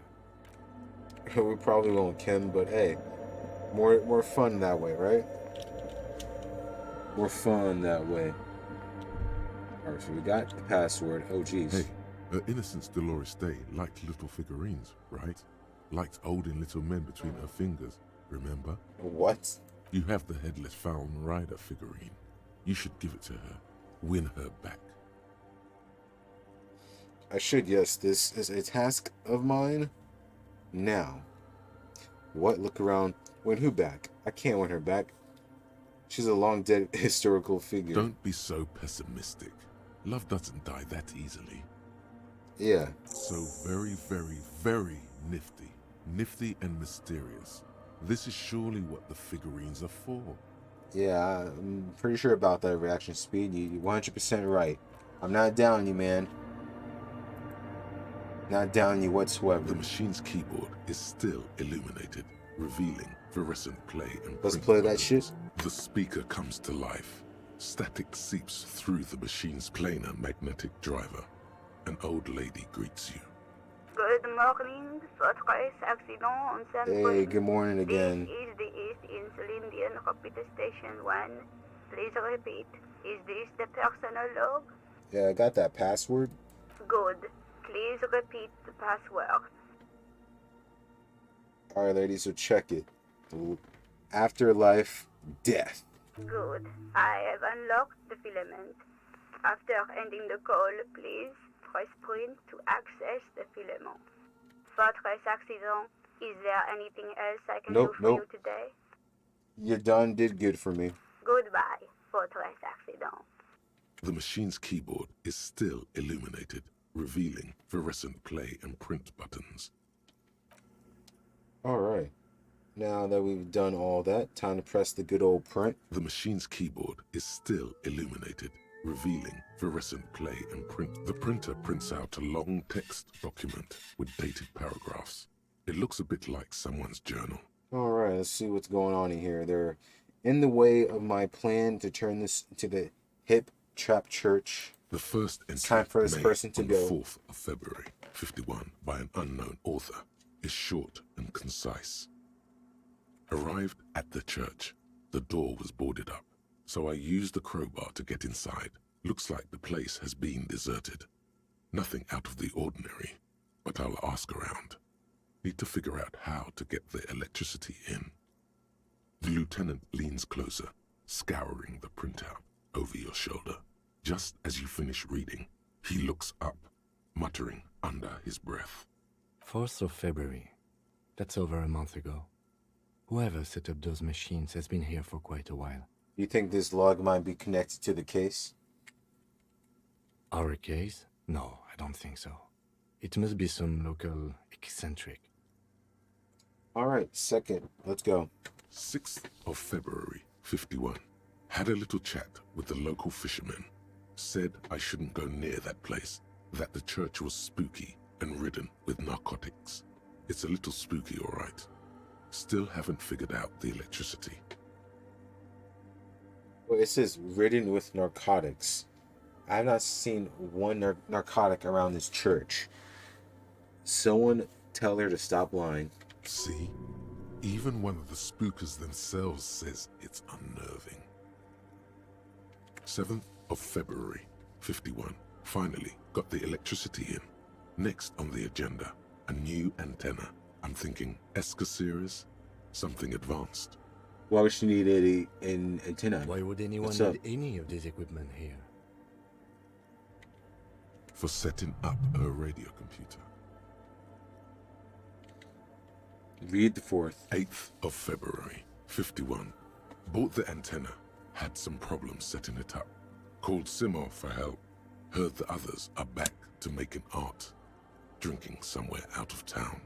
We probably won't, Kim, but hey, more fun that way, right? More fun that way. Alright, so we got the password. Oh, jeez. Hey, her Innocence Dolores Day liked little figurines, right? Liked holding little men between her fingers, remember? What? You have the Headless Fallen Rider figurine. You should give it to her. Win her back. I should, yes. This is a task of mine. Now. What? Look around. Win who back? I can't win her back. She's a long-dead historical figure. Don't be so pessimistic. Love doesn't die that easily. Yeah. So very, very, very nifty. Nifty and mysterious. This is surely what the figurines are for. Yeah, I'm pretty sure about that reaction speed. You're 100% right. I'm not down you, man. Not down you whatsoever. The machine's keyboard is still illuminated, revealing fluorescent play and Let's print play that buttons. shit. The speaker comes to life. Static seeps through the machine's planar magnetic driver. An old lady greets you. Good morning, Fortress Accident on San Hey, good morning again. This is the East Insulindian Repeater Station 1. Please repeat. Is this the personal log? Yeah, I got that password. Good. Please repeat the password. Alright, ladies, so check it. Afterlife death. Good. I have unlocked the filament. After ending the call, please press print to access the filament. Fortress Accident, is there anything else I can do for you today? You're done did good for me. Goodbye, Fortress Accident. The machine's keyboard is still illuminated, revealing fluorescent play and print buttons. Alright. Now that we've done all that, time to press the good old print. The machine's keyboard is still illuminated, revealing fluorescent play and print. The printer prints out a long text document with dated paragraphs. It looks a bit like someone's journal. Alright, let's see what's going on in here. They're in the way of my plan to turn this into the hip trap church. The first entry, it's time for this made person to on go. the 4th of February, 51, by an unknown author, is short and concise. Arrived at the church, the door was boarded up, so I used the crowbar to get inside. Looks like the place has been deserted. Nothing out of the ordinary, but I'll ask around. Need to figure out how to get the electricity in. The lieutenant leans closer, scouring the printout over your shoulder. Just as you finish reading, he looks up, muttering under his breath. 4th of February. That's over a month ago. Whoever set up those machines has been here for quite a while. You think this log might be connected to the case? Our case? No, I don't think so. It must be some local eccentric. Alright, second. Let's go. 6th of February, 51. Had a little chat with the local fishermen. Said I shouldn't go near that place, that the church was spooky and ridden with narcotics. It's a little spooky, all right. Still haven't figured out the electricity. Well, it says ridden with narcotics. I have not seen one narcotic around this church. Someone tell her to stop lying. See? Even one of the spookers themselves says it's unnerving. 7th of February, 51. Finally got the electricity in. Next on the agenda, a new antenna. I'm thinking ESCA series, something advanced. Why would she need an antenna? Why would anyone need any of this equipment here? For setting up a radio computer. Read the 4th. 8th of February, 51. Bought the antenna. Had some problems setting it up. Called Simo for help. Heard the others are back to making art. Drinking somewhere out of town.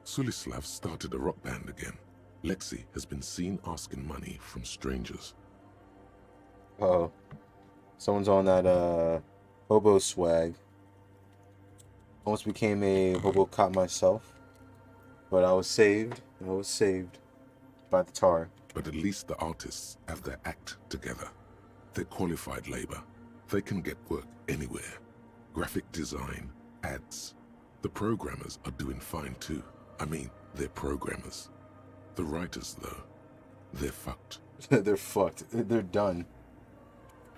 Sulislav started a rock band again. Lexi has been seen asking money from strangers. Uh-oh. Someone's on that, hobo swag. Almost became a hobo cop myself. But I was saved. By the tar. But at least the artists have their act together. They're qualified labor. They can get work anywhere. Graphic design, ads. The programmers are doing fine too. I mean, they're programmers. The writers, though, they're fucked. They're fucked. They're done.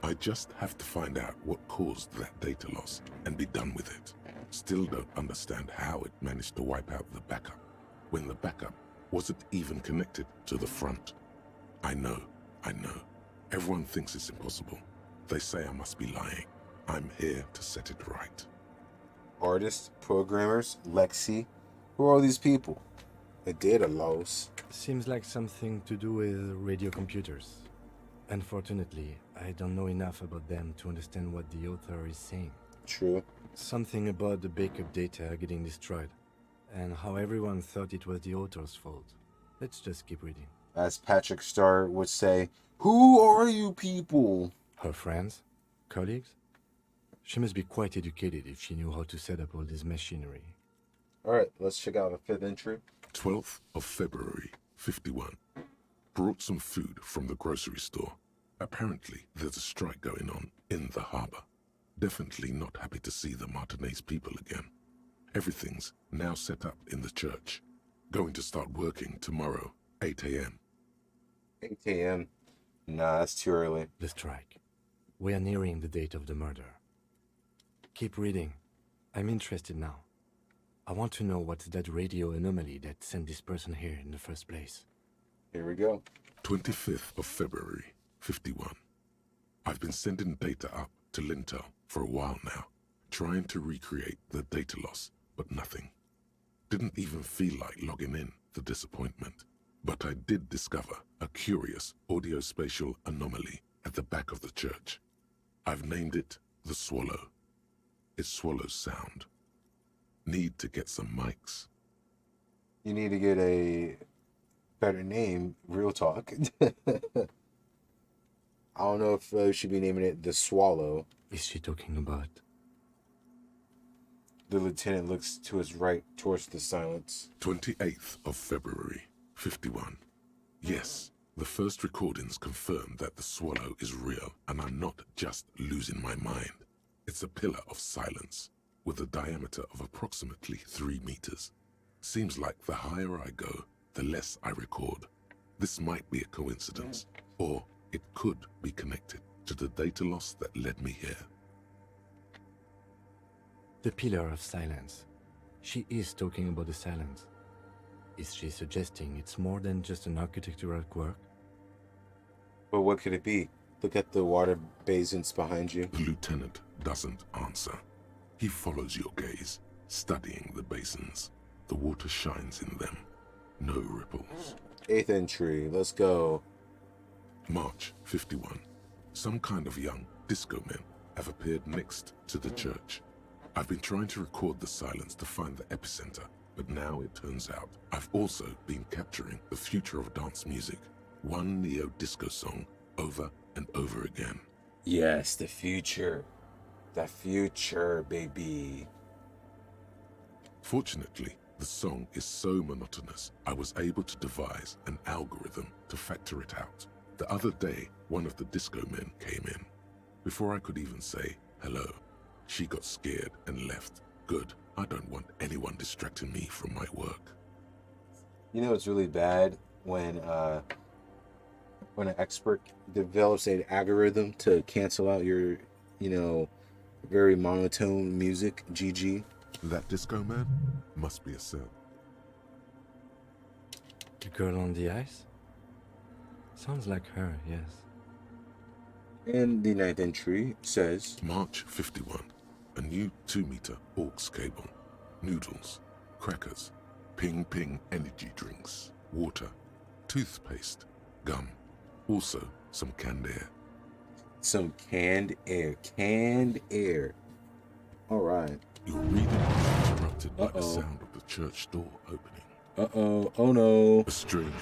I just have to find out what caused that data loss and be done with it. Still don't understand how it managed to wipe out the backup, when the backup wasn't even connected to the front. I know. Everyone thinks it's impossible. They say I must be lying. I'm here to set it right. Artists, programmers, Lexi. Who are all these people? A data loss. Seems like something to do with radio computers. Unfortunately, I don't know enough about them to understand what the author is saying. True. Something about the backup data getting destroyed, and how everyone thought it was the author's fault. Let's just keep reading. As Patrick Star would say, who are you people? Her friends? Colleagues? She must be quite educated if she knew how to set up all this machinery. Alright, let's check out the 5th entry. 12th of February, 51. Brought some food from the grocery store. Apparently, there's a strike going on in the harbor. Definitely not happy to see the Martinez people again. Everything's now set up in the church. Going to start working tomorrow, 8 a.m. 8 a.m. Nah, that's too early. The strike. We are nearing the date of the murder. Keep reading. I'm interested now. I want to know what's that radio anomaly that sent this person here in the first place. Here we go. 25th of February, 51. I've been sending data up to Lintel for a while now, trying to recreate the data loss, but nothing. Didn't even feel like logging in, the disappointment. But I did discover a curious audiospatial anomaly at the back of the church. I've named it the Swallow. It swallows sound. Need to get some mics. You need to get a better name, real talk. I don't know if we should be naming it the Swallow. Is she talking about? The lieutenant looks to his right towards the silence. 28th of February, 51. Yes, the first recordings confirm that the Swallow is real, and I'm not just losing my mind. It's a pillar of silence, with a diameter of approximately 3 meters. Seems like the higher I go, the less I record. This might be a coincidence, or it could be connected to the data loss that led me here. The pillar of silence. She is talking about the silence. Is she suggesting it's more than just an architectural quirk? But what could it be? Look at the water basins behind you. The lieutenant doesn't answer. He follows your gaze, studying the basins. The water shines in them. No ripples. 8th entry. Let's go. March 51. Some kind of young disco men have appeared next to the church. I've been trying to record the silence to find the epicenter, but now it turns out I've also been capturing the future of dance music, one neo-disco song over and over again. Yes, the future. The future, baby. Fortunately, the song is so monotonous, I was able to devise an algorithm to factor it out. The other day, one of the disco men came in. Before I could even say hello, she got scared and left. Good. I don't want anyone distracting me from my work. You know it's really bad when an expert develops an algorithm to cancel out your, very monotone music. GG. That disco man must be a cell. The girl on the ice? Sounds like her, yes. And the 9th entry says March 51. A new 2-meter aux cable. Noodles, crackers, Ping Ping energy drinks, water, toothpaste, gum. Also some canned air. Some canned air. Canned air. Alright. Your reading is interrupted by the sound of the church door opening. Uh-oh. Oh no. A strange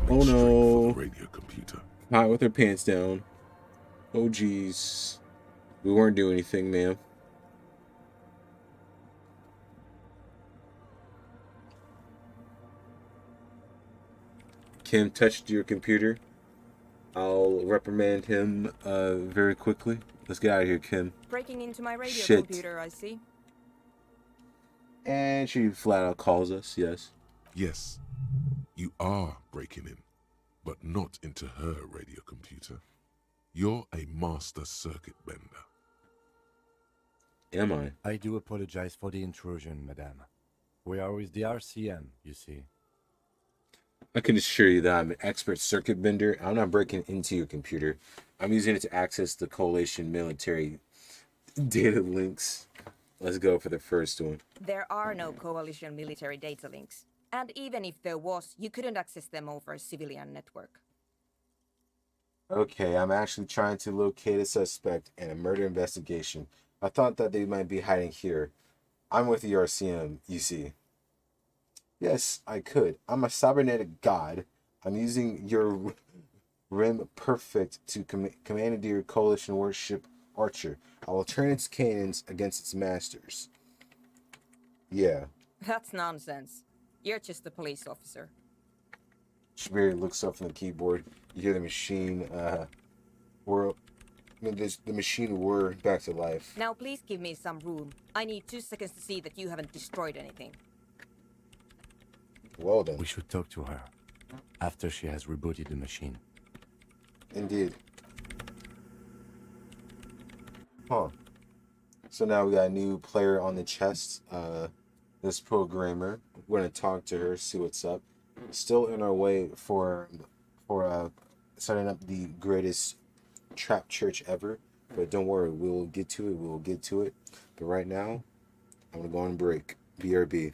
woman makes straight for the radio computer. Hot with her pants down. Oh jeez. We weren't doing anything, ma'am. Kim touched your computer. I'll reprimand him very quickly. Let's get out of here, Kim. Breaking into my radio Shit. computer, I see. And she flat out calls us, yes. Yes, you are breaking in, but not into her radio computer. You're a master circuit bender. Am I? I do apologize for the intrusion, madame. We are with the RCM, you see. I can assure you that I'm an expert circuit bender. I'm not breaking into your computer. I'm using it to access the Coalition military data links. Let's go for the first one. There are no Coalition military data links. And even if there was, you couldn't access them over a civilian network. Okay, I'm actually trying to locate a suspect in a murder investigation. I thought that they might be hiding here. I'm with the RCM, you see. Yes, I could. I'm a cybernetic god. I'm using your RIM Perfect to commandeer Coalition warship Archer. I will turn its cannons against its masters. Yeah. That's nonsense. You're just a police officer. Spirit looks up from the keyboard. You hear the machine, the machine whir back to life. Now please give me some room. I need 2 seconds to see that you haven't destroyed anything. Well then. We should talk to her after she has rebooted the machine. Indeed. Huh. So now we got a new player on the chest. This programmer. We're gonna talk to her, see what's up. Still in our way for setting up the greatest trap church ever. But don't worry, we will get to it. We will get to it. But right now, I'm gonna go on break. BRB.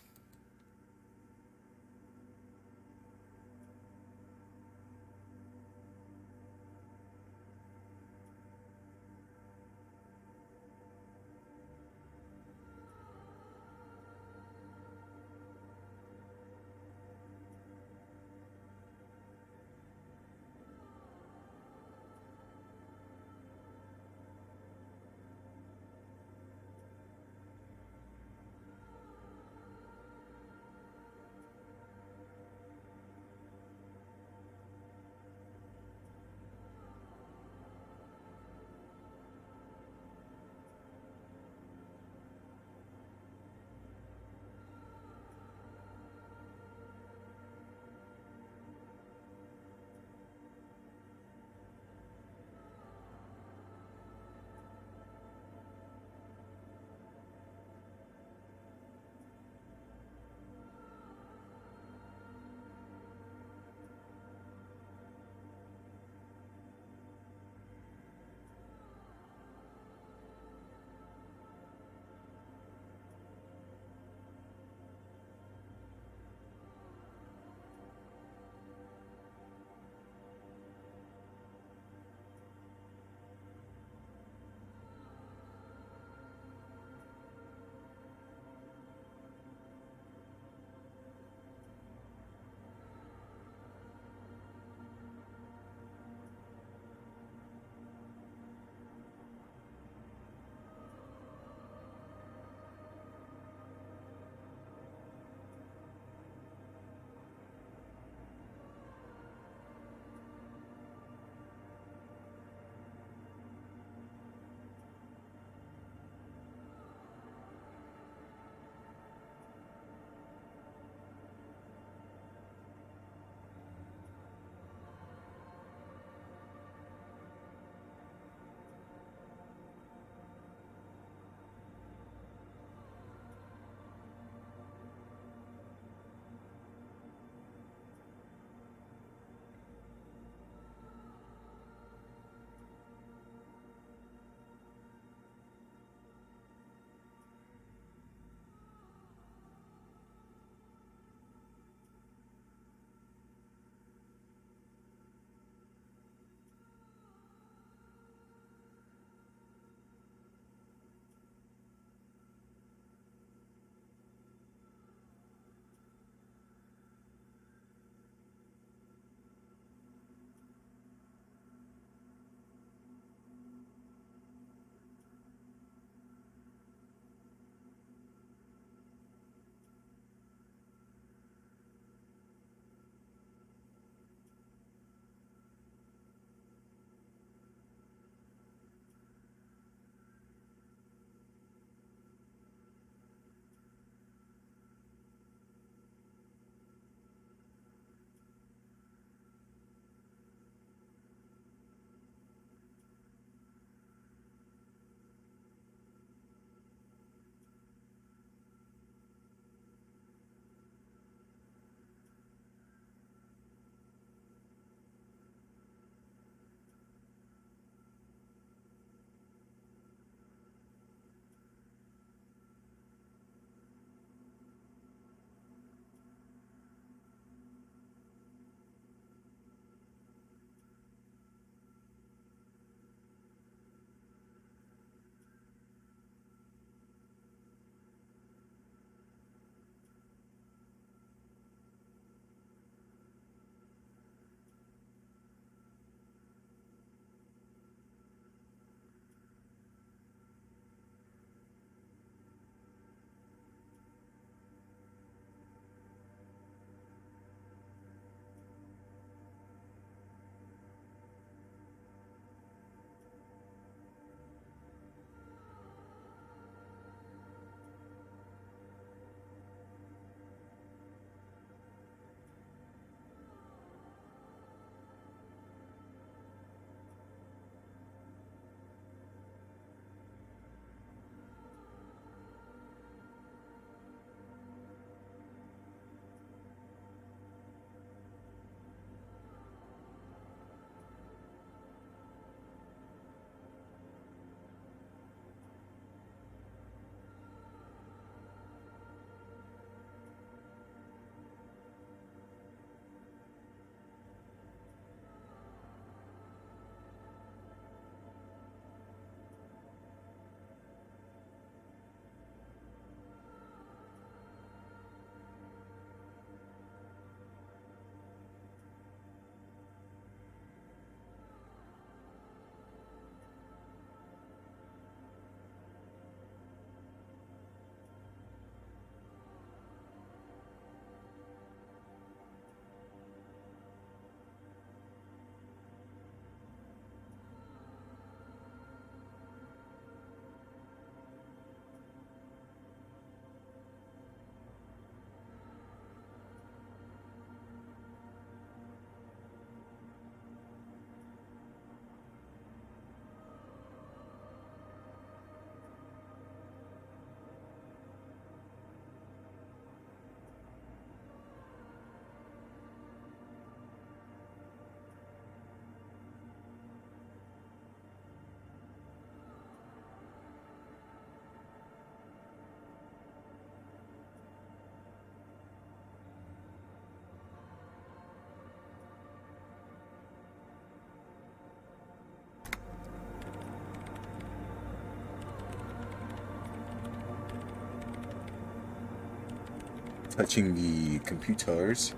touching the computers.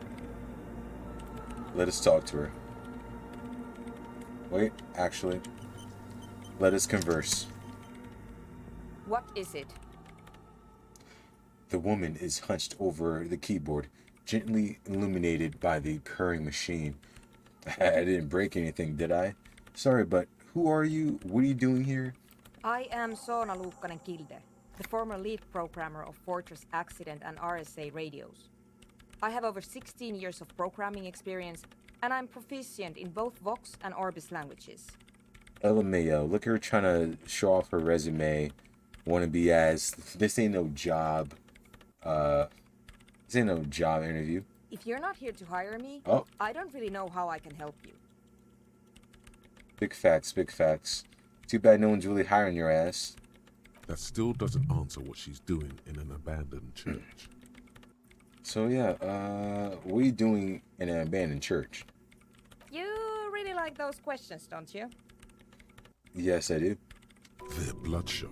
Let us talk to her. Wait, actually, let us converse. What is it? The woman is hunched over the keyboard, gently illuminated by the purring machine. I didn't break anything, did I? Sorry, but who are you? What are you doing here? I am Soona Luukkanen-Kilde, the former lead programmer of Fortress Accident and RSA radios. I have over 16 years of programming experience, and I'm proficient in both Vox and Orbis languages. LMAO, look at her trying to show off her resume. Wanna be as this ain't no job. This ain't no job interview. If you're not here to hire me, I don't really know how I can help you. Big facts, big facts. Too bad no one's really hiring your ass. That still doesn't answer what she's doing in an abandoned church. So yeah, what are you doing in an abandoned church? You really like those questions, don't you? Yes, I do. They're bloodshot.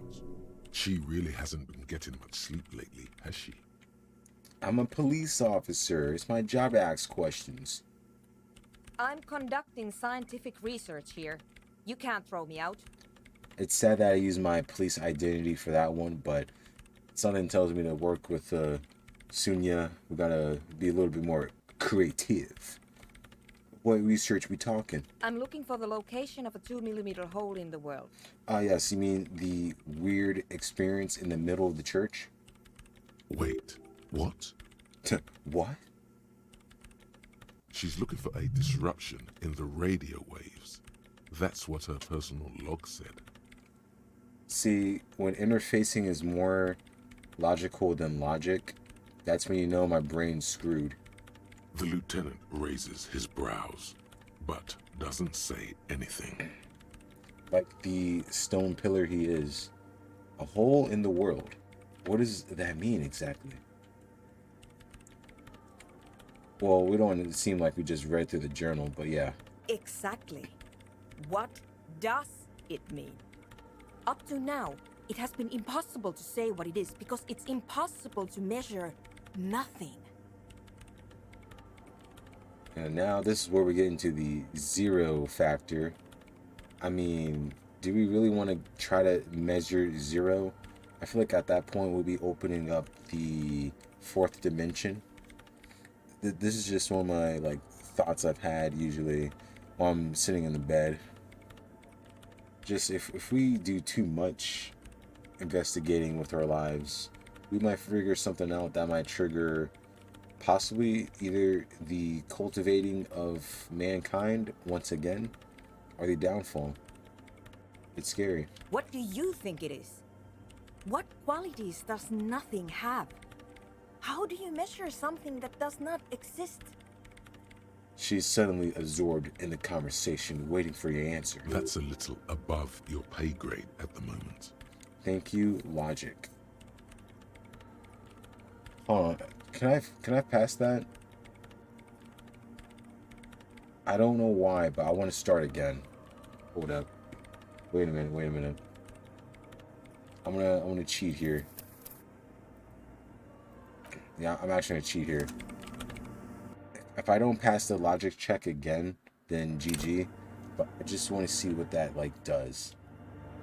She really hasn't been getting much sleep lately, has she? I'm a police officer. It's my job to ask questions. I'm conducting scientific research here. You can't throw me out. It's sad that I use my police identity for that one, but something tells me to work with Sunya. We gotta be a little bit more creative. What research we talking? I'm looking for the location of a 2mm hole in the world. Yes, you mean the weird experience in the middle of the church? Wait, what? What? She's looking for a disruption in the radio waves. That's what her personal log said. See, when interfacing is more logical than logic, that's when you know my brain's screwed. The lieutenant raises his brows, but doesn't say anything. Like the stone pillar he is. A hole in the world. What does that mean exactly? Well, we don't want it to seem like we just read through the journal, but yeah. Exactly. What does it mean? Up to now, it has been impossible to say what it is because it's impossible to measure nothing. And now this is where we get into the zero factor. I mean, do we really want to try to measure zero? I feel like at that point we'll be opening up the fourth dimension. This is just one of my thoughts I've had usually while I'm sitting in the bed. Just if we do too much investigating with our lives, we might figure something out that might trigger possibly either the cultivating of mankind once again or the downfall. It's scary. What do you think it is? What qualities does nothing have? How do you measure something that does not exist? She's suddenly absorbed in the conversation, waiting for your answer. That's a little above your pay grade at the moment. Thank you, logic. Hold on. Can I pass that? I don't know why, but I want to start again. Hold up. Wait a minute. I'm gonna cheat here. Yeah, I'm actually gonna cheat here. If I don't pass the logic check again, then GG. But I just want to see what that does.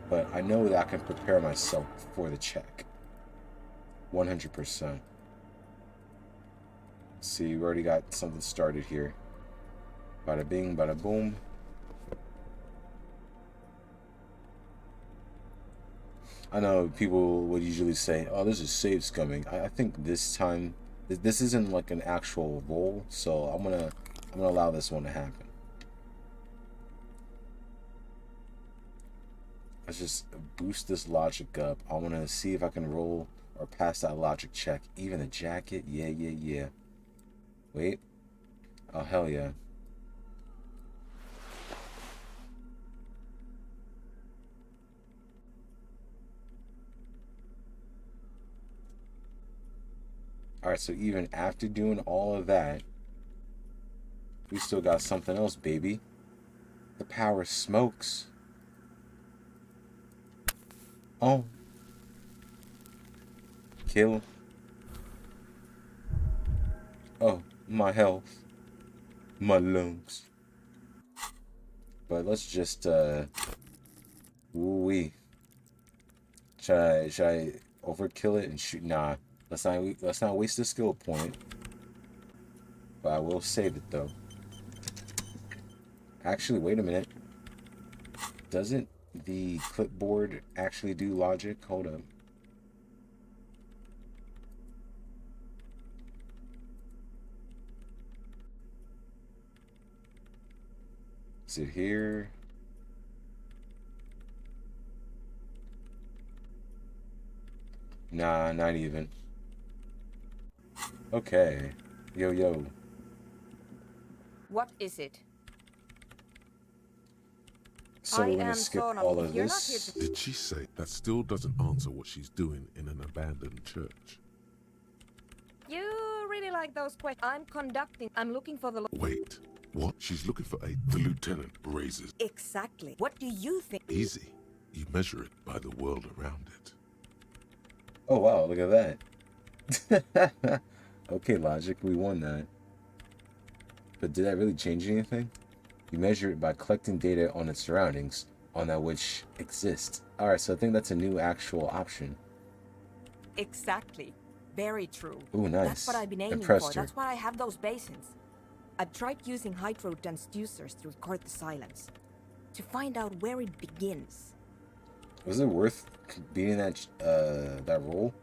But I know that I can prepare myself for the check. 100%. See, we already got something started here. Bada bing, bada boom. I know people would usually say, oh, there's a save coming. I think this time, this isn't like an actual roll, so I'm gonna allow this one to happen. Let's just boost this logic up. I want to see if I can roll or pass that logic check. Even the jacket, yeah. Wait. Oh, hell yeah. Alright, so even after doing all of that, we still got something else, baby. The power smokes. Oh. Kill. Oh, my health. My lungs. But let's just, woo-wee. Should I overkill it and shoot? Nah. Let's not waste a skill point. But I will save it, though. Actually, wait a minute. Doesn't the clipboard actually do logic? Hold up. Is it here? Nah, not even. Okay. Yo. What is it? So we're gonna skip all of You're this. not here to... Did she say that still doesn't answer what she's doing in an abandoned church? You really like those questions. I'm looking for the... Wait, what? She's looking for a... The lieutenant raises... Exactly. What do you think? Easy. You measure it by the world around it. Oh wow, look at that. Okay, logic, we won that. But did that really change anything? You measure it by collecting data on its surroundings, on that which exists. Alright, so I think that's a new actual option. Exactly. Very true. Ooh, nice. That's what I've been aiming Impressed for. her. That's why I have those basins. I've tried using hydro transducers to record the silence, to find out where it begins. Was it worth beating that roll?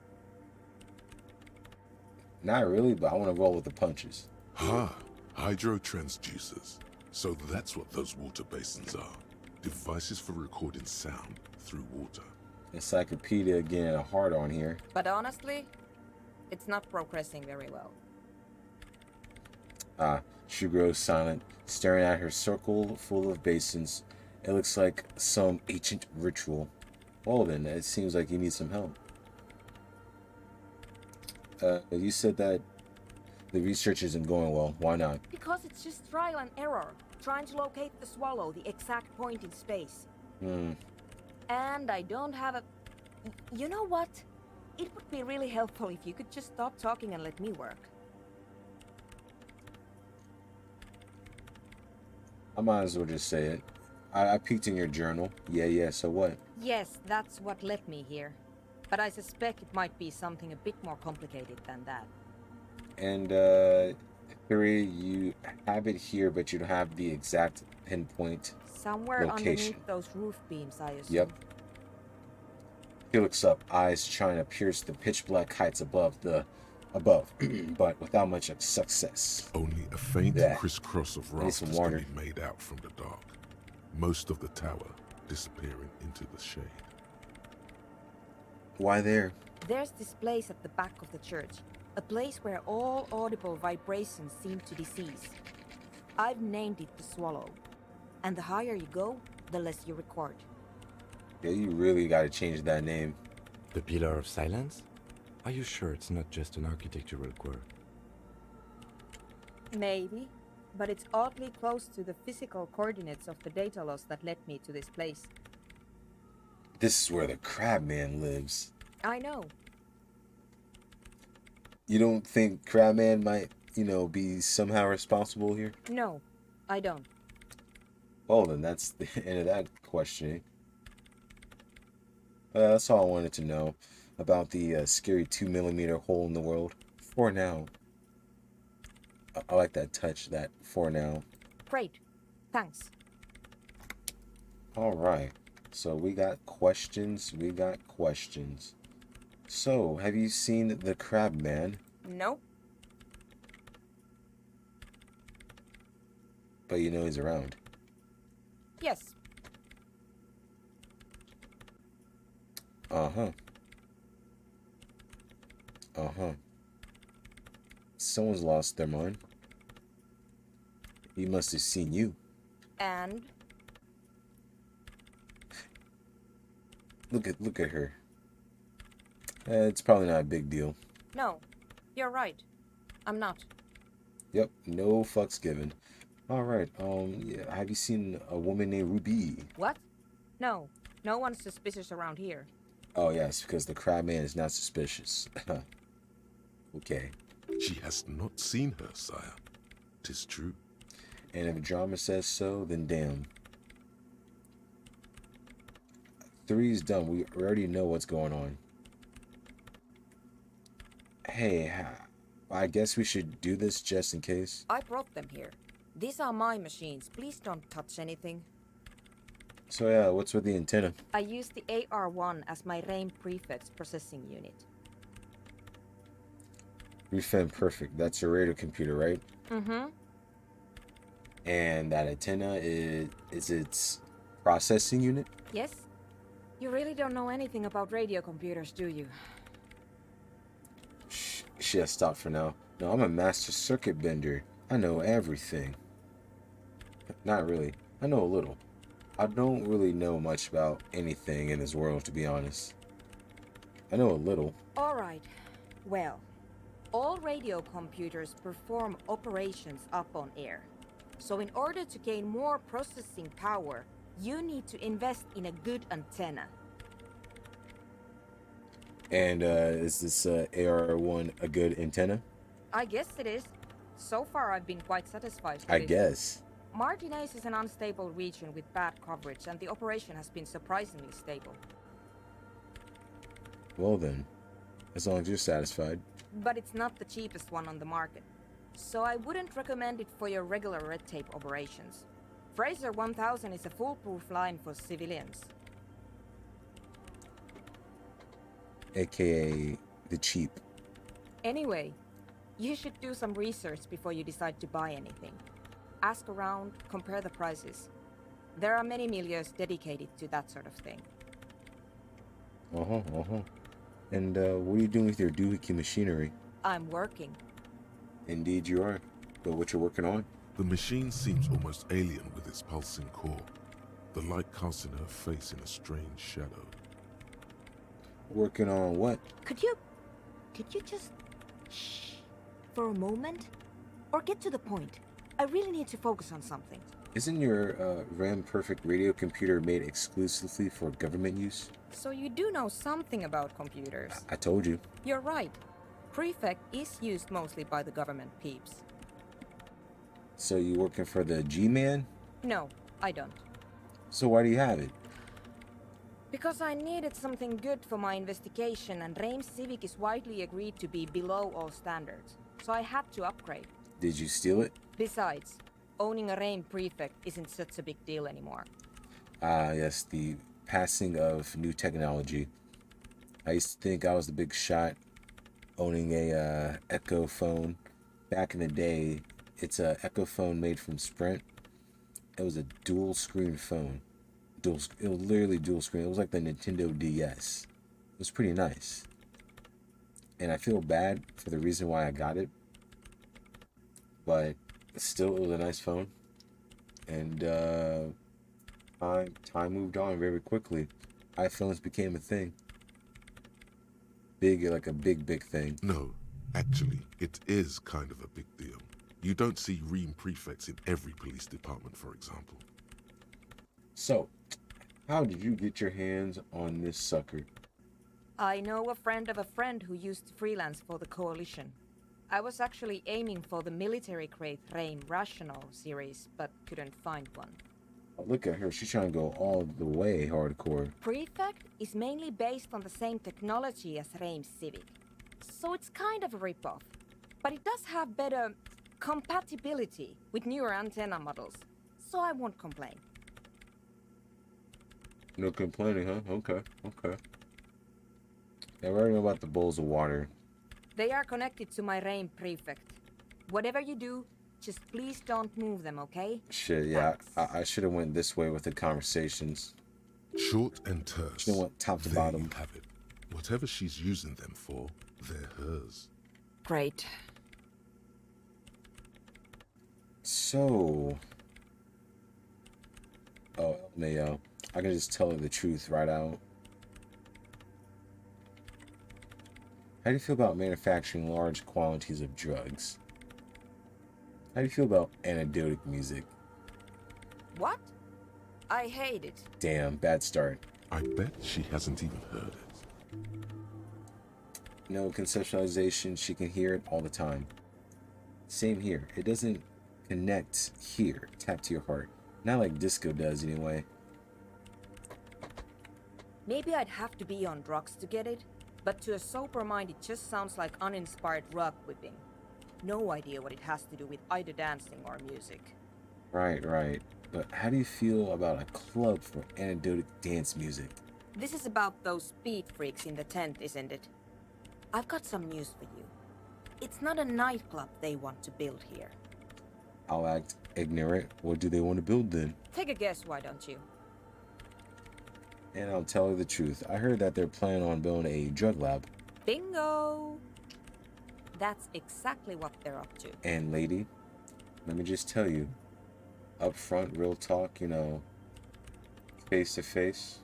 Not really, but I want to roll with the punches. Hydro transducers. So that's what those water basins are. Devices for recording sound through water. Encyclopedia getting a hard on here. But honestly, it's not progressing very well. She grows silent, staring at her circle full of basins. It looks like some ancient ritual. Well then, it seems like you need some help. You said that the research isn't going well. Why not? Because it's just trial and error, trying to locate the swallow, the exact point in space. And I don't have a... You know what? It would be really helpful if you could just stop talking and let me work. I might as well just say it. I peeked in your journal. Yeah, so what? Yes, that's what led me here. But I suspect it might be something a bit more complicated than that. And, theory, you have it here, but you don't have the exact pinpoint Somewhere location. underneath those roof beams, I assume. Yep. He looks up, eyes trying to pierce the pitch black heights above, but without much success. Only a faint Yeah. crisscross of Need some rafters water. can be made out from the dark. Most of the tower disappearing into the shade. Why there? There's this place at the back of the church. A place where all audible vibrations seem to decease. I've named it the Swallow. And the higher you go, the less you record. Yeah, you really gotta change that name. The Pillar of Silence? Are you sure it's not just an architectural quirk? Maybe. But it's oddly close to the physical coordinates of the data loss that led me to this place. This is where the Crabman lives. I know. You don't think Crabman might, be somehow responsible here? No, I don't. Well, then that's the end of that questioning. That's all I wanted to know about the scary 2mm hole in the world. For now. I like that touch, that for now. Great. Thanks. Alright. So we got questions. So, have you seen the Crabman? Nope. But you know he's around. Yes. Uh-huh. Someone's lost their mind. He must have seen you. And? Look at her. It's probably not a big deal. No, you're right. I'm not. Yep, no fucks given. Alright, yeah, have you seen a woman named Ruby? What? No. No one's suspicious around here. Oh, yes, because the Crabman is not suspicious. Okay. She has not seen her, sire. 'Tis true. And if drama says so, then damn. 3's done. We already know what's going on. Hey, I guess we should do this just in case. I brought them here. These are my machines. Please don't touch anything. So yeah, what's with the antenna? I use the AR-1 as my RAIM Prefect's processing unit. Refem Perfect. That's your radio computer, right? Mm-hmm. And that antenna is its processing unit? Yes? You really don't know anything about radio computers, do you? Shit, stop for now. No, I'm a master circuit bender. I know everything. Not really. I know a little. I don't really know much about anything in this world, to be honest. I know a little. Alright. Well, all radio computers perform operations up on air. So in order to gain more processing power, you need to invest in a good antenna. And is this AR-1 a good antenna? I guess it is. So far I've been quite satisfied with I it. guess. Martinez is an unstable region with bad coverage, and the operation has been surprisingly stable. Well then, as long as you're satisfied. But it's not the cheapest one on the market. So I wouldn't recommend it for your regular red tape operations. Fraser 1000 is a foolproof line for civilians. AKA the cheap. Anyway, you should do some research before you decide to buy anything. Ask around, compare the prices. There are many milieus dedicated to that sort of thing. And what are you doing with your doohickey machinery? I'm working. Indeed you are. But what you're working on? The machine seems almost alien with its pulsing core. The light casting her face in a strange shadow. Working on what? Could you just shh for a moment? Or get to the point. I really need to focus on something. Isn't your RAM Perfect radio computer made exclusively for government use? So you do know something about computers. I told you. You're right. Prefect is used mostly by the government peeps. So you working for the G-Man? No, I don't. So why do you have it? Because I needed something good for my investigation, and RAIM Civic is widely agreed to be below all standards. So I had to upgrade. Did you steal it? Besides, owning a RAIM Prefect isn't such a big deal anymore. Ah, yes, the passing of new technology. I used to think I was the big shot owning a Echo phone. Back in the day, it's a Echo phone made from Sprint. It was a dual screen phone. It was literally dual screen. It was like the Nintendo DS. It was pretty nice. And I feel bad for the reason why I got it. But still, it was a nice phone. And time moved on very quickly. iPhones became a thing. Big, like a big thing. No, actually, it is kind of a big deal. You don't see RAIM Prefects in every police department, for example. So, how did you get your hands on this sucker? I know a friend of a friend who used to freelance for the Coalition. I was actually aiming for the military-grade RAIM Rational series, but couldn't find one. Look at her, she's trying to go all the way hardcore. Prefect is mainly based on the same technology as RAIM Civic, so it's kind of a ripoff. But it does have better compatibility with newer antenna models, so I won't complain. No complaining, huh? Okay. Now we already know about the bowls of water. They are connected to my RAIM Prefect. Whatever you do, just please don't move them, okay? Shit, yeah, I should have went this way with the conversations. Short and terse. Should have went top to there bottom. You have it. Whatever she's using them for, they're hers. Great. So... Oh, Mayo. I can just tell her the truth right out. How do you feel about manufacturing large quantities of drugs? How do you feel about anecdotic music? What? I hate it. Damn, bad start. I bet she hasn't even heard it. No conceptualization, she can hear it all the time. Same here. It doesn't connect here, tap to your heart. Not like disco does, anyway. Maybe I'd have to be on drugs to get it, but to a sober mind it just sounds like uninspired rug whipping. No idea what it has to do with either dancing or music. Right. But how do you feel about a club for anecdotal dance music? This is about those speed freaks in the tent, isn't it? I've got some news for you. It's not a nightclub they want to build here. I'll act ignorant. What do they want to build then? Take a guess, why don't you? And I'll tell you the truth. I heard that they're planning on building a drug lab. Bingo! That's exactly what they're up to. And lady, let me just tell you, up front, real talk, you know, face to face,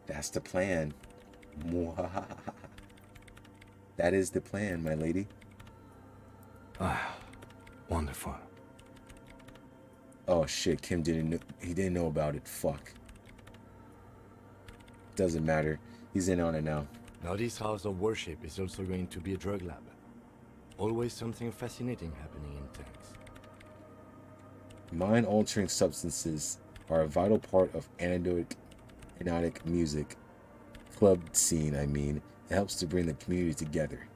that's the plan. That is the plan, my lady. Ah, wonderful. Oh shit, Kim didn't know about it. Fuck. Doesn't matter. He's in on it now. Now this house of worship is also going to be a drug lab. Always something fascinating happening in tanks. Mind-altering substances are a vital part of hypnotic music. Club scene, I mean. It helps to bring the community together.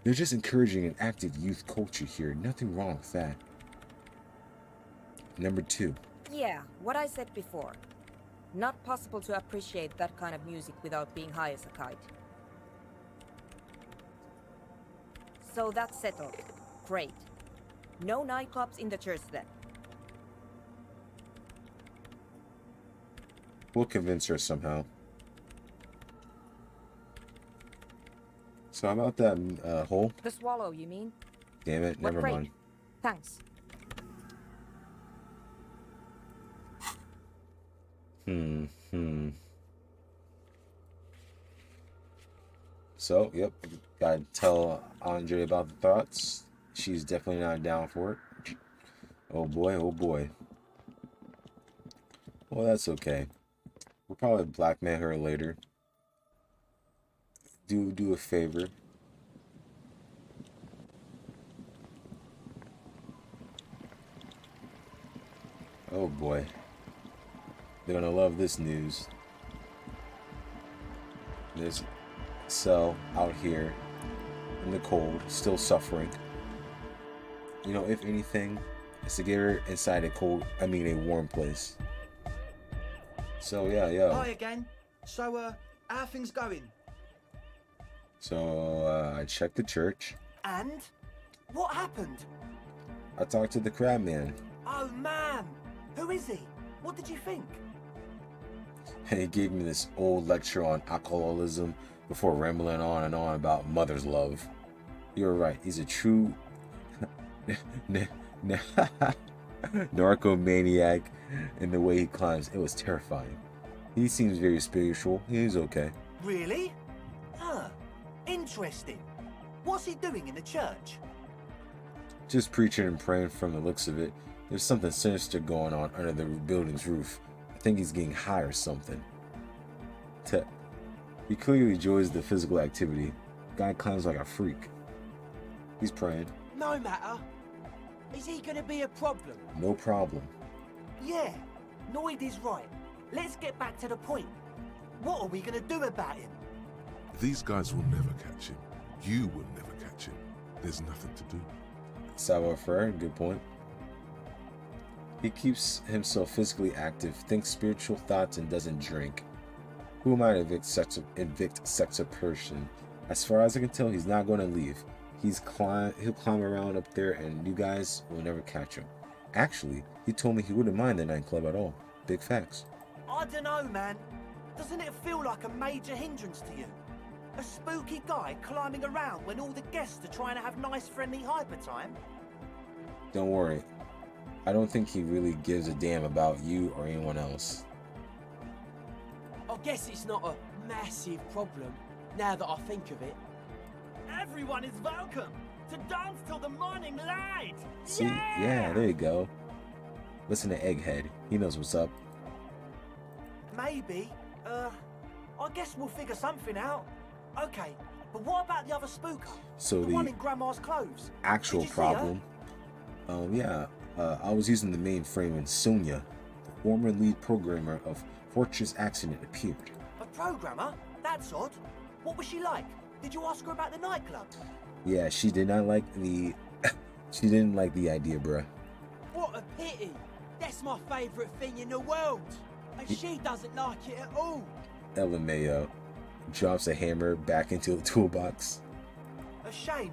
They're just encouraging an active youth culture here. Nothing wrong with that. Number 2. Yeah, what I said before. Not possible to appreciate that kind of music without being high as a kite. So that's settled. Great. No nightclubs in the church then. We'll convince her somehow. So how about that hole? The swallow, you mean? Damn it, What never break? mind. Thanks. So, yep, gotta tell Andre about the thoughts. She's definitely not down for it. Oh boy, oh boy. Well, that's okay. We'll probably blackmail her later. Do a favor. Oh boy. They're gonna love this news. There's Cell out here in the cold, still suffering. You know, if anything, it's to get her inside a warm place. So yeah, yo. Hi again. So, how are things going? So, I checked the church. And? What happened? I talked to the crab man. Oh, man. Who is he? What did you think? And he gave me this old lecture on alcoholism before rambling on and on about mother's love. You're right. He's a true narcomaniac in the way he climbs. It was terrifying. He seems very spiritual. He's okay. Really? Huh. Interesting. What's he doing in the church? Just preaching and praying from the looks of it. There's something sinister going on under the building's roof. I think he's getting high or something. He clearly enjoys the physical activity. Guy climbs like a freak. He's praying. No matter. Is he gonna be a problem? No problem. Yeah, Noid is right. Let's get back to the point. What are we gonna do about him? These guys will never catch him. You will never catch him. There's nothing to do. Savoir-faire, good point. He keeps himself physically active, thinks spiritual thoughts, and doesn't drink. Who am I to evict such a person? As far as I can tell, he's not going to leave. He'll climb around up there, and you guys will never catch him. Actually, he told me he wouldn't mind the nightclub at all. Big facts. I don't know, man. Doesn't it feel like a major hindrance to you? A spooky guy climbing around when all the guests are trying to have nice, friendly hyper time? Don't worry. I don't think he really gives a damn about you or anyone else. I guess it's not a massive problem, now that I think of it. Everyone is welcome to dance till the morning light. See? Yeah, there you go. Listen to Egghead. He knows what's up. Maybe. I guess we'll figure something out. Okay, but what about the other spooker? So the one in Grandma's clothes. Actual Did you see her? problem. I was using the mainframe and Sonia, the former lead programmer of Fortress Accident, appeared. A programmer? That's odd. What was she like? Did you ask her about the nightclub? Yeah, she did not like the she didn't like the idea, bruh. What a pity. That's my favourite thing in the world. And she doesn't like it at all. LMAO drops a hammer back into the toolbox. A shame.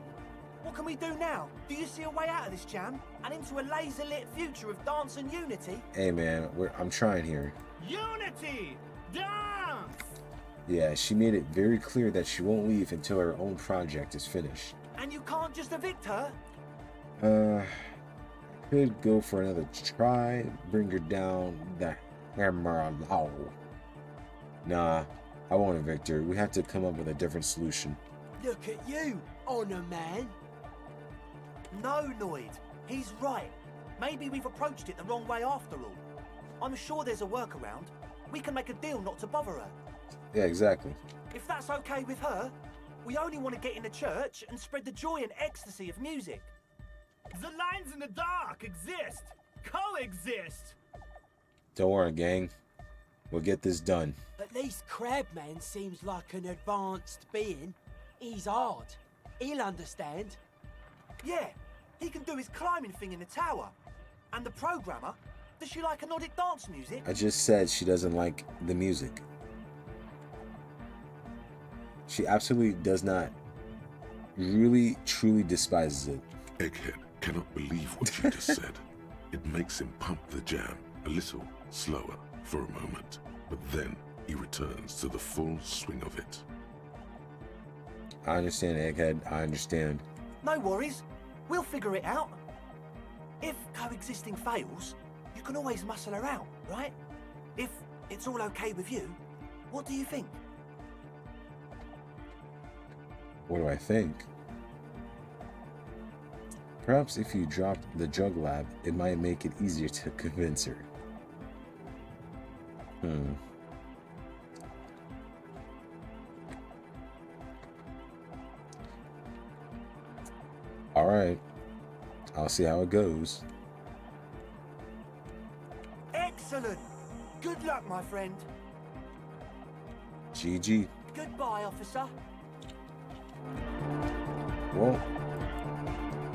What can we do now? Do you see a way out of this jam? And into a laser-lit future of dance and unity? Hey man, I'm trying here. Unity! Dance! Yeah, she made it very clear that she won't leave until her own project is finished. And you can't just evict her? Could go for another try, bring her down the hammer low. Nah, I won't evict her. We have to come up with a different solution. Look at you, Honor Man. No, Noid. He's right. Maybe we've approached it the wrong way after all. I'm sure there's a workaround. We can make a deal not to bother her. Yeah, exactly. If that's okay with her, we only want to get in the church and spread the joy and ecstasy of music. The lines in the dark exist. Coexist. Don't worry, gang. We'll get this done. At least Crabman seems like an advanced being. He's hard. He'll understand. Yeah, he can do his climbing thing in the tower. And the programmer, does she like Nordic dance music? I just said she doesn't like the music. She absolutely does not. Really, truly despises it. Egghead cannot believe what she just said. It makes him pump the jam a little slower for a moment, but then he returns to the full swing of it. I understand, Egghead. I understand. No worries. We'll figure it out. If coexisting fails, you can always muscle her out, right? If it's all okay with you, what do you think? What do I think? Perhaps if you dropped the drug lab, it might make it easier to convince her. Alright. I'll see how it goes. Excellent! Good luck, my friend. GG. Goodbye, officer. Well,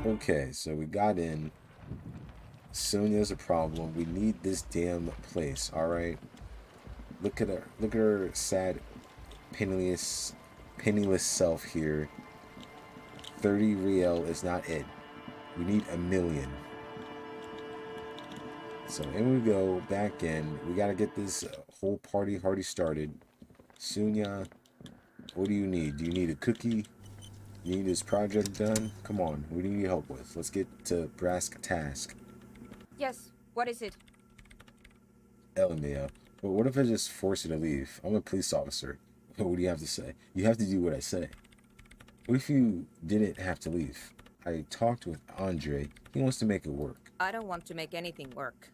okay, so we got in. Sonia's a problem. We need this damn place, alright? Look at her sad, penniless self here. 30 real is not it. We need 1 million. So in we go, back in. We gotta get this whole party hardy started. Sonia, what do you need? Do you need a cookie? You need this project done? Come on, what do you need help with? Let's get to brass task. Yes, what is it? LMAO. But what if I just force you to leave? I'm a police officer. What do you have to say? You have to do what I say. What if you didn't have to leave? I talked with Andre. He wants to make it work. I don't want to make anything work.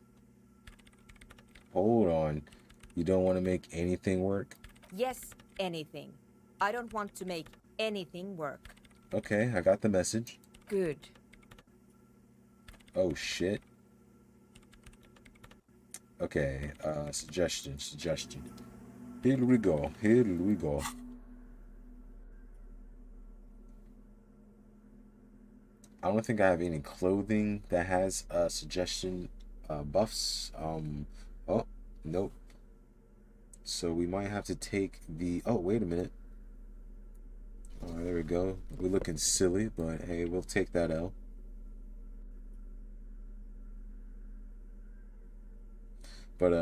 Hold on. You don't want to make anything work? Yes, anything. I don't want to make anything work. Okay, I got the message. Good. Oh, shit. Okay, suggestion. Here we go. I don't think I have any clothing that has suggestion buffs. Oh, nope. So we might have to take the... Oh, wait a minute. There we go. We're looking silly, but hey, we'll take that L. But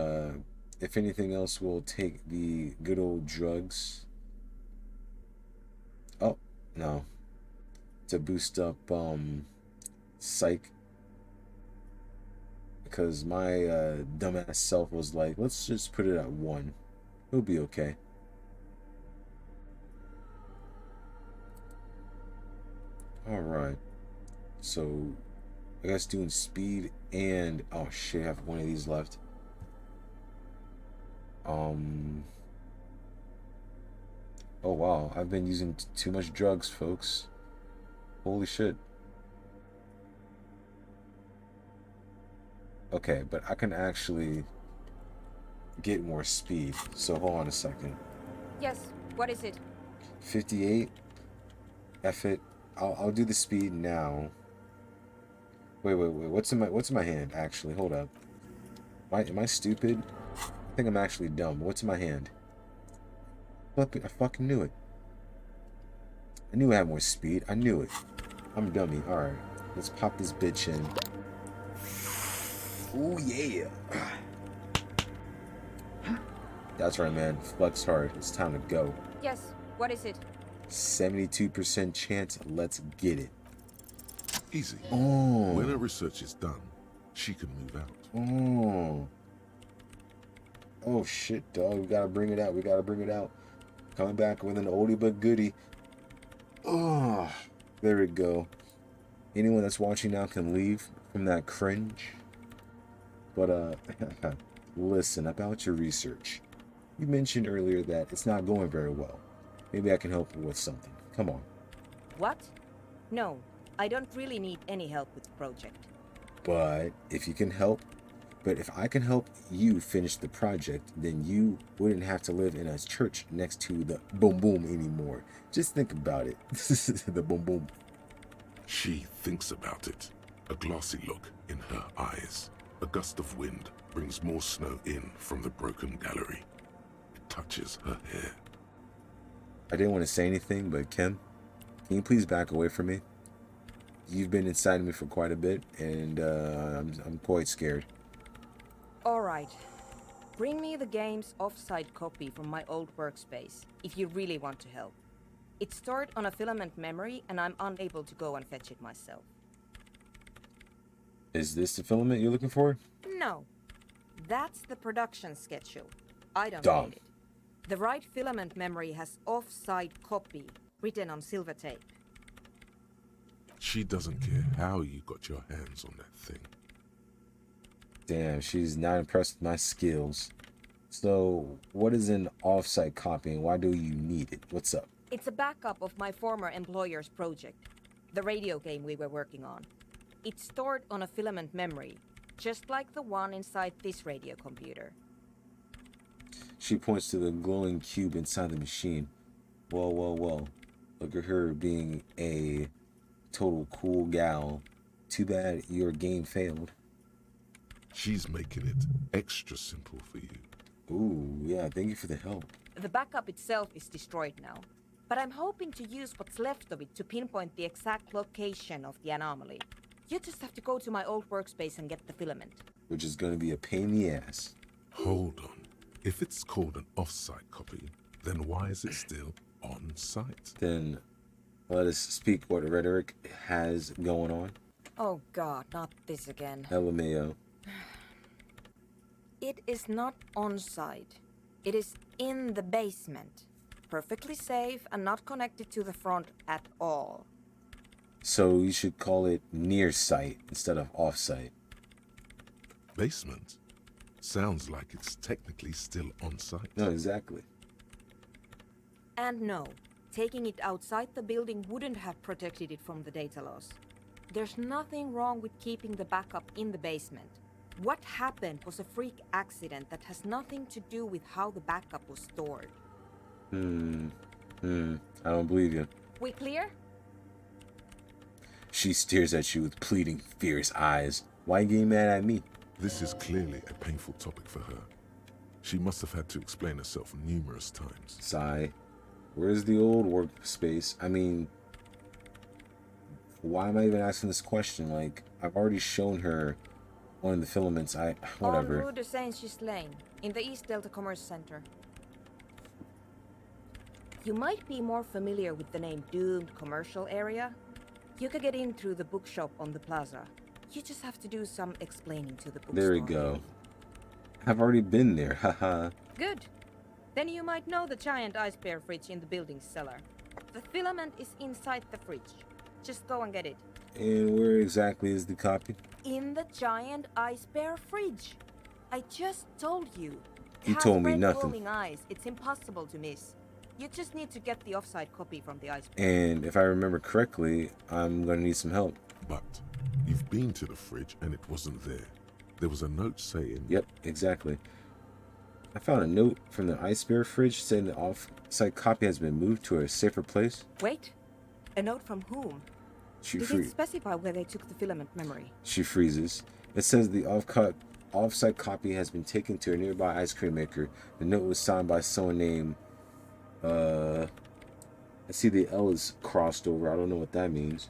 if anything else, we'll take the good old drugs. Oh, no. To boost up psych. Because my dumbass self was like, let's just put it at 1. It'll be okay. Alright. So, I guess doing speed and... Oh shit, I have one of these left. Oh wow, I've been using too much drugs, folks. Holy shit. Okay, but I can actually get more speed. So hold on a second. Yes, what is it? 58. F it. I'll do the speed now. Wait. What's in my hand? Actually, hold up. Am I stupid? I think I'm actually dumb. What's in my hand? I fucking knew it. I knew I had more speed. I knew it. I'm a dummy. All right, let's pop this bitch in. Ooh yeah. That's right, man. Flex hard. It's time to go. Yes, what is it? 72% chance. Let's get it. Easy. Oh. When her research is done, she can move out. Oh. Oh shit, dog. We gotta bring it out. We gotta bring it out. Coming back with an oldie but goodie. Oh, there we go. Anyone that's watching now can leave from that cringe. But listen, about your research. You mentioned earlier that it's not going very well. Maybe I can help you with something. Come on. What? No, I don't really need any help with the project. But if I can help you finish the project, then you wouldn't have to live in a church next to the boom boom anymore. Just think about it. The boom boom. She thinks about it. A glassy look in her eyes. A gust of wind brings more snow in from the broken gallery. It touches her hair. I didn't want to say anything, but Kim, can you please back away from me? You've been inside me for quite a bit, and I'm quite scared. Alright. Bring me the game's offsite copy from my old workspace, if you really want to help. It's stored on a filament memory, and I'm unable to go and fetch it myself. Is this the filament you're looking for? No. That's the production schedule. I don't Dumb. need it. The right filament memory has offsite copy, written on silver tape. She doesn't care how you got your hands on that thing. Damn, she's not impressed with my skills. So, what is an offsite copy and why do you need it? What's up? It's a backup of my former employer's project, the radio game we were working on. It's stored on a filament memory, just like the one inside this radio computer. She points to the glowing cube inside the machine. Well. Look at her being a total cool gal. Too bad your game failed. She's making it extra simple for you. Ooh, yeah, thank you for the help. The backup itself is destroyed now, but I'm hoping to use what's left of it to pinpoint the exact location of the anomaly. You just have to go to my old workspace and get the filament. Which is gonna be a pain in the ass. Hold on. If it's called an off-site copy, then why is it still on-site? Then let us speak what Rhetoric has going on. Oh god, not this again. LMAO. It is not on-site. It is in the basement. Perfectly safe and not connected to the front at all. So you should call it near site instead of off site. Basement? Sounds like it's technically still on site. No, exactly. And no, taking it outside the building wouldn't have protected it from the data loss. There's nothing wrong with keeping the backup in the basement. What happened was a freak accident that has nothing to do with how the backup was stored. I don't believe you. We clear? She stares at you with pleading, fierce eyes. Why you getting mad at me? This is clearly a painful topic for her. She must have had to explain herself numerous times. Sigh. Where's the old workspace? I mean, why am I even asking this question? Like, I've already shown her one of the filaments. Whatever. On Rue de Saint-Ghislain, in the East Delta Commerce Center. You might be more familiar with the name Doomed Commercial Area. You could get in through the bookshop on the plaza. You just have to do some explaining to the bookstore. There we go. I've already been there, haha. Good. Then you might know the giant ice bear fridge in the building's cellar. The filament is inside the fridge. Just go and get it. And where exactly is the copy? In the giant ice bear fridge. I just told you. You told me nothing. Glowing eyes. It's impossible to miss. You just need to get the offside copy from the iceberg. And if I remember correctly, I'm gonna need some help. But you've been to the fridge and it wasn't there. There was a note saying... Yep, exactly. I found a note from the Ice Bear fridge saying the off-site copy has been moved to a safer place. Wait, a note from whom? Did it specify where they took the filament memory? She freezes. It says the off-site copy has been taken to a nearby ice cream maker. The note was signed by someone named... I see the L is crossed over. I don't know what that means.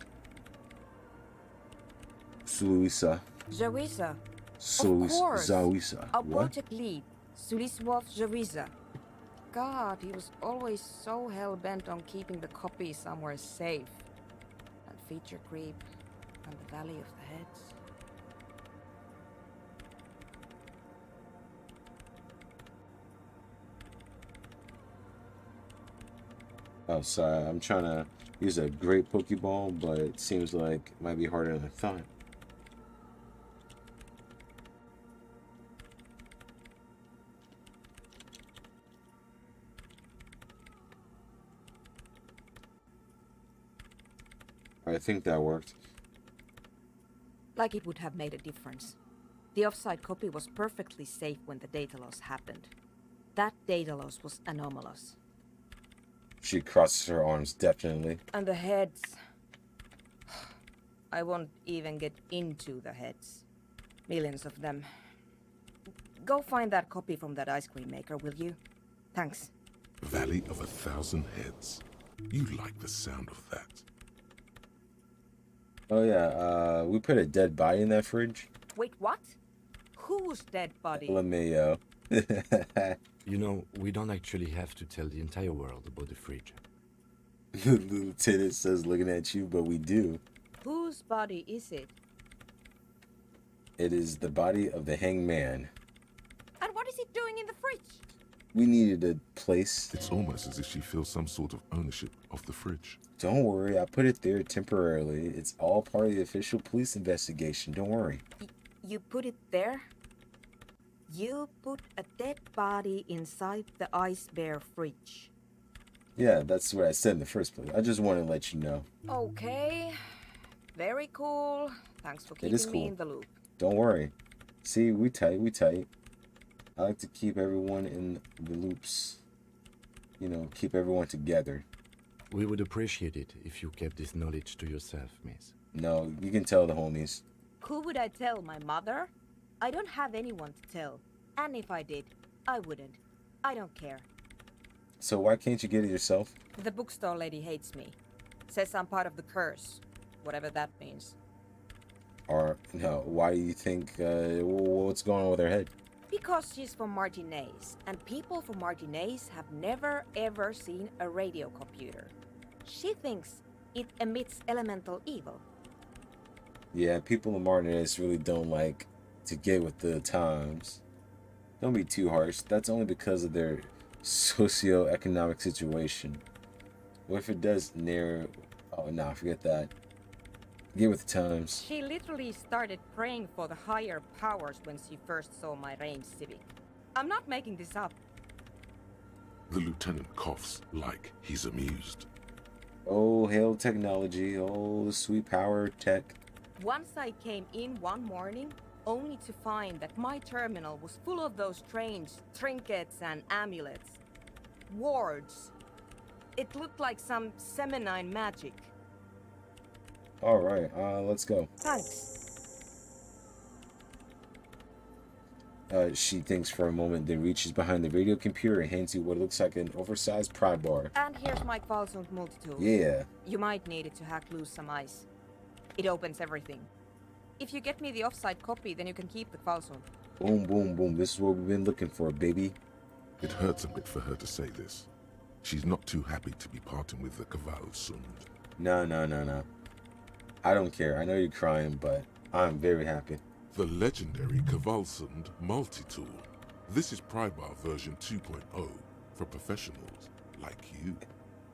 Suisa. Zawisa. Of course. Zawisa. Our What? project lead, Suliswov Zawisa. God, he was always so hell-bent on keeping the copy somewhere safe. And feature creep and the Valley of the Heads. Oh, sorry. I'm trying to use a great Pokeball, but it seems like it might be harder than I thought. I think that worked. Like it would have made a difference. The offside copy was perfectly safe when the data loss happened. That data loss was anomalous. She crosses her arms, definitely. And the heads. I won't even get into the heads. Millions of them. Go find that copy from that ice cream maker, will you? Thanks. Valley of 1,000 Heads. You like the sound of that. Oh yeah, we put a dead body in that fridge. Wait, what? Whose dead body? LMAO. You know, we don't actually have to tell the entire world about the fridge. The lieutenant says looking at you, but we do. Whose body is it? It is the body of the hanged man. And what is it doing in the fridge? We needed a place. It's almost as if she feels some sort of ownership of the fridge. Don't worry, I put it there temporarily. It's all part of the official police investigation. Don't worry. You put it there? You put a dead body inside the Ice Bear fridge. Yeah, that's what I said in the first place. I just wanted to let you know. Okay. Very cool. Thanks for It is keeping me cool. in the loop. Don't worry. See, we tight, we tight. I like to keep everyone in the loops. You know, keep everyone together. We would appreciate it if you kept this knowledge to yourself, miss. No, you can tell the homies. Who would I tell? My mother? I don't have anyone to tell. And if I did, I wouldn't. I don't care. So why can't you get it yourself? The bookstore lady hates me. Says I'm part of the curse. Whatever that means. Or, no, why do you think, what's going on with her head? Because she's from Martinez, and people from Martinez have never ever seen a radio computer. She thinks it emits elemental evil. Yeah, people in Martinez really don't like to get with the times. Don't be too harsh. That's only because of their socio-economic situation. What if it does narrow... Oh, nah, forget that. Get with the times. She literally started praying for the higher powers when she first saw my range Civic. I'm not making this up. The lieutenant coughs like he's amused. Oh, hail technology. Oh, the sweet power tech. Once I came in one morning, only to find that my terminal was full of those strange trinkets and amulets. Wards. It looked like some Seminine magic. Alright, let's go. Thanks. She thinks for a moment, then reaches behind the radio computer and hands you what looks like an oversized pry bar. And here's my Qualsund multitool. Yeah. You might need it to hack loose some ice. It opens everything. If you get me the offside copy, then you can keep the Qualsund. Boom, boom, boom. This is what we've been looking for, baby. It hurts a bit for her to say this. She's not too happy to be parting with the Kvalsund. No. I don't care. I know you're crying, but I'm very happy. The legendary Kvalsund multi-tool. This is Prybar version 2.0 for professionals like you.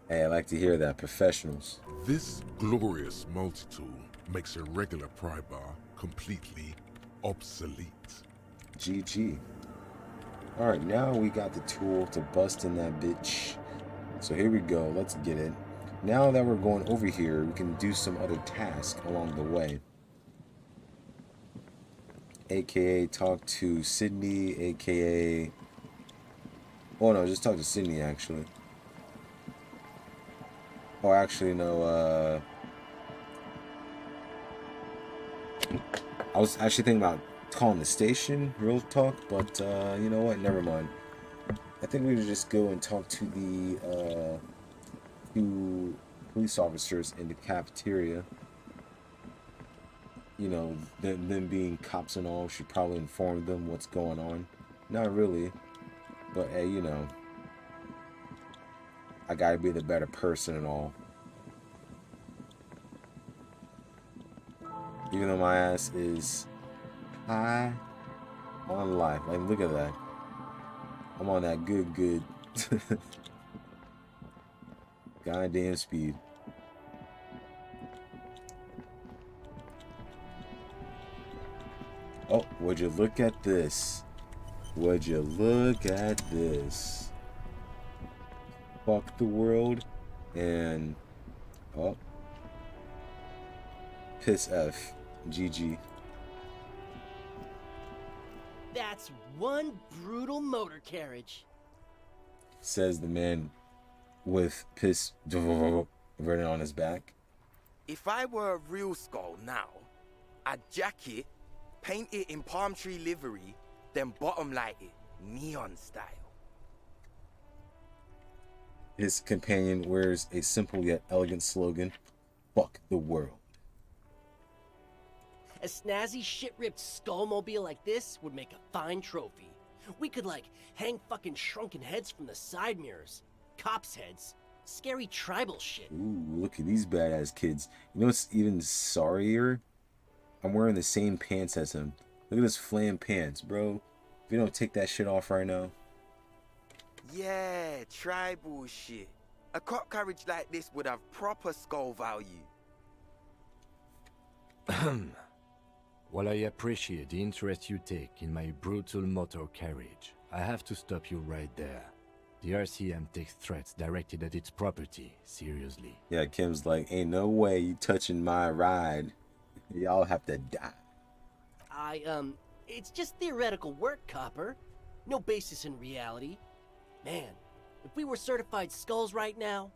Hey, I like to hear that. Professionals. This glorious multi-tool makes a regular Prybar completely obsolete. GG. Alright, now we got the tool to bust in that bitch. So here we go. Let's get it. Now that we're going over here, we can do some other tasks along the way. AKA talk to Sydney, AKA... Oh no, just talk to Sydney actually. Oh, actually no, I was actually thinking about calling the station, real talk, but you know what, never mind. I think we should just go and talk to the two police officers in the cafeteria. You know, them being cops and all, should probably inform them what's going on. Not really, but hey, you know, I gotta be the better person and all. Even though my ass is high on life. Like, look at that. I'm on that good goddamn speed. Oh, would you look at this? Would you look at this? Fuck the world and oh, piss F. GG. That's one brutal motor carriage. Says the man with piss written on his back. If I were a real skull now, I'd jack it, paint it in palm tree livery, then bottom light it, neon style. His companion wears a simple yet elegant slogan, fuck the world. A snazzy shit-ripped skullmobile like this would make a fine trophy. We could, like, hang fucking shrunken heads from the side mirrors. Cops' heads. Scary tribal shit. Ooh, look at these badass kids. You know what's even sorrier? I'm wearing the same pants as him. Look at his flam pants, bro. If you don't take that shit off right now. Yeah, tribal shit. A cop carriage like this would have proper skull value. While I appreciate the interest you take in my brutal motor carriage, I have to stop you right there. The RCM takes threats directed at its property seriously. Yeah, Kim's like, ain't no way you touching my ride. Y'all have to die. It's just theoretical work, Copper. No basis in reality. Man, if we were certified skulls right now...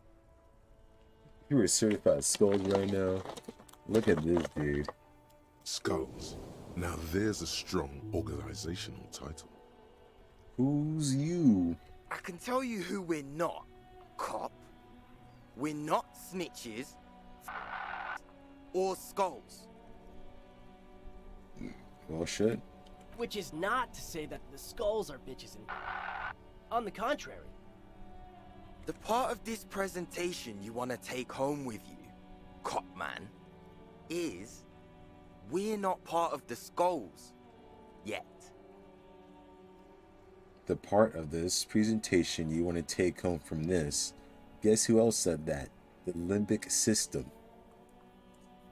You were certified skulls right now? Look at this dude. Skulls. Now there's a strong organizational title. Who's you? I can tell you who we're not, cop. We're not snitches or skulls. Well, shit. Which is not to say that the skulls are bitches and... On the contrary. The part of this presentation you want to take home with you, cop man, is we're not part of the skulls yet. The part of this presentation you want to take home from this, guess who else said that? The limbic system.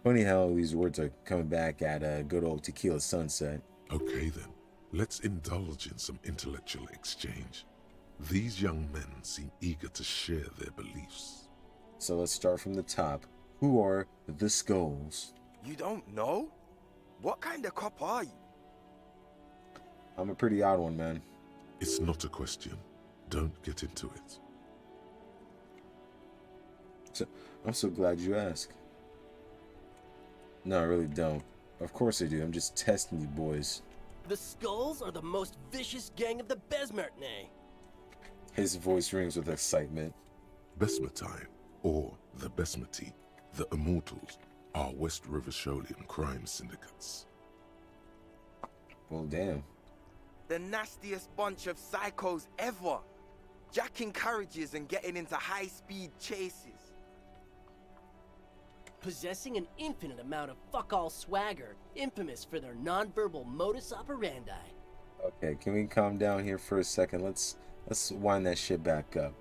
Funny how these words are coming back at a good old Tequila Sunset. Okay then, let's indulge in some intellectual exchange. These young men seem eager to share their beliefs. So let's start from the top. Who are the skulls? You don't know? What kind of cop are you? I'm a pretty odd one, man. It's not a question. Don't get into it. So, I'm so glad you asked. No, I really don't. Of course I do. I'm just testing you boys. The Skulls are the most vicious gang of the Besmertne. His voice rings with excitement. Besmertine, or the Besmati, the Immortals, are West River Sholian crime syndicates. Well, damn. The nastiest bunch of psychos ever. Jacking carriages and getting into high-speed chases. Possessing an infinite amount of fuck-all swagger, infamous for their non-verbal modus operandi. Okay, can we calm down here for a second? Let's wind that shit back up.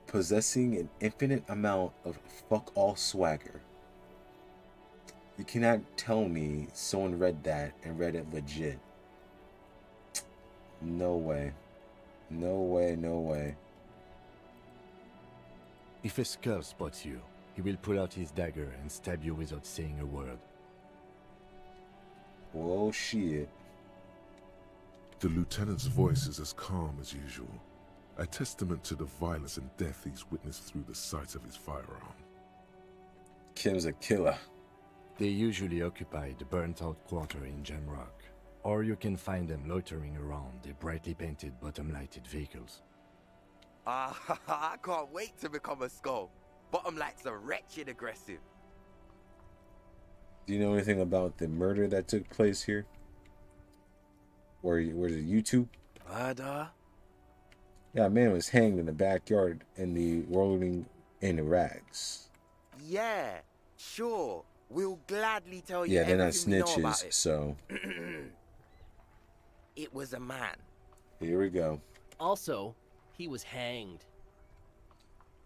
Possessing an infinite amount of fuck-all swagger. You cannot tell me someone read that and read it legit. No way. No way, no way. If a skull spots you, he will pull out his dagger and stab you without saying a word. Whoa, shit. The lieutenant's voice is as calm as usual, a testament to the violence and death he's witnessed through the sight of his firearm. Kim's a killer. They usually occupy the burnt-out quarter in Jamrock, or you can find them loitering around their brightly painted bottom-lighted vehicles. I can't wait to become a skull. Bottom lights are wretched aggressive. Do you know anything about the murder that took place here? Or was it YouTube? Murder? Yeah, a man was hanged in the backyard in the rolling in the rags. Yeah, sure. We'll gladly tell you Yeah, they're not everything we know about snitches, it. so It was a man. here we go. Also, he was hanged.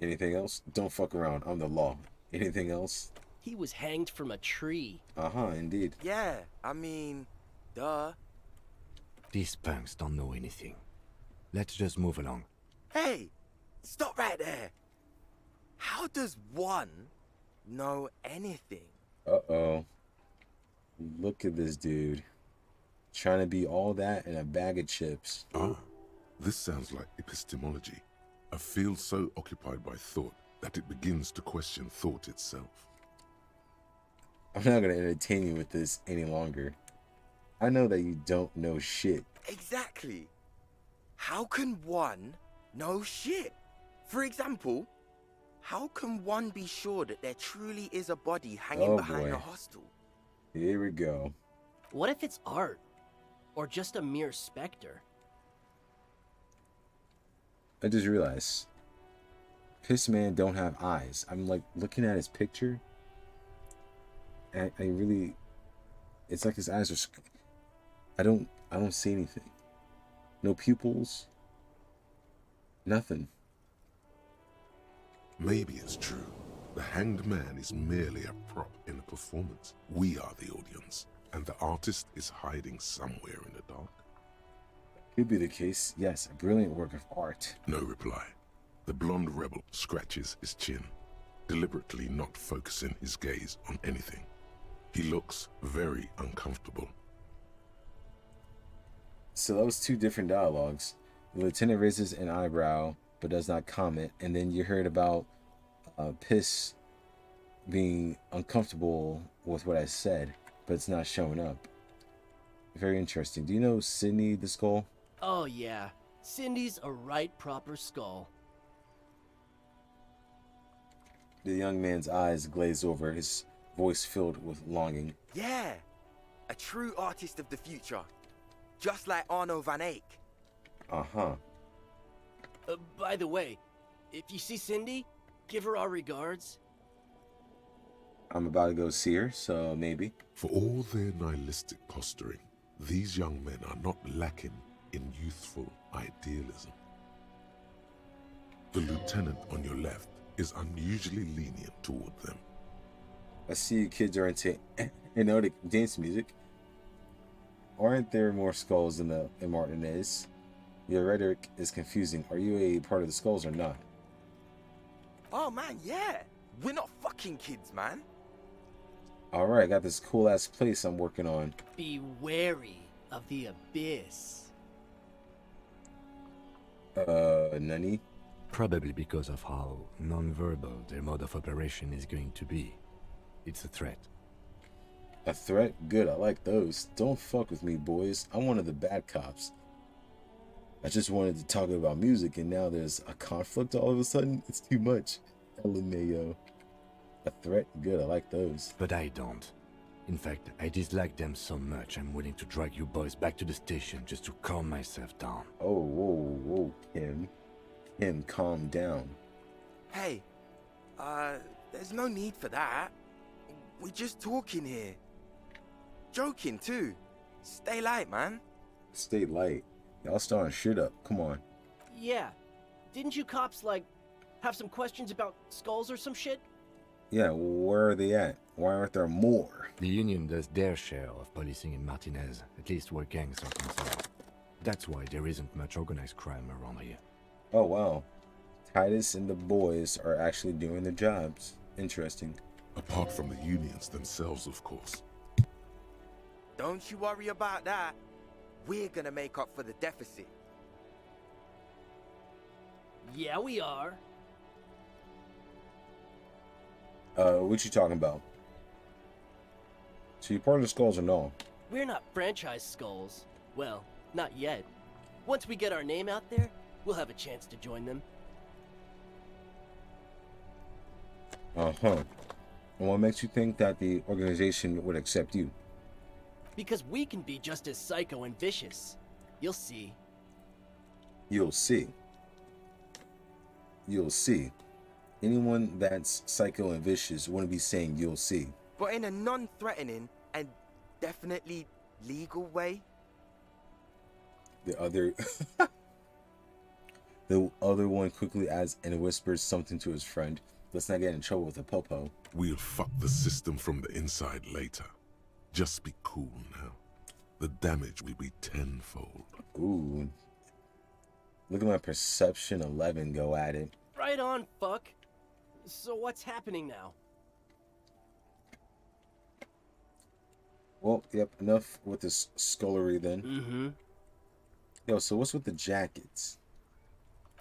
Anything else? Don't fuck around. I'm the law. Anything else? He was hanged from a tree. Indeed. Yeah, I mean, duh. These punks don't know anything. Let's just move along. Hey, stop right there. How does one know anything? Uh-oh. Look at this dude. Trying to be all that in a bag of chips. Ah, this sounds like epistemology, a field so occupied by thought that it begins to question thought itself. I'm not going to entertain you with this any longer. I know that you don't know shit. Exactly. How can one know shit? For example, how can one be sure that there truly is a body hanging behind boy. a hostel? Here we go. What if it's art? Or just a mere specter? I just realized. Piss Man don't have eyes. I'm like looking at his picture. And I really... It's like his eyes are... I don't see anything. No pupils. Nothing. Maybe it's true. The hanged man is merely a prop in a performance. We are the audience, and the artist is hiding somewhere in the dark. Could be the case. Yes, a brilliant work of art. No reply. The blonde rebel scratches his chin, deliberately not focusing his gaze on anything. He looks very uncomfortable. So that was two different dialogues. The lieutenant raises an eyebrow but does not comment, and then you heard about Piss being uncomfortable with what I said, but it's not showing up. Very interesting. Do you know Sydney the Skull? Oh yeah, Cindy's a right proper skull. The young man's eyes glazed over, his voice filled with longing. Yeah, a true artist of the future. Just like Arno van Eyck. Uh-huh. By the way, if you see Cindy, give her our regards. I'm about to go see her, so maybe. For all their nihilistic posturing, these young men are not lacking in youthful idealism. The lieutenant on your left is unusually lenient toward them. I see you kids are into Nordic dance music. Aren't there more skulls in Martinez? Your rhetoric is confusing. Are you a part of the skulls or not? Oh man, yeah. We're not fucking kids, man. Alright, I got this cool ass place I'm working on. Be wary of the abyss. Nani? Probably because of how non-verbal their mode of operation is going to be. It's a threat. A threat? Good, I like those. Don't fuck with me, boys. I'm one of the bad cops. I just wanted to talk about music, and now there's a conflict all of a sudden? It's too much. LMAO. A threat? Good, I like those. But I don't. In fact, I dislike them so much I'm willing to drag you boys back to the station just to calm myself down. Oh, whoa, Kim. Kim, calm down. Hey, there's no need for that. We're just talking here. Joking, too. Stay light, man. Stay light. Y'all starting shit up. Come on. Yeah. Didn't you cops, like, have some questions about skulls or some shit? Yeah, where are they at? Why aren't there more? The Union does their share of policing in Martinez, at least where gangs are concerned. That's why there isn't much organized crime around here. Oh, wow. Titus and the boys are actually doing their jobs. Interesting. Apart from the unions themselves, of course. Don't you worry about that. We're gonna make up for the deficit. Yeah, we are. What you talking about? So you part of the Skulls or no? We're not franchise Skulls. Well, not yet. Once we get our name out there, we'll have a chance to join them. Uh-huh. And what makes you think that the organization would accept you? Because we can be just as psycho and vicious. You'll see. You'll see. You'll see. Anyone that's psycho and vicious wouldn't be saying you'll see. But in a non-threatening and definitely legal way. The other one quickly adds and whispers something to his friend. Let's not get in trouble with a popo. We'll fuck the system from the inside later. Just be cool now. The damage will be tenfold. Ooh. Look at my perception 11 go at it. Right on, fuck. So what's happening now? Well, yep, enough with this scullery then. Mm-hmm. Yo, so what's with the jackets?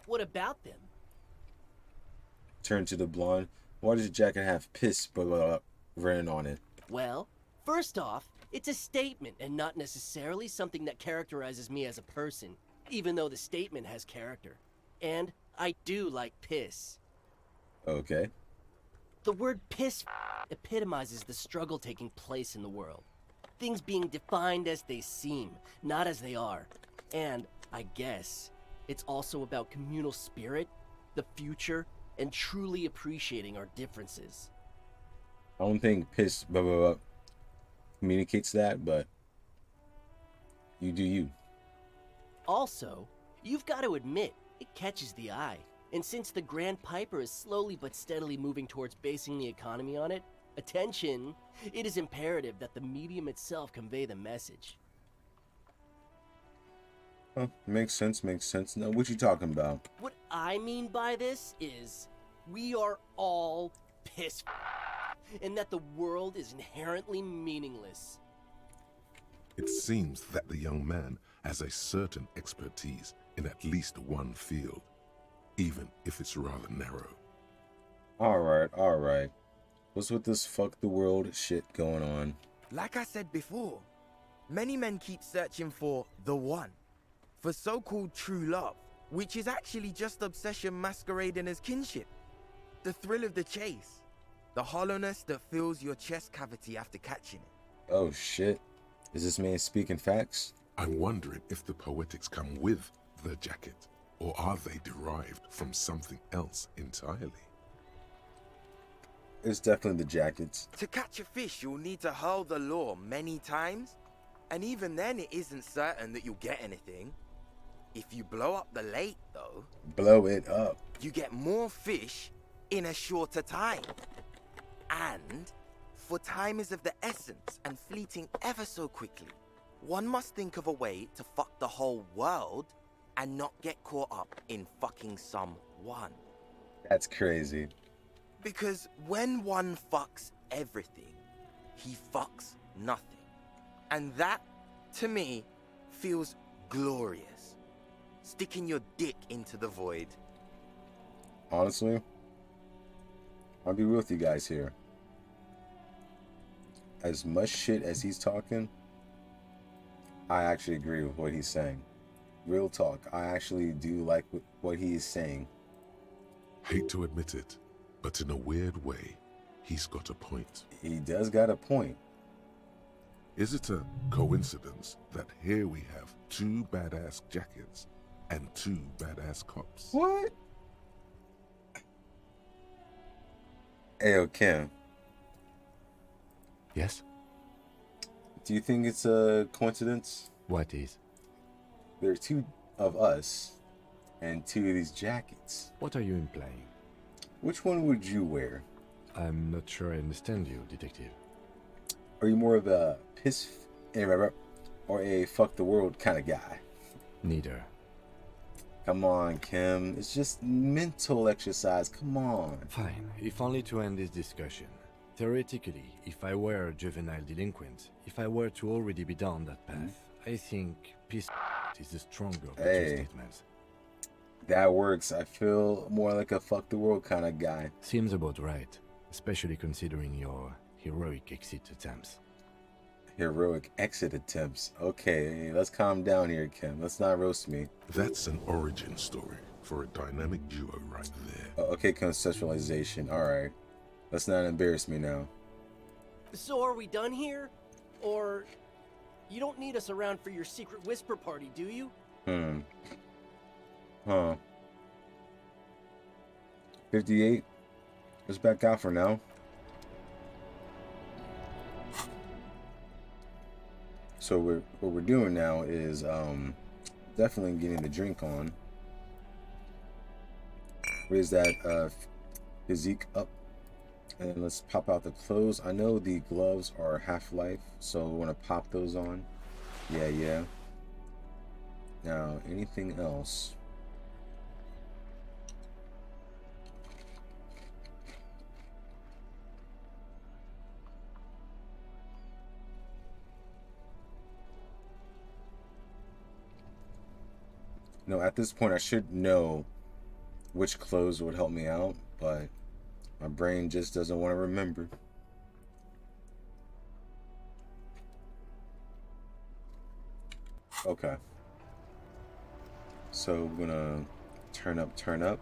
What about them? Turn to the blonde. Why does the jacket have piss written on it? Well, first off, it's a statement and not necessarily something that characterizes me as a person, even though the statement has character. And I do like piss. Okay. The word piss epitomizes the struggle taking place in the world. Things being defined as they seem, not as they are. And, I guess, it's also about communal spirit, the future, and truly appreciating our differences. I don't think piss communicates that, but you do you. Also, you've got to admit, it catches the eye. And since the Grand Piper is slowly but steadily moving towards basing the economy on it, attention, it is imperative that the medium itself convey the message. Huh, makes sense, makes sense. Now, what you talking about? What I mean by this is, we are all piss and that the world is inherently meaningless. It seems that the young man has a certain expertise in at least one field, even if it's rather narrow. Alright. What's with this fuck the world shit going on? Like I said before, many men keep searching for the one, for so-called true love, which is actually just obsession masquerading as kinship. The thrill of the chase, the hollowness that fills your chest cavity after catching it. Oh shit. Is this man speaking facts? I'm wondering if the poetics come with the jacket, or are they derived from something else entirely? It's definitely the jackets. To catch a fish, you'll need to hurl the lure many times, and even then it isn't certain that you'll get anything. If you blow up the lake, though... Blow it up. You get more fish in a shorter time. And, for time is of the essence and fleeting ever so quickly, one must think of a way to fuck the whole world and not get caught up in fucking someone. That's crazy. Because when one fucks everything, he fucks nothing. And that, to me, feels glorious. Sticking your dick into the void. Honestly, I'll be real with you guys here. As much shit as he's talking, I actually agree with what he's saying. Real talk, I actually do like what he is saying. Hate to admit it, but in a weird way, he's got a point. He does got a point. Is it a coincidence that here we have 2 badass jackets and 2 badass cops? What? Ayo, Kim. Yes? Do you think it's a coincidence? What is? There are 2 of us and 2 of these jackets. What are you implying? Which one would you wear? I'm not sure I understand you, detective. Are you more of a piss or a fuck the world kind of guy? Neither. Come on, Kim. It's just mental exercise. Come on. Fine, if only to end this discussion. Theoretically, if I were a juvenile delinquent, if I were to already be down that path, I think peace is the stronger of the two statements. That works. I feel more like a fuck the world kind of guy. Seems about right, especially considering your heroic exit attempts. Heroic exit attempts. Okay, let's calm down here, Kim. Let's not roast me. That's an origin story for a dynamic duo right there. Okay, conceptualization. Alright. Let's not embarrass me now. So are we done here? Or you don't need us around for your secret whisper party, do you? Huh. 58. Let's back out for now. So what we're doing now is definitely getting the drink on. Raise that physique up. And let's pop out the clothes. I know the gloves are Half-Life, so we want to pop those on. Yeah. Now, anything else? No, at this point I should know which clothes would help me out, but my brain just doesn't want to remember. Okay. So we're gonna turn up.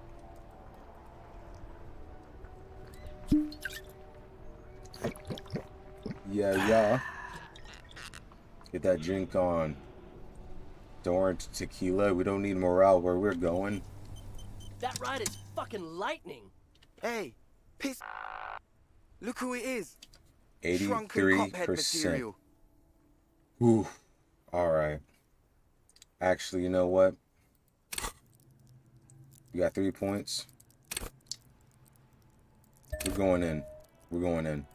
Yeah. Get that drink on. Don't worry, tequila. We don't need morale where we're going. That ride is fucking lightning. Hey, piss. Look who it is. 83%. Ooh. Alright. Actually, you know what? You got 3 points. We're going in.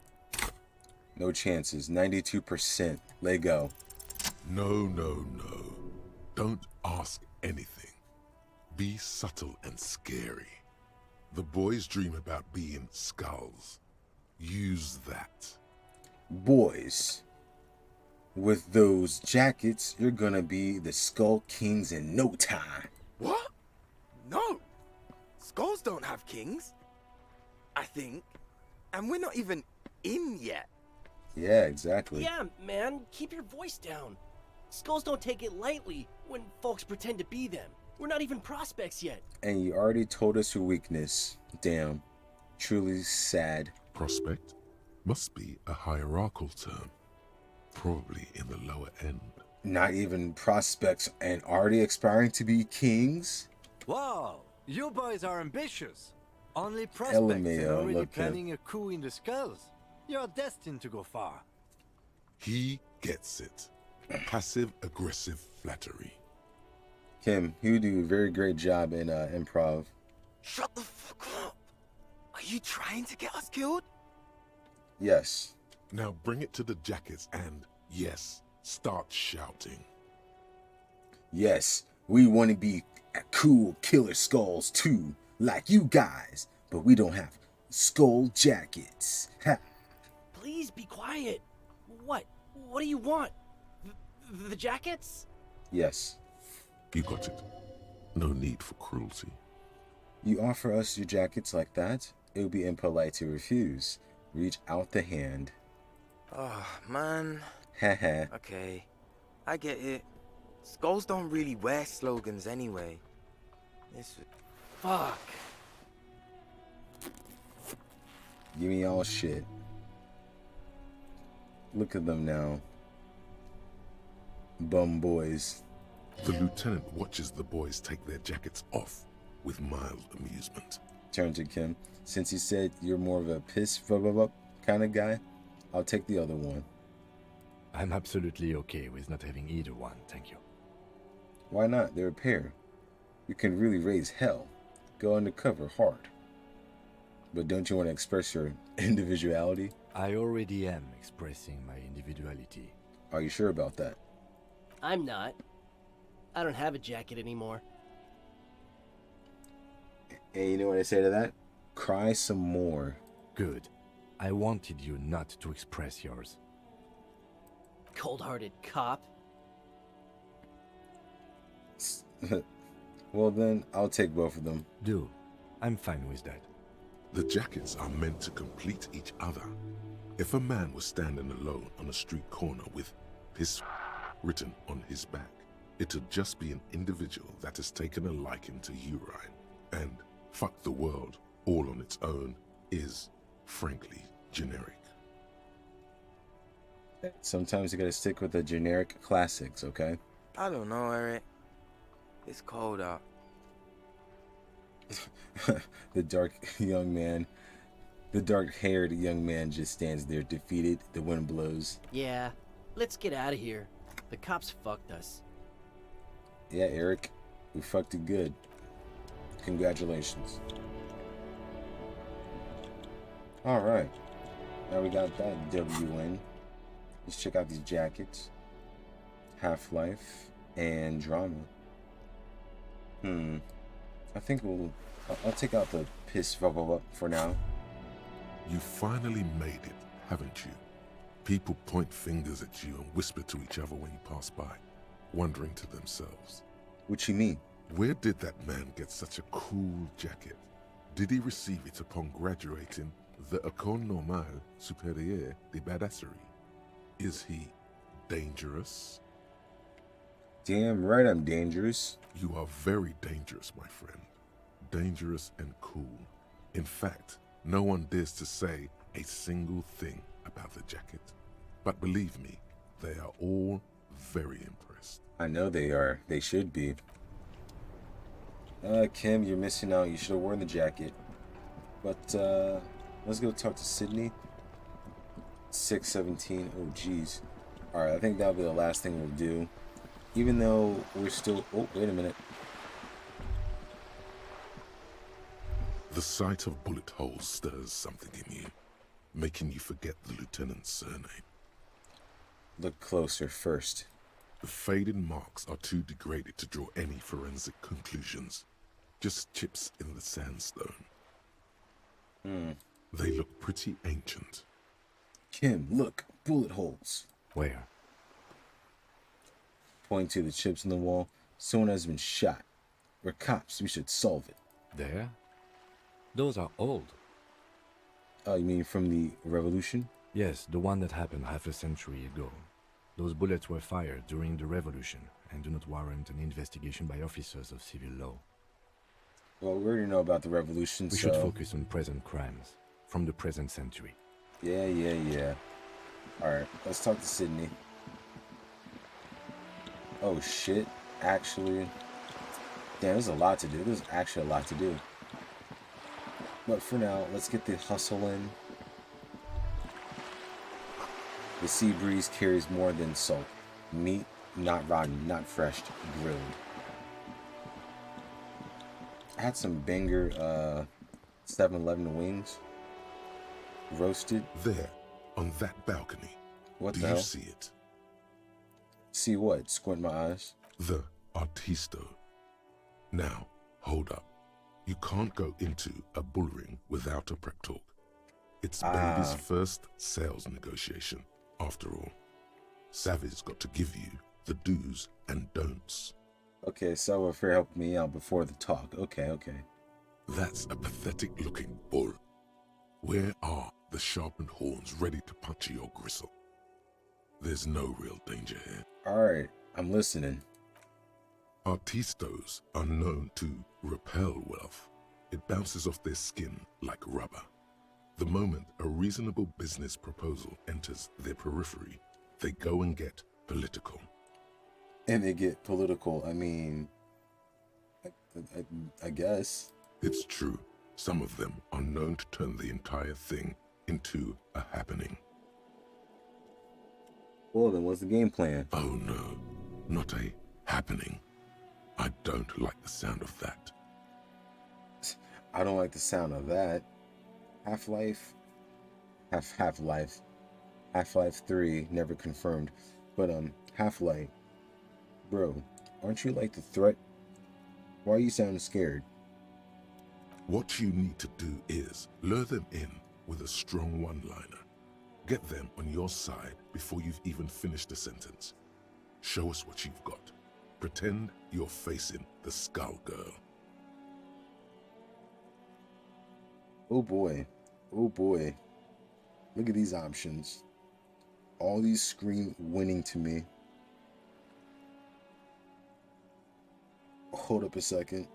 No chances. 92%. Let go. No. Don't ask anything. Be subtle and scary. The boys dream about being skulls. Use that. Boys, with those jackets, you're gonna be the Skull Kings in no time. What? No. Skulls don't have kings. I think. And we're not even in yet. Yeah, exactly. Yeah, man, keep your voice down. Skulls don't take it lightly when folks pretend to be them. We're not even prospects yet. And you already told us your weakness. Damn. Truly sad. Prospect must be a hierarchical term. Probably in the lower end. Not even prospects and already aspiring to be kings? Wow, you boys are ambitious. Only prospects and LMAO, already look planning a coup in the skulls. You're destined to go far. He gets it. Passive-aggressive flattery. Kim, you do a very great job in improv. Shut the fuck up. Are you trying to get us killed? Yes. Now bring it to the jackets and, yes, start shouting. Yes, we want to be cool killer skulls too, like you guys, but we don't have skull jackets. Ha. Please be quiet. What? What do you want? The jackets? Yes. You got it. No need for cruelty. You offer us your jackets like that, it would be impolite to refuse. Reach out the hand. Oh, man. Haha. Okay, I get it. Skulls don't really wear slogans anyway. This... Fuck. Give me all shit. Look at them now. Bum boys. The lieutenant watches the boys take their jackets off with mild amusement. Turn to Kim. Since you said you're more of a piss kind of guy, I'll take the other one. I'm absolutely okay with not having either one, thank you. Why not? They're a pair. You can really raise hell. Go undercover hard. But don't you want to express your individuality? I already am expressing my individuality. Are you sure about that? I'm not. I don't have a jacket anymore. And you know what I say to that? Cry some more. Good. I wanted you not to express yours. Cold-hearted cop. Well then, I'll take both of them. Do. I'm fine with that. The jackets are meant to complete each other. If a man was standing alone on a street corner with piss written on his back, it'd just be an individual that has taken a liking to urine. And fuck the world all on its own is, frankly, generic. Sometimes you gotta stick with the generic classics, okay? I don't know, Eric. It's cold out. The dark-haired young man just stands there defeated. The wind blows. Yeah, let's get out of here. The cops fucked us. Yeah, Eric, we fucked it good. Congratulations. Alright, now we got that W in. Let's check out these jackets. Half-Life and Drama. I think I'll take out the piss for now. You finally made it, haven't you? People point fingers at you and whisper to each other when you pass by, wondering to themselves. What you mean? Where did that man get such a cool jacket? Did he receive it upon graduating the École Normale Supérieure de Badasserie? Is he dangerous? Damn right I'm dangerous. You are very dangerous, my friend. Dangerous and cool. In fact, no one dares to say a single thing about the jacket. But believe me, they are all very impressed. I know they are. They should be. Kim, you're missing out. You should have worn the jacket. But, let's go talk to Sydney. 6:17. Oh, jeez. Alright, I think that'll be the last thing we'll do. Even though we're still... Oh, wait a minute. The sight of bullet holes stirs something in you, making you forget the lieutenant's surname. Look closer first. The faded marks are too degraded to draw any forensic conclusions. Just chips in the sandstone. They look pretty ancient. Kim, look. Bullet holes. Where? Point to the chips in the wall. Someone has been shot. We're cops. We should solve it. There? Those are old. Oh, you mean from the revolution? Yes, the one that happened half a century ago. Those bullets were fired during the revolution and do not warrant an investigation by officers of civil law. Well, we already know about the revolution, We should focus on present crimes from the present century. Yeah. Alright, let's talk to Sydney. Oh, shit. Actually... Damn, there's a lot to do. There's actually a lot to do. But for now, let's get the hustle in. The sea breeze carries more than salt. Meat, not rotten, not fresh, grilled. I had some banger 7-Eleven wings. Roasted. There, on that balcony. What Do the you hell? see it? See what? Squint my eyes. The Artisto. Now, hold up. You can't go into a bull ring without a prep talk. It's baby's first sales negotiation, after all. Savvy's got to give you the do's and don'ts. Okay, so if you're helping me out before the talk. Okay. That's a pathetic-looking bull. Where are the sharpened horns ready to puncture your gristle? There's no real danger here. Alright, I'm listening. Artistos are known to repel wealth. It bounces off their skin like rubber. The moment a reasonable business proposal enters their periphery, they go and get political. And they get political, I mean... I guess. It's true. Some of them are known to turn the entire thing into a happening. Well, then what's the game plan? Oh no, not a happening. I don't like the sound of that. I don't like the sound of that. Half-Life 3, never confirmed. But, Half-Life. Bro, aren't you like the threat? Why are you sounding scared? What you need to do is lure them in with a strong one-liner. Get them on your side before you've even finished the sentence. Show us what you've got. Pretend you're facing the Skull Girl. Oh boy. Oh boy. Look at these options. All these scream winning to me. Hold up a second.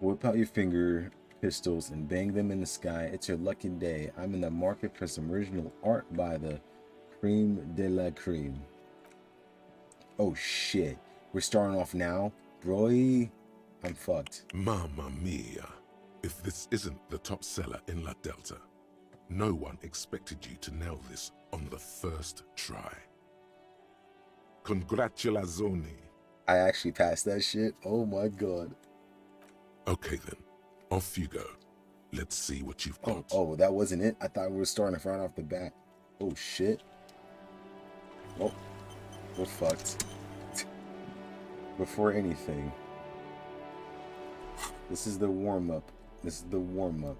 Whip out your finger pistols and bang them in the sky. It's your lucky day. I'm in the market for some original art by the Creme de la Creme. Oh shit. We're starting off now? Bro, I'm fucked. Mamma mia. If this isn't the top seller in La Delta, no one expected you to nail this on the first try. Congratulazioni. I actually passed that shit? Oh my god. Okay then, off you go. Let's see what you've got. Oh, that wasn't it? I thought we were starting right off the bat. Oh shit. Oh, we're fucked. Before anything. This is the warm-up. This is the warm-up.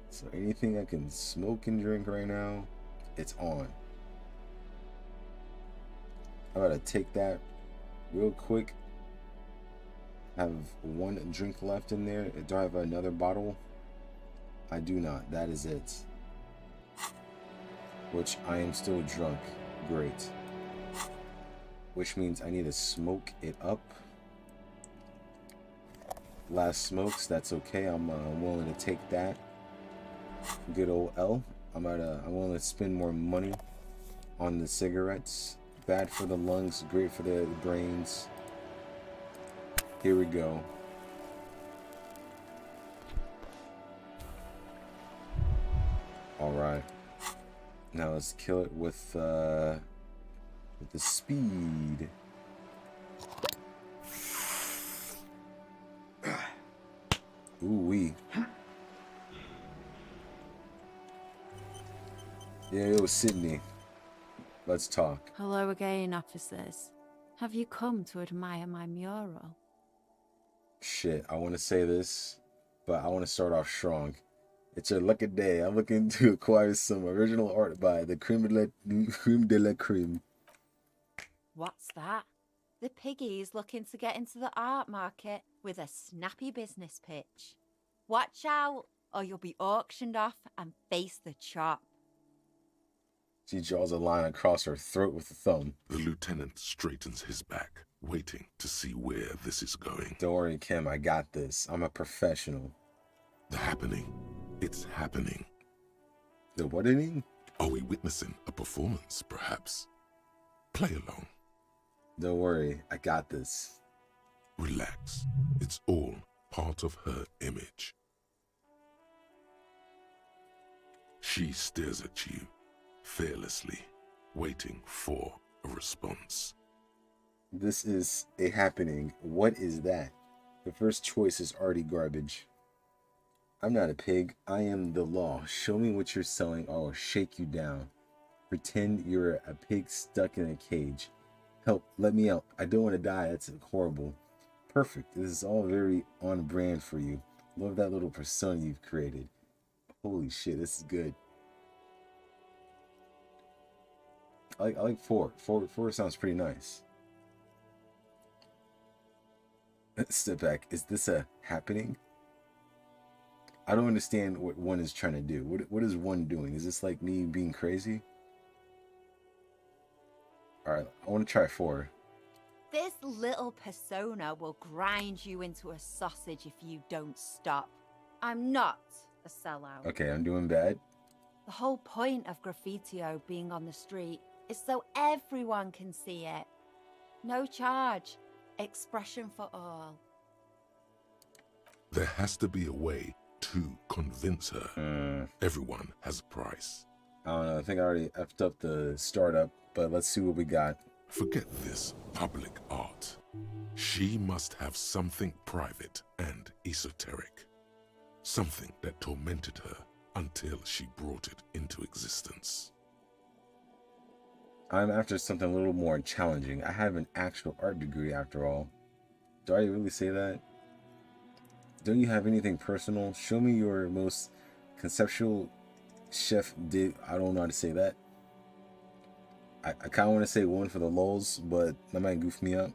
So anything I can smoke and drink right now, it's on. I'm gonna take that real quick. Have one drink left in there. Do I have another bottle? I do not. That is it. Which I am still drunk. Great. Which means I need to smoke it up. Last smokes, that's okay. I'm willing to take that. Good old L. I'm willing to spend more money on the cigarettes. Bad for the lungs, great for the brains. Here we go. All right. Now let's kill it with the speed. Ooh-wee. Yeah, it was Sydney. Let's talk. Hello again, officers. Have you come to admire my mural? Shit, I want to say this, but I want to start off strong. It's your lucky day. I'm looking to acquire some original art by the Creme de la Creme. What's that? The piggy's looking to get into the art market with a snappy business pitch. Watch out, or you'll be auctioned off and face the chop. She draws a line across her throat with a thumb. The lieutenant straightens his back, waiting to see where this is going. Don't worry, Kim, I got this. I'm a professional. The happening. It's happening. The what-ing? Are we witnessing a performance, perhaps? Play along. Don't worry, I got this. Relax. It's all part of her image. She stares at you, fearlessly, waiting for a response. This is a happening. What is that? The first choice is already garbage. I'm not a pig. I am the law. Show me what you're selling or I'll shake you down. Pretend you're a pig stuck in a cage. Help, let me out. I don't want to die. That's horrible. Perfect. This is all very on brand for you. Love that little persona you've created. Holy shit, this is good. I like 4. 4 sounds pretty nice. Step back. Is this a happening? I don't understand what 1 is trying to do. What is 1 doing? Is this like me being crazy? Alright, I want to try 4. This little persona will grind you into a sausage if you don't stop. I'm not a sellout. Okay, I'm doing bad. The whole point of Graffitio being on the street is so everyone can see it. No charge. Expression for all. There has to be a way to convince her. Everyone has a price. I don't know. I think I already effed up the startup, but let's see what we got. Forget this public art. She must have something private and esoteric. Something that tormented her until she brought it into existence. I'm after something a little more challenging. I have an actual art degree after all. Do I really say that? Don't you have anything personal? Show me your most conceptual chef dig. I don't know how to say that. I kind of want to say one for the lulz, but that might goof me up.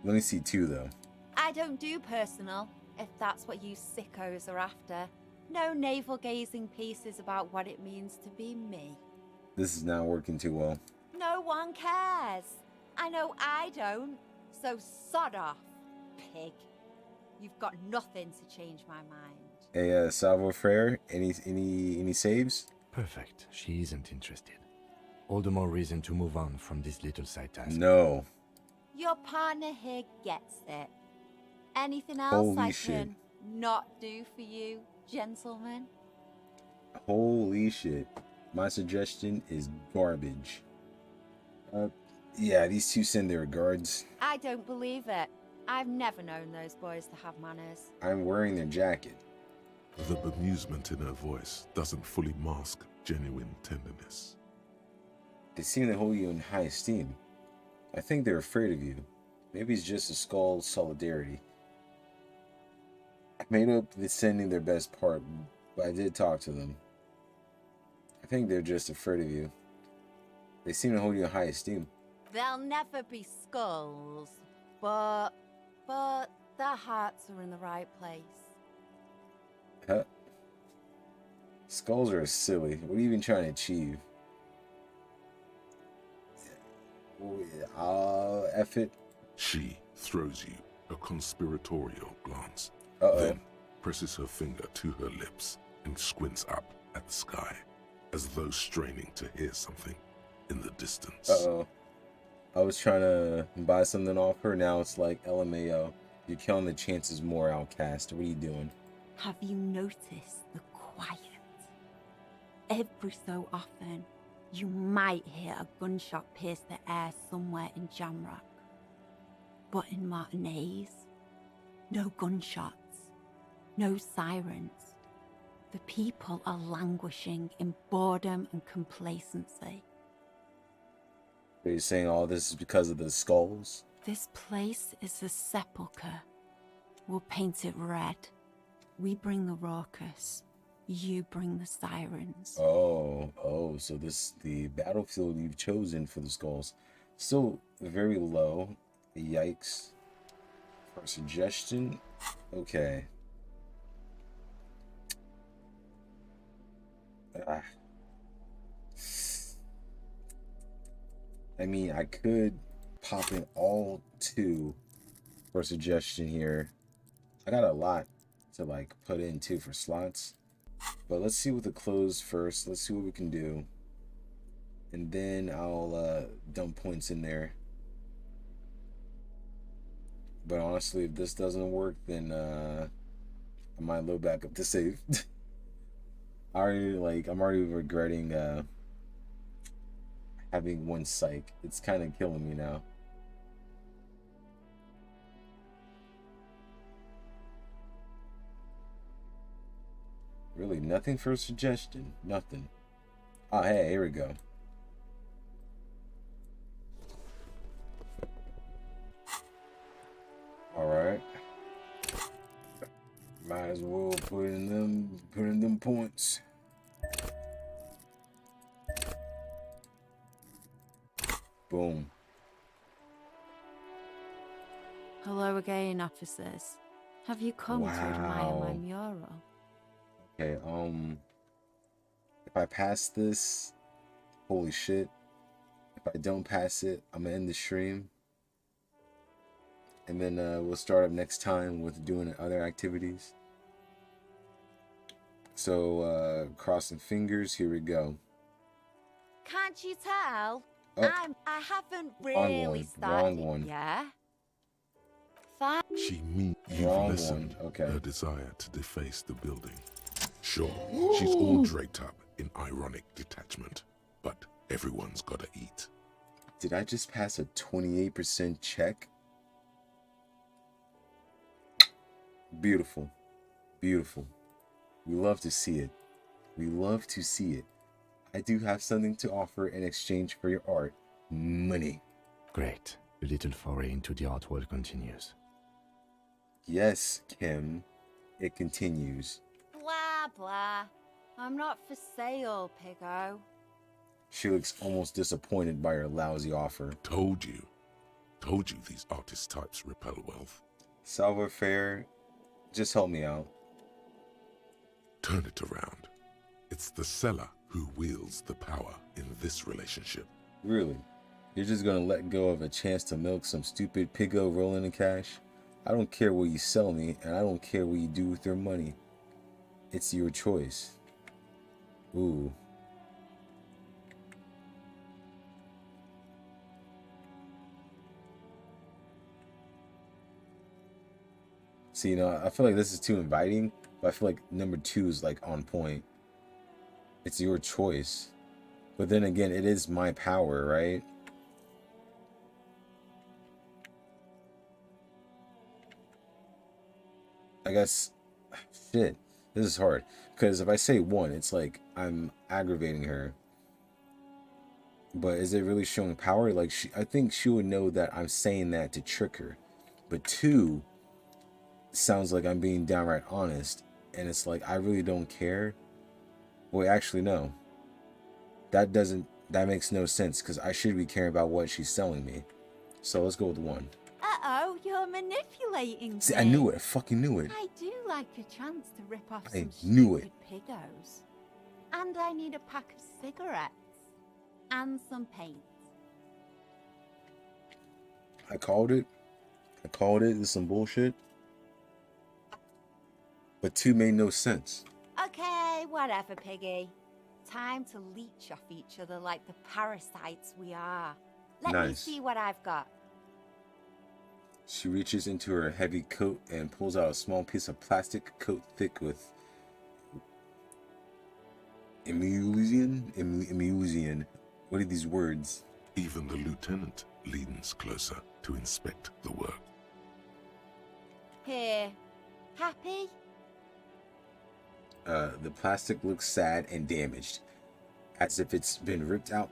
Let me see two though. I don't do personal, if that's what you sickos are after. No navel-gazing pieces about what it means to be me. This is not working too well. No one cares. I know I don't, so sod off, pig. You've got nothing to change my mind. Hey, Salvo Frere, any saves? Perfect. She isn't interested. All the more reason to move on from this little side task. No. Your partner here gets it. Anything else Holy I shit. can not do for you, gentlemen? Holy shit. My suggestion is garbage. Yeah, these two send their regards. I don't believe it. I've never known those boys to have manners. I'm wearing their jacket. The bemusement in her voice doesn't fully mask genuine tenderness. They seem to hold you in high esteem. I think they're afraid of you. Maybe it's just a skull solidarity. I made up with sending their best part, but I did talk to them. I think they're just afraid of you. They seem to hold you in high esteem. They'll never be skulls, but their hearts are in the right place. Huh? Skulls are silly. What are you even trying to achieve? F it. She throws you a conspiratorial glance, Uh-oh. then presses her finger to her lips and squints up at the sky, as though straining to hear something in the distance. Uh-oh. I was trying to buy something off her, now it's like LMAO. You're killing the chances more, Outcast. What are you doing? Have you noticed the quiet? Every so often, you might hear a gunshot pierce the air somewhere in Jamrock. But in Martinez, no gunshots, no sirens. The people are languishing in boredom and complacency. Are you saying all this is because of the skulls? This place is a sepulchre. We'll paint it red. We bring the raucous. You bring the sirens. Oh, so this the battlefield you've chosen for the skulls. Still very low. Yikes. For a suggestion? Okay. I mean, I could pop in all two for a suggestion here. I got a lot to like put in too for slots. But let's see what the close first. Let's see what we can do. And then I'll dump points in there. But honestly, if this doesn't work, then I might load back up to save. I'm already regretting having one psych. It's kind of killing me now. Really, nothing for a suggestion. Nothing. Oh, hey, here we go. All right. Might as well put in them points. Boom. Hello again, officers. Have you come to admire my mural? Okay, if I pass this, holy shit. If I don't pass it, I'm gonna end the stream. And then we'll start up next time with doing other activities. So, crossing fingers, here we go. Can't you tell? Oh. I haven't Wrong really one, started wrong one. yet. Fine. She means you've Wrong lessened one, okay. her desire to deface the building. Sure, she's all draped up in ironic detachment, but everyone's gotta eat. Did I just pass a 28% check? Beautiful. Beautiful. We love to see it. We love to see it. I do have something to offer in exchange for your art. Money. Great. The little foray into the art world continues. Yes, Kim. It continues. Blah, blah. I'm not for sale, Piggo. She looks almost disappointed by her lousy offer. Told you these artist types repel wealth. Salva Fair, just help me out. Turn it around. It's the seller who wields the power in this relationship. Really? You're just gonna let go of a chance to milk some stupid Piggo rolling in cash? I don't care what you sell me, and I don't care what you do with your money. It's your choice. Ooh. See, you know, I feel like this is too inviting, but I feel like number 2 is like on point. It's your choice. But then again, it is my power, right? I guess, shit, this is hard. Because if I say 1, it's like I'm aggravating her. But is it really showing power? Like, I think she would know that I'm saying that to trick her. But 2 sounds like I'm being downright honest. And it's like, I really don't care. Wait, actually, no. That makes no sense. Because I should be caring about what she's selling me. So let's go with 1. Uh-oh, you're manipulating See, me. I knew it. I fucking knew it. I do like a chance to rip off I some knew stupid Piggos. And I need a pack of cigarettes. And some paint. I called it. This is some bullshit. But 2 made no sense. Okay, whatever, Piggy. Time to leech off each other like the parasites we are. Let me Nice. see what I've got. She reaches into her heavy coat and pulls out a small piece of plastic, coat thick with emulsion. What are these words? Even the lieutenant leans closer to inspect the work. Here. Happy? The plastic looks sad and damaged, as if it's been ripped out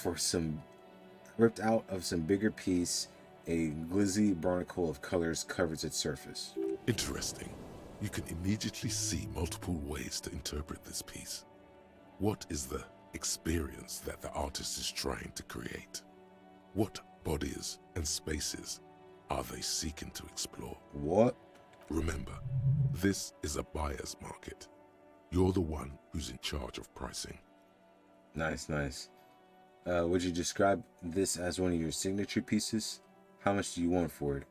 of some bigger piece. A glizzy barnacle of colors covers its surface. Interesting. You can immediately see multiple ways to interpret this piece. What is the experience that the artist is trying to create? What bodies and spaces are they seeking to explore? What? Remember, this is a buyer's market. You're the one who's in charge of pricing. Nice, nice. Would you describe this as one of your signature pieces? How much do you want for it?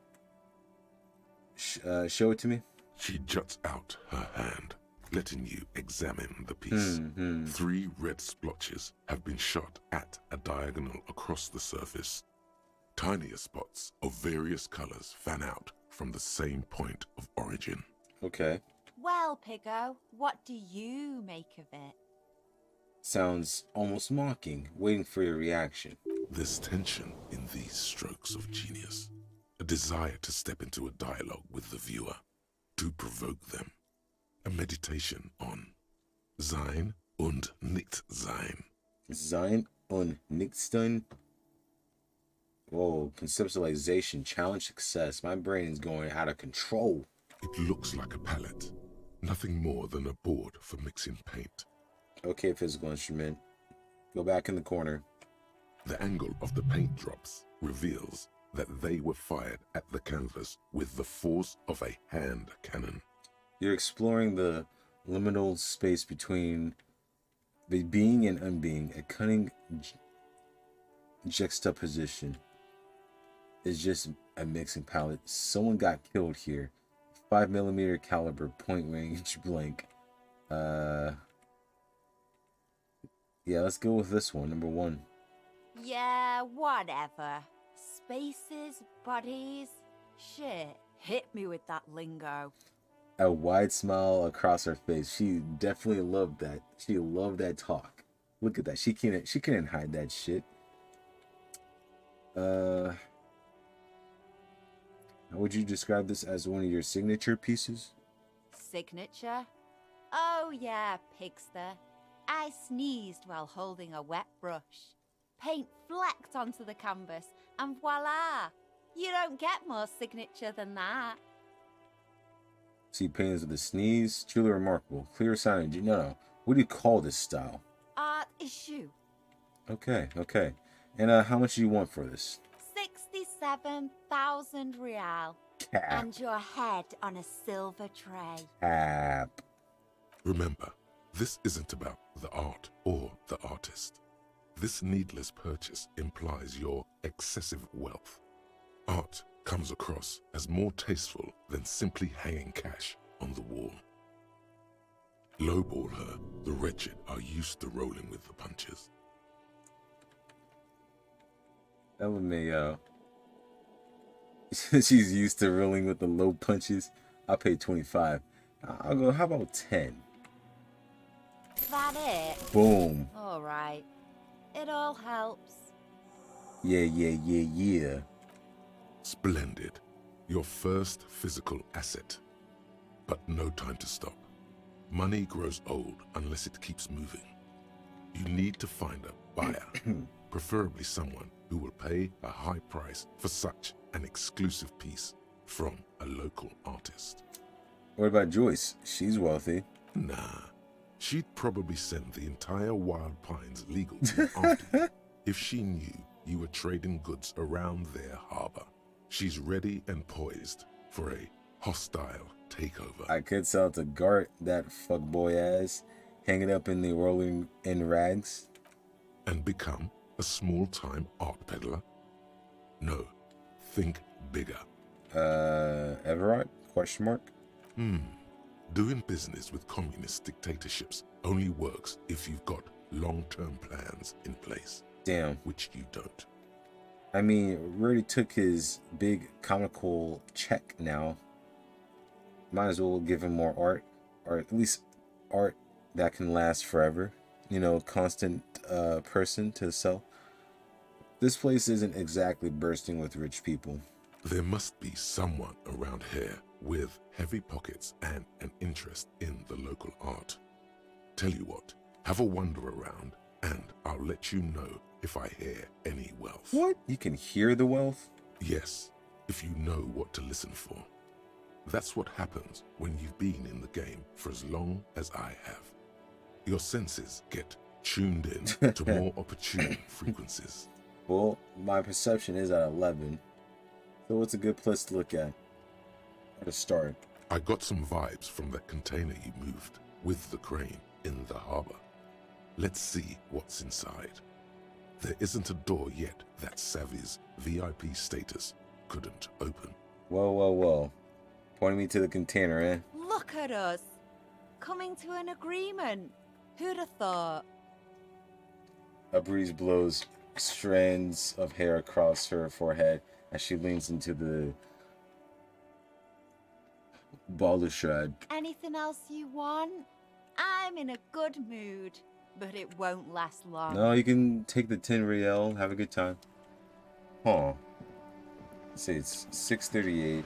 Show it to me. She juts out her hand, letting you examine the piece. 3 red splotches have been shot at a diagonal across the surface. Tinier spots of various colors fan out from the same point of origin. Okay. Well, Piggo, what do you make of it? Sounds almost mocking, waiting for your reaction. There's tension in these strokes of genius. A desire to step into a dialogue with the viewer, to provoke them. A meditation on Sein und Nichtsein. Sein und Nichtsein? Whoa, conceptualization, challenge, success. My brain is going out of control. It looks like a palette. Nothing more than a board for mixing paint. Okay, physical instrument. Go back in the corner. The angle of the paint drops reveals that they were fired at the canvas with the force of a hand cannon. You're exploring the liminal space between the being and unbeing. A cunning juxtaposition. It's just a mixing palette. Someone got killed here. 5mm caliber, point range, blank. Yeah, let's go with this one, number 1. Yeah, whatever. Spaces, bodies, shit. Hit me with that lingo. A wide smile across her face. She definitely loved that. She loved that talk. Look at that. She couldn't hide that shit. How would you describe this as one of your signature pieces? Signature? Oh yeah, Pigster. I sneezed while holding a wet brush. Paint flecked onto the canvas, and voila! You don't get more signature than that. See paintings with a sneeze, truly remarkable. Clear signage. No. What do you call this style? Art issue. Okay. And how much do you want for this? 67,000 real. Cap. And your head on a silver tray. Cap. Remember, this isn't about the art or the artist. This needless purchase implies your excessive wealth. Art comes across as more tasteful than simply hanging cash on the wall. Lowball her, the wretched are used to rolling with the punches. LMAO. She's used to rolling with the low punches. I'll pay 25. I'll go, how about 10? That it? Boom. Alright. It all helps. Yeah. Splendid. Your first physical asset. But no time to stop. Money grows old unless it keeps moving. You need to find a buyer, preferably someone who will pay a high price for such an exclusive piece from a local artist. What about Joyce? She's wealthy. Nah, she'd probably send the entire Wild Pines legal team after you if she knew you were trading goods around their harbor. She's ready and poised for a hostile takeover. I could sell to Gart, that fuckboy ass, hang it up in the rolling in rags. And become a small-time art peddler? No, think bigger. Everard? Question mark? Doing business with communist dictatorships only works if you've got long-term plans in place. Damn. Which you don't. I mean, we already took his big comical check now. Might as well give him more art, or at least art that can last forever. You know, constant person to sell. This place isn't exactly bursting with rich people. There must be someone around here with heavy pockets and an interest in the local art. Tell you what, have a wander around and I'll let you know if I hear any wealth. What? You can hear the wealth? Yes, if you know what to listen for. That's what happens when you've been in the game for as long as I have. Your senses get tuned in to more opportune frequencies. Well, my perception is at 11. So what's a good place to look at? Or to start? I got some vibes from that container you moved with the crane in the harbor. Let's see what's inside. There isn't a door yet that Savvy's VIP status couldn't open. Whoa. Pointing me to the container, eh? Look at us. Coming to an agreement. Who'd have thought? A breeze blows strands of hair across her forehead as she leans into the balustrade. Anything else you want? I'm in a good mood, but it won't last long. No, you can take the 10 real, have a good time. Huh. Let's see, it's 6:38.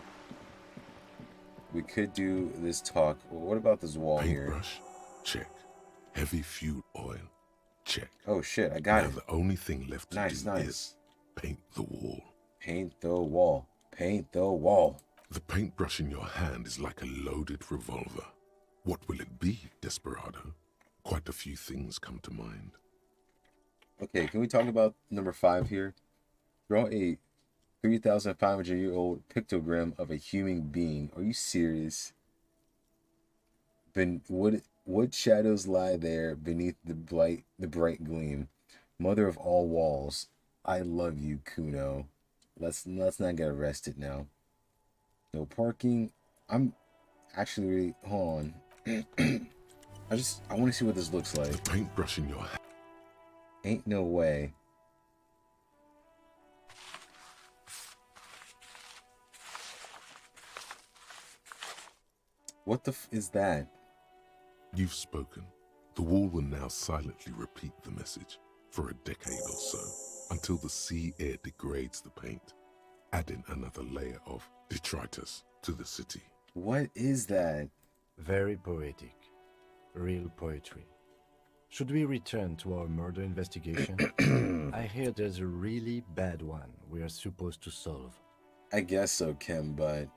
We could do this talk. Well, what about this wall here? Paintbrush? Check. Heavy fuel oil? Check. Oh shit, I got now it. The only thing left to Nice. do is paint the wall. Paint the wall. Paint the wall. The paintbrush in your hand is like a loaded revolver. What will it be, Desperado? Quite a few things come to mind. Okay, can we talk about number 5 here? Draw a 3,500-year-old pictogram of a human being. Are you serious? What shadows lie there beneath the bright gleam? Mother of all walls, I love you, Kuno. Let's not get arrested now. No parking. I'm actually really, hold on. I want to see what this looks like. The paintbrush in your hand. Ain't no way. What the is that? You've spoken. The wall will now silently repeat the message for a decade or so, until the sea air degrades the paint, adding another layer of detritus to the city. What is that? Very poetic. Real poetry. Should we return to our murder investigation? I hear there's a really bad one we are supposed to solve. I guess so, Kim, but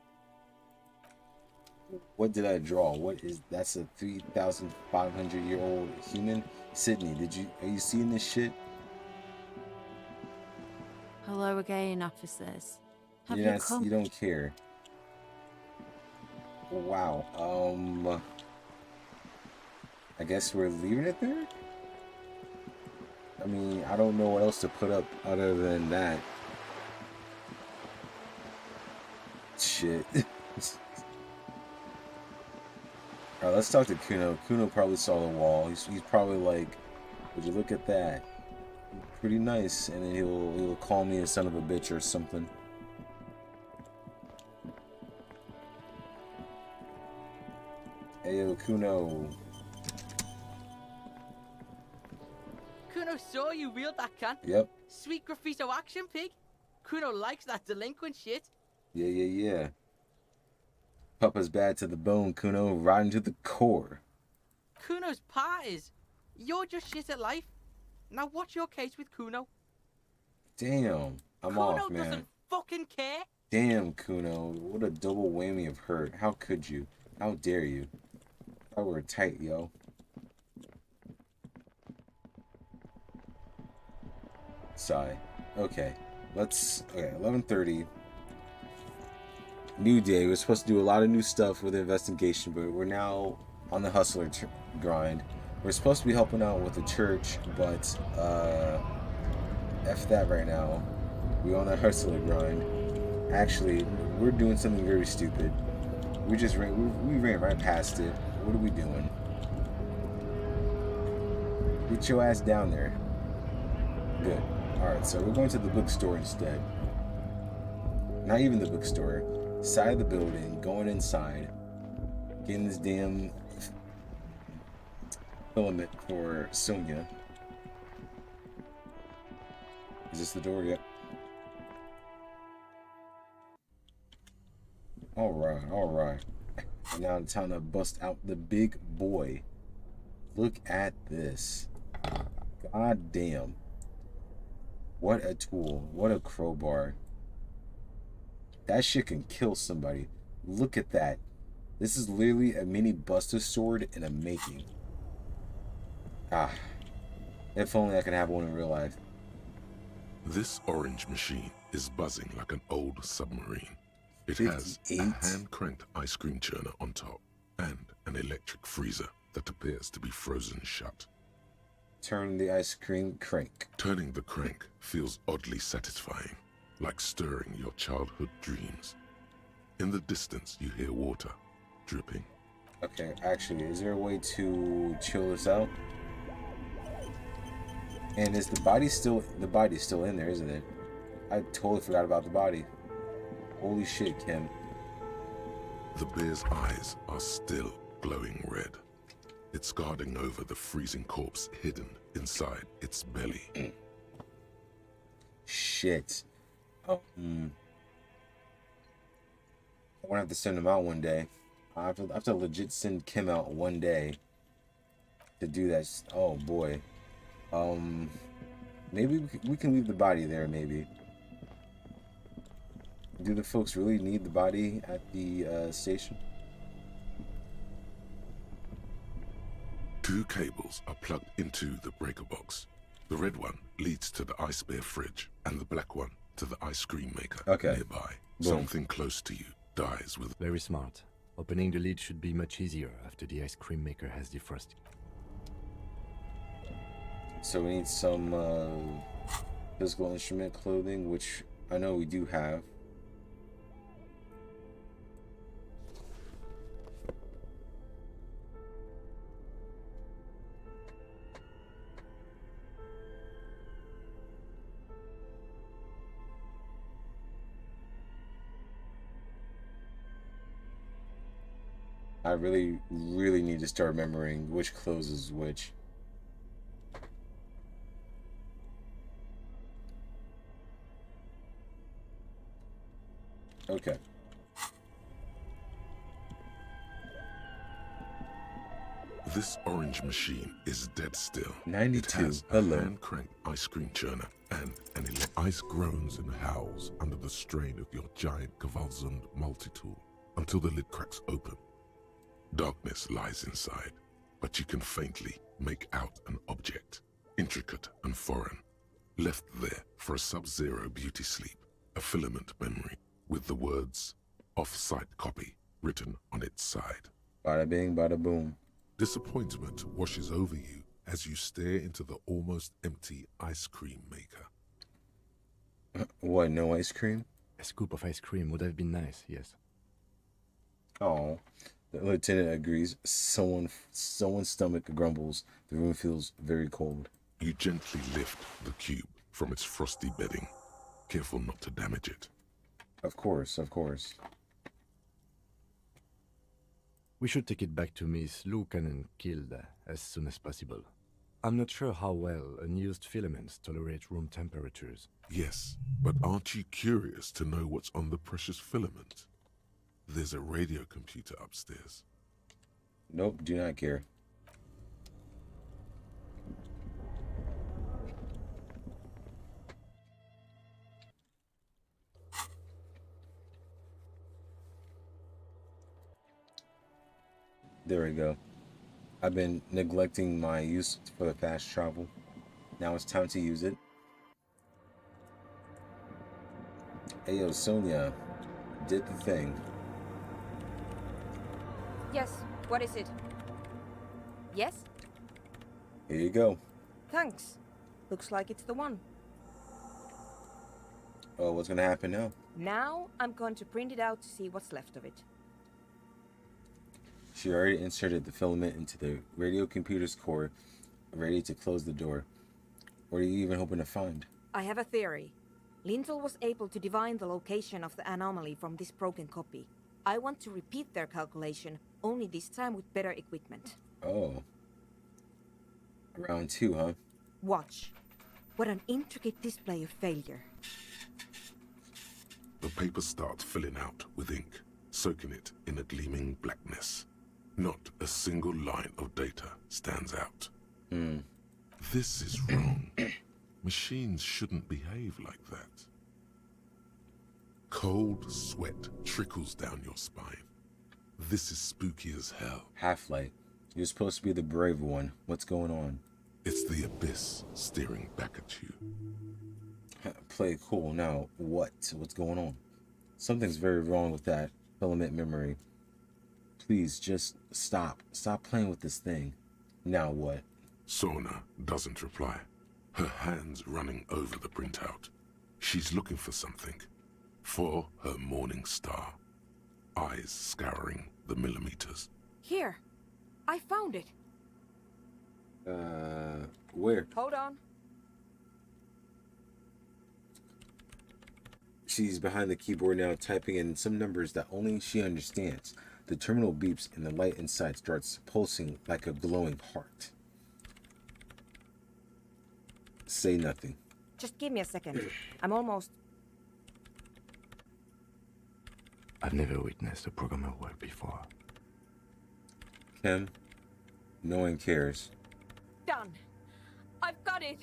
what did I draw? That's a 3,500-year-old human? Sydney, are you seeing this shit? Hello again, officers. Have You come? don't care. Wow. I guess we're leaving it there? I mean, I don't know what else to put up other than that. Shit. Alright, let's talk to Kuno. Kuno probably saw the wall. He's probably like, would you look at that? Pretty nice. And then he'll call me a son of a bitch or something. Hey, yo, Kuno. Kuno saw you wield that can. Yep. Sweet graffito action pig. Kuno likes that delinquent shit. Yeah. Papa's bad to the bone, Kuno. Rotten to the core. Kuno's part is, you're just shit at life. Now what's your case with Kuno? Damn. I'm Kuno off, man. doesn't fucking care. Damn, Kuno. What a double whammy of hurt. How could you? How dare you? I were tight, yo. Sigh. Okay. Okay, 11:30. New day. We're supposed to do a lot of new stuff with the investigation, but we're now on the hustler grind. We're supposed to be helping out with the church, but F that right now. We're on the hustler grind. Actually, we're doing something very stupid. We ran right past it. What are we doing? Get your ass down there. Good. Alright, so we're going to the bookstore instead. Not even the bookstore. Side of the building, going inside. Getting this damn filament for Sonia. Is this the door yet? Alright. And now it's time to bust out the big boy. Look at this. God damn. What a tool. What a crowbar. That shit can kill somebody. Look at that. This is literally a mini Buster Sword in a making. If only I could have one in real life. This orange machine is buzzing like an old submarine. It has a hand-cranked ice cream churner on top and an electric freezer that appears to be frozen shut. Turn the ice cream crank. Turning the crank feels oddly satisfying, like stirring your childhood dreams. In the distance, you hear water dripping. Okay, actually, is there a way to chill this out? And is the body's still in there, isn't it? I totally forgot about the body. Holy shit, Kim. The bear's eyes are still glowing red. It's guarding over the freezing corpse hidden inside its belly. Shit. I'm gonna have to send him out one day. I have to legit send Kim out one day to do that. Oh boy. Maybe we can leave the body there, maybe. Do the folks really need the body at the station? Two cables are plugged into the breaker box. The red one leads to the Ice Bear fridge, and the black one to the ice cream maker nearby. Boom. Something close to you dies with... Very smart. Opening the lid should be much easier after the ice cream maker has defrosted. So we need some physical instrument clothing, which I know we do have. I really need to start remembering which clothes is which. Okay. This orange machine is dead still. 92. It has a hand-cranked ice cream churner and ice groans and howls under the strain of your giant Kvalsund multi-tool until the lid cracks open. Darkness lies inside, but you can faintly make out an object, intricate and foreign, left there for a sub-zero beauty sleep, a filament memory with the words "off-site copy" written on its side. Bada bing, bada boom. Disappointment washes over you as you stare into the almost empty ice cream maker. What, no ice cream? A scoop of ice cream would have been nice, yes. Oh, the lieutenant agrees. Someone's stomach grumbles. The room feels very cold. You gently lift the cube from its frosty bedding, careful not to damage it. Of course, of course. We should take it back to Miss Luukkonen Kilde as soon as possible. I'm not sure how well unused filaments tolerate room temperatures. Yes, but aren't you curious to know what's on the precious filament? There's a radio computer upstairs. Nope, do not care. There we go. I've been neglecting my use for the fast travel. Now it's time to use it. Hey yo, Sonia, did the thing. Yes, what is it? Yes? Here you go. Thanks. Looks like it's the one. Oh, what's gonna happen now? Now I'm going to print it out to see what's left of it. She already inserted the filament into the radio computer's core, ready to close the door. What are you even hoping to find? I have a theory. Lintel was able to divine the location of the anomaly from this broken copy. I want to repeat their calculation, only this time with better equipment. Oh. Round 2, huh? Watch. What an intricate display of failure. The paper starts filling out with ink, soaking it in a gleaming blackness. Not a single line of data stands out. This is wrong. Machines shouldn't behave like that. Cold sweat trickles down your spine. This is spooky as hell. Half-Light. You're supposed to be the brave one. What's going on? It's the abyss staring back at you. Play it cool. Now, what? What's going on? Something's very wrong with that filament memory. Please, just stop. Stop playing with this thing. Now what? Sona doesn't reply, her hands running over the printout. She's looking for something. For her morning star. Eyes scouring the millimeters. Here. I found it. Where? Hold on. She's behind the keyboard now, typing in some numbers that only she understands. The terminal beeps and the light inside starts pulsing like a glowing heart. Say nothing. Just give me a second. I'm almost... I've never witnessed a programmer work before. Kim, no one cares. Done. I've got it.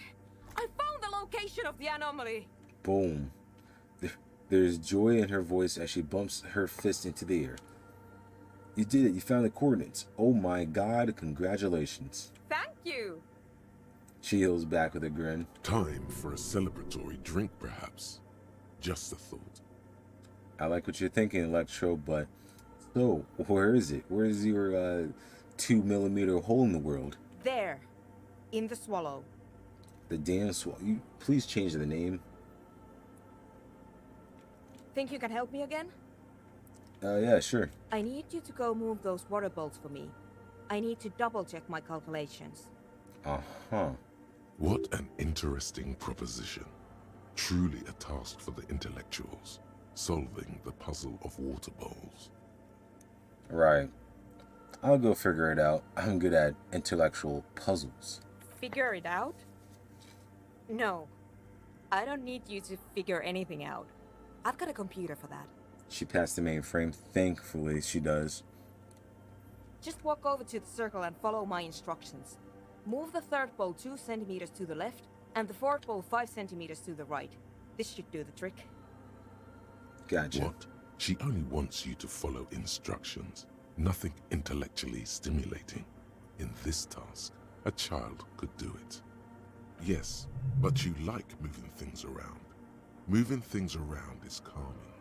I found the location of the anomaly. Boom. There's joy in her voice as she bumps her fist into the air. You did it. You found the coordinates. Oh my god, congratulations. Thank you. She heals back with a grin. Time for a celebratory drink, perhaps. Just a thought. I like what you're thinking, Electro, but... So, where is it? Where is your, 2mm hole in the world? There. In the swallow. The damn swallow. You please change the name. Think you can help me again? Yeah, sure. I need you to go move those water bolts for me. I need to double-check my calculations. Uh-huh. What an interesting proposition. Truly a task for the intellectuals, solving the puzzle of water bowls. Right. I'll go figure it out. I'm good at intellectual puzzles. Figure it out? No. I don't need you to figure anything out. I've got a computer for that. She passed the mainframe. Thankfully, she does. Just walk over to the circle and follow my instructions. Move the third pole 2 centimeters to the left, and the fourth pole 5 centimeters to the right. This should do the trick. Gotcha. What? She only wants you to follow instructions. Nothing intellectually stimulating. In this task, a child could do it. Yes, but you like moving things around. Moving things around is calming.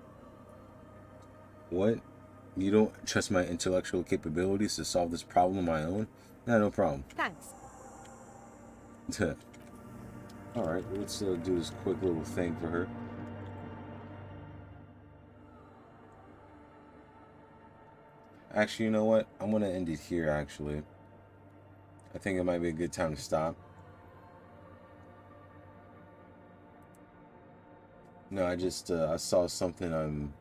What? You don't trust my intellectual capabilities to solve this problem on my own? Nah, no problem. Thanks. Alright, let's do this quick little thing for her. Actually, you know what? I'm going to end it here, actually. I think it might be a good time to stop. No, I just, I saw something I'm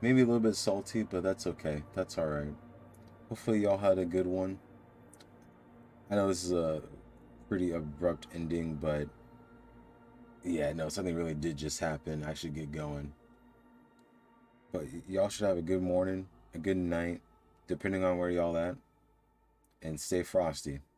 maybe a little bit salty, but that's okay. That's alright. Hopefully y'all had a good one. I know this is a pretty abrupt ending, but yeah, no, something really did just happen. I should get going. But y'all should have a good morning, a good night, depending on where y'all at, and stay frosty.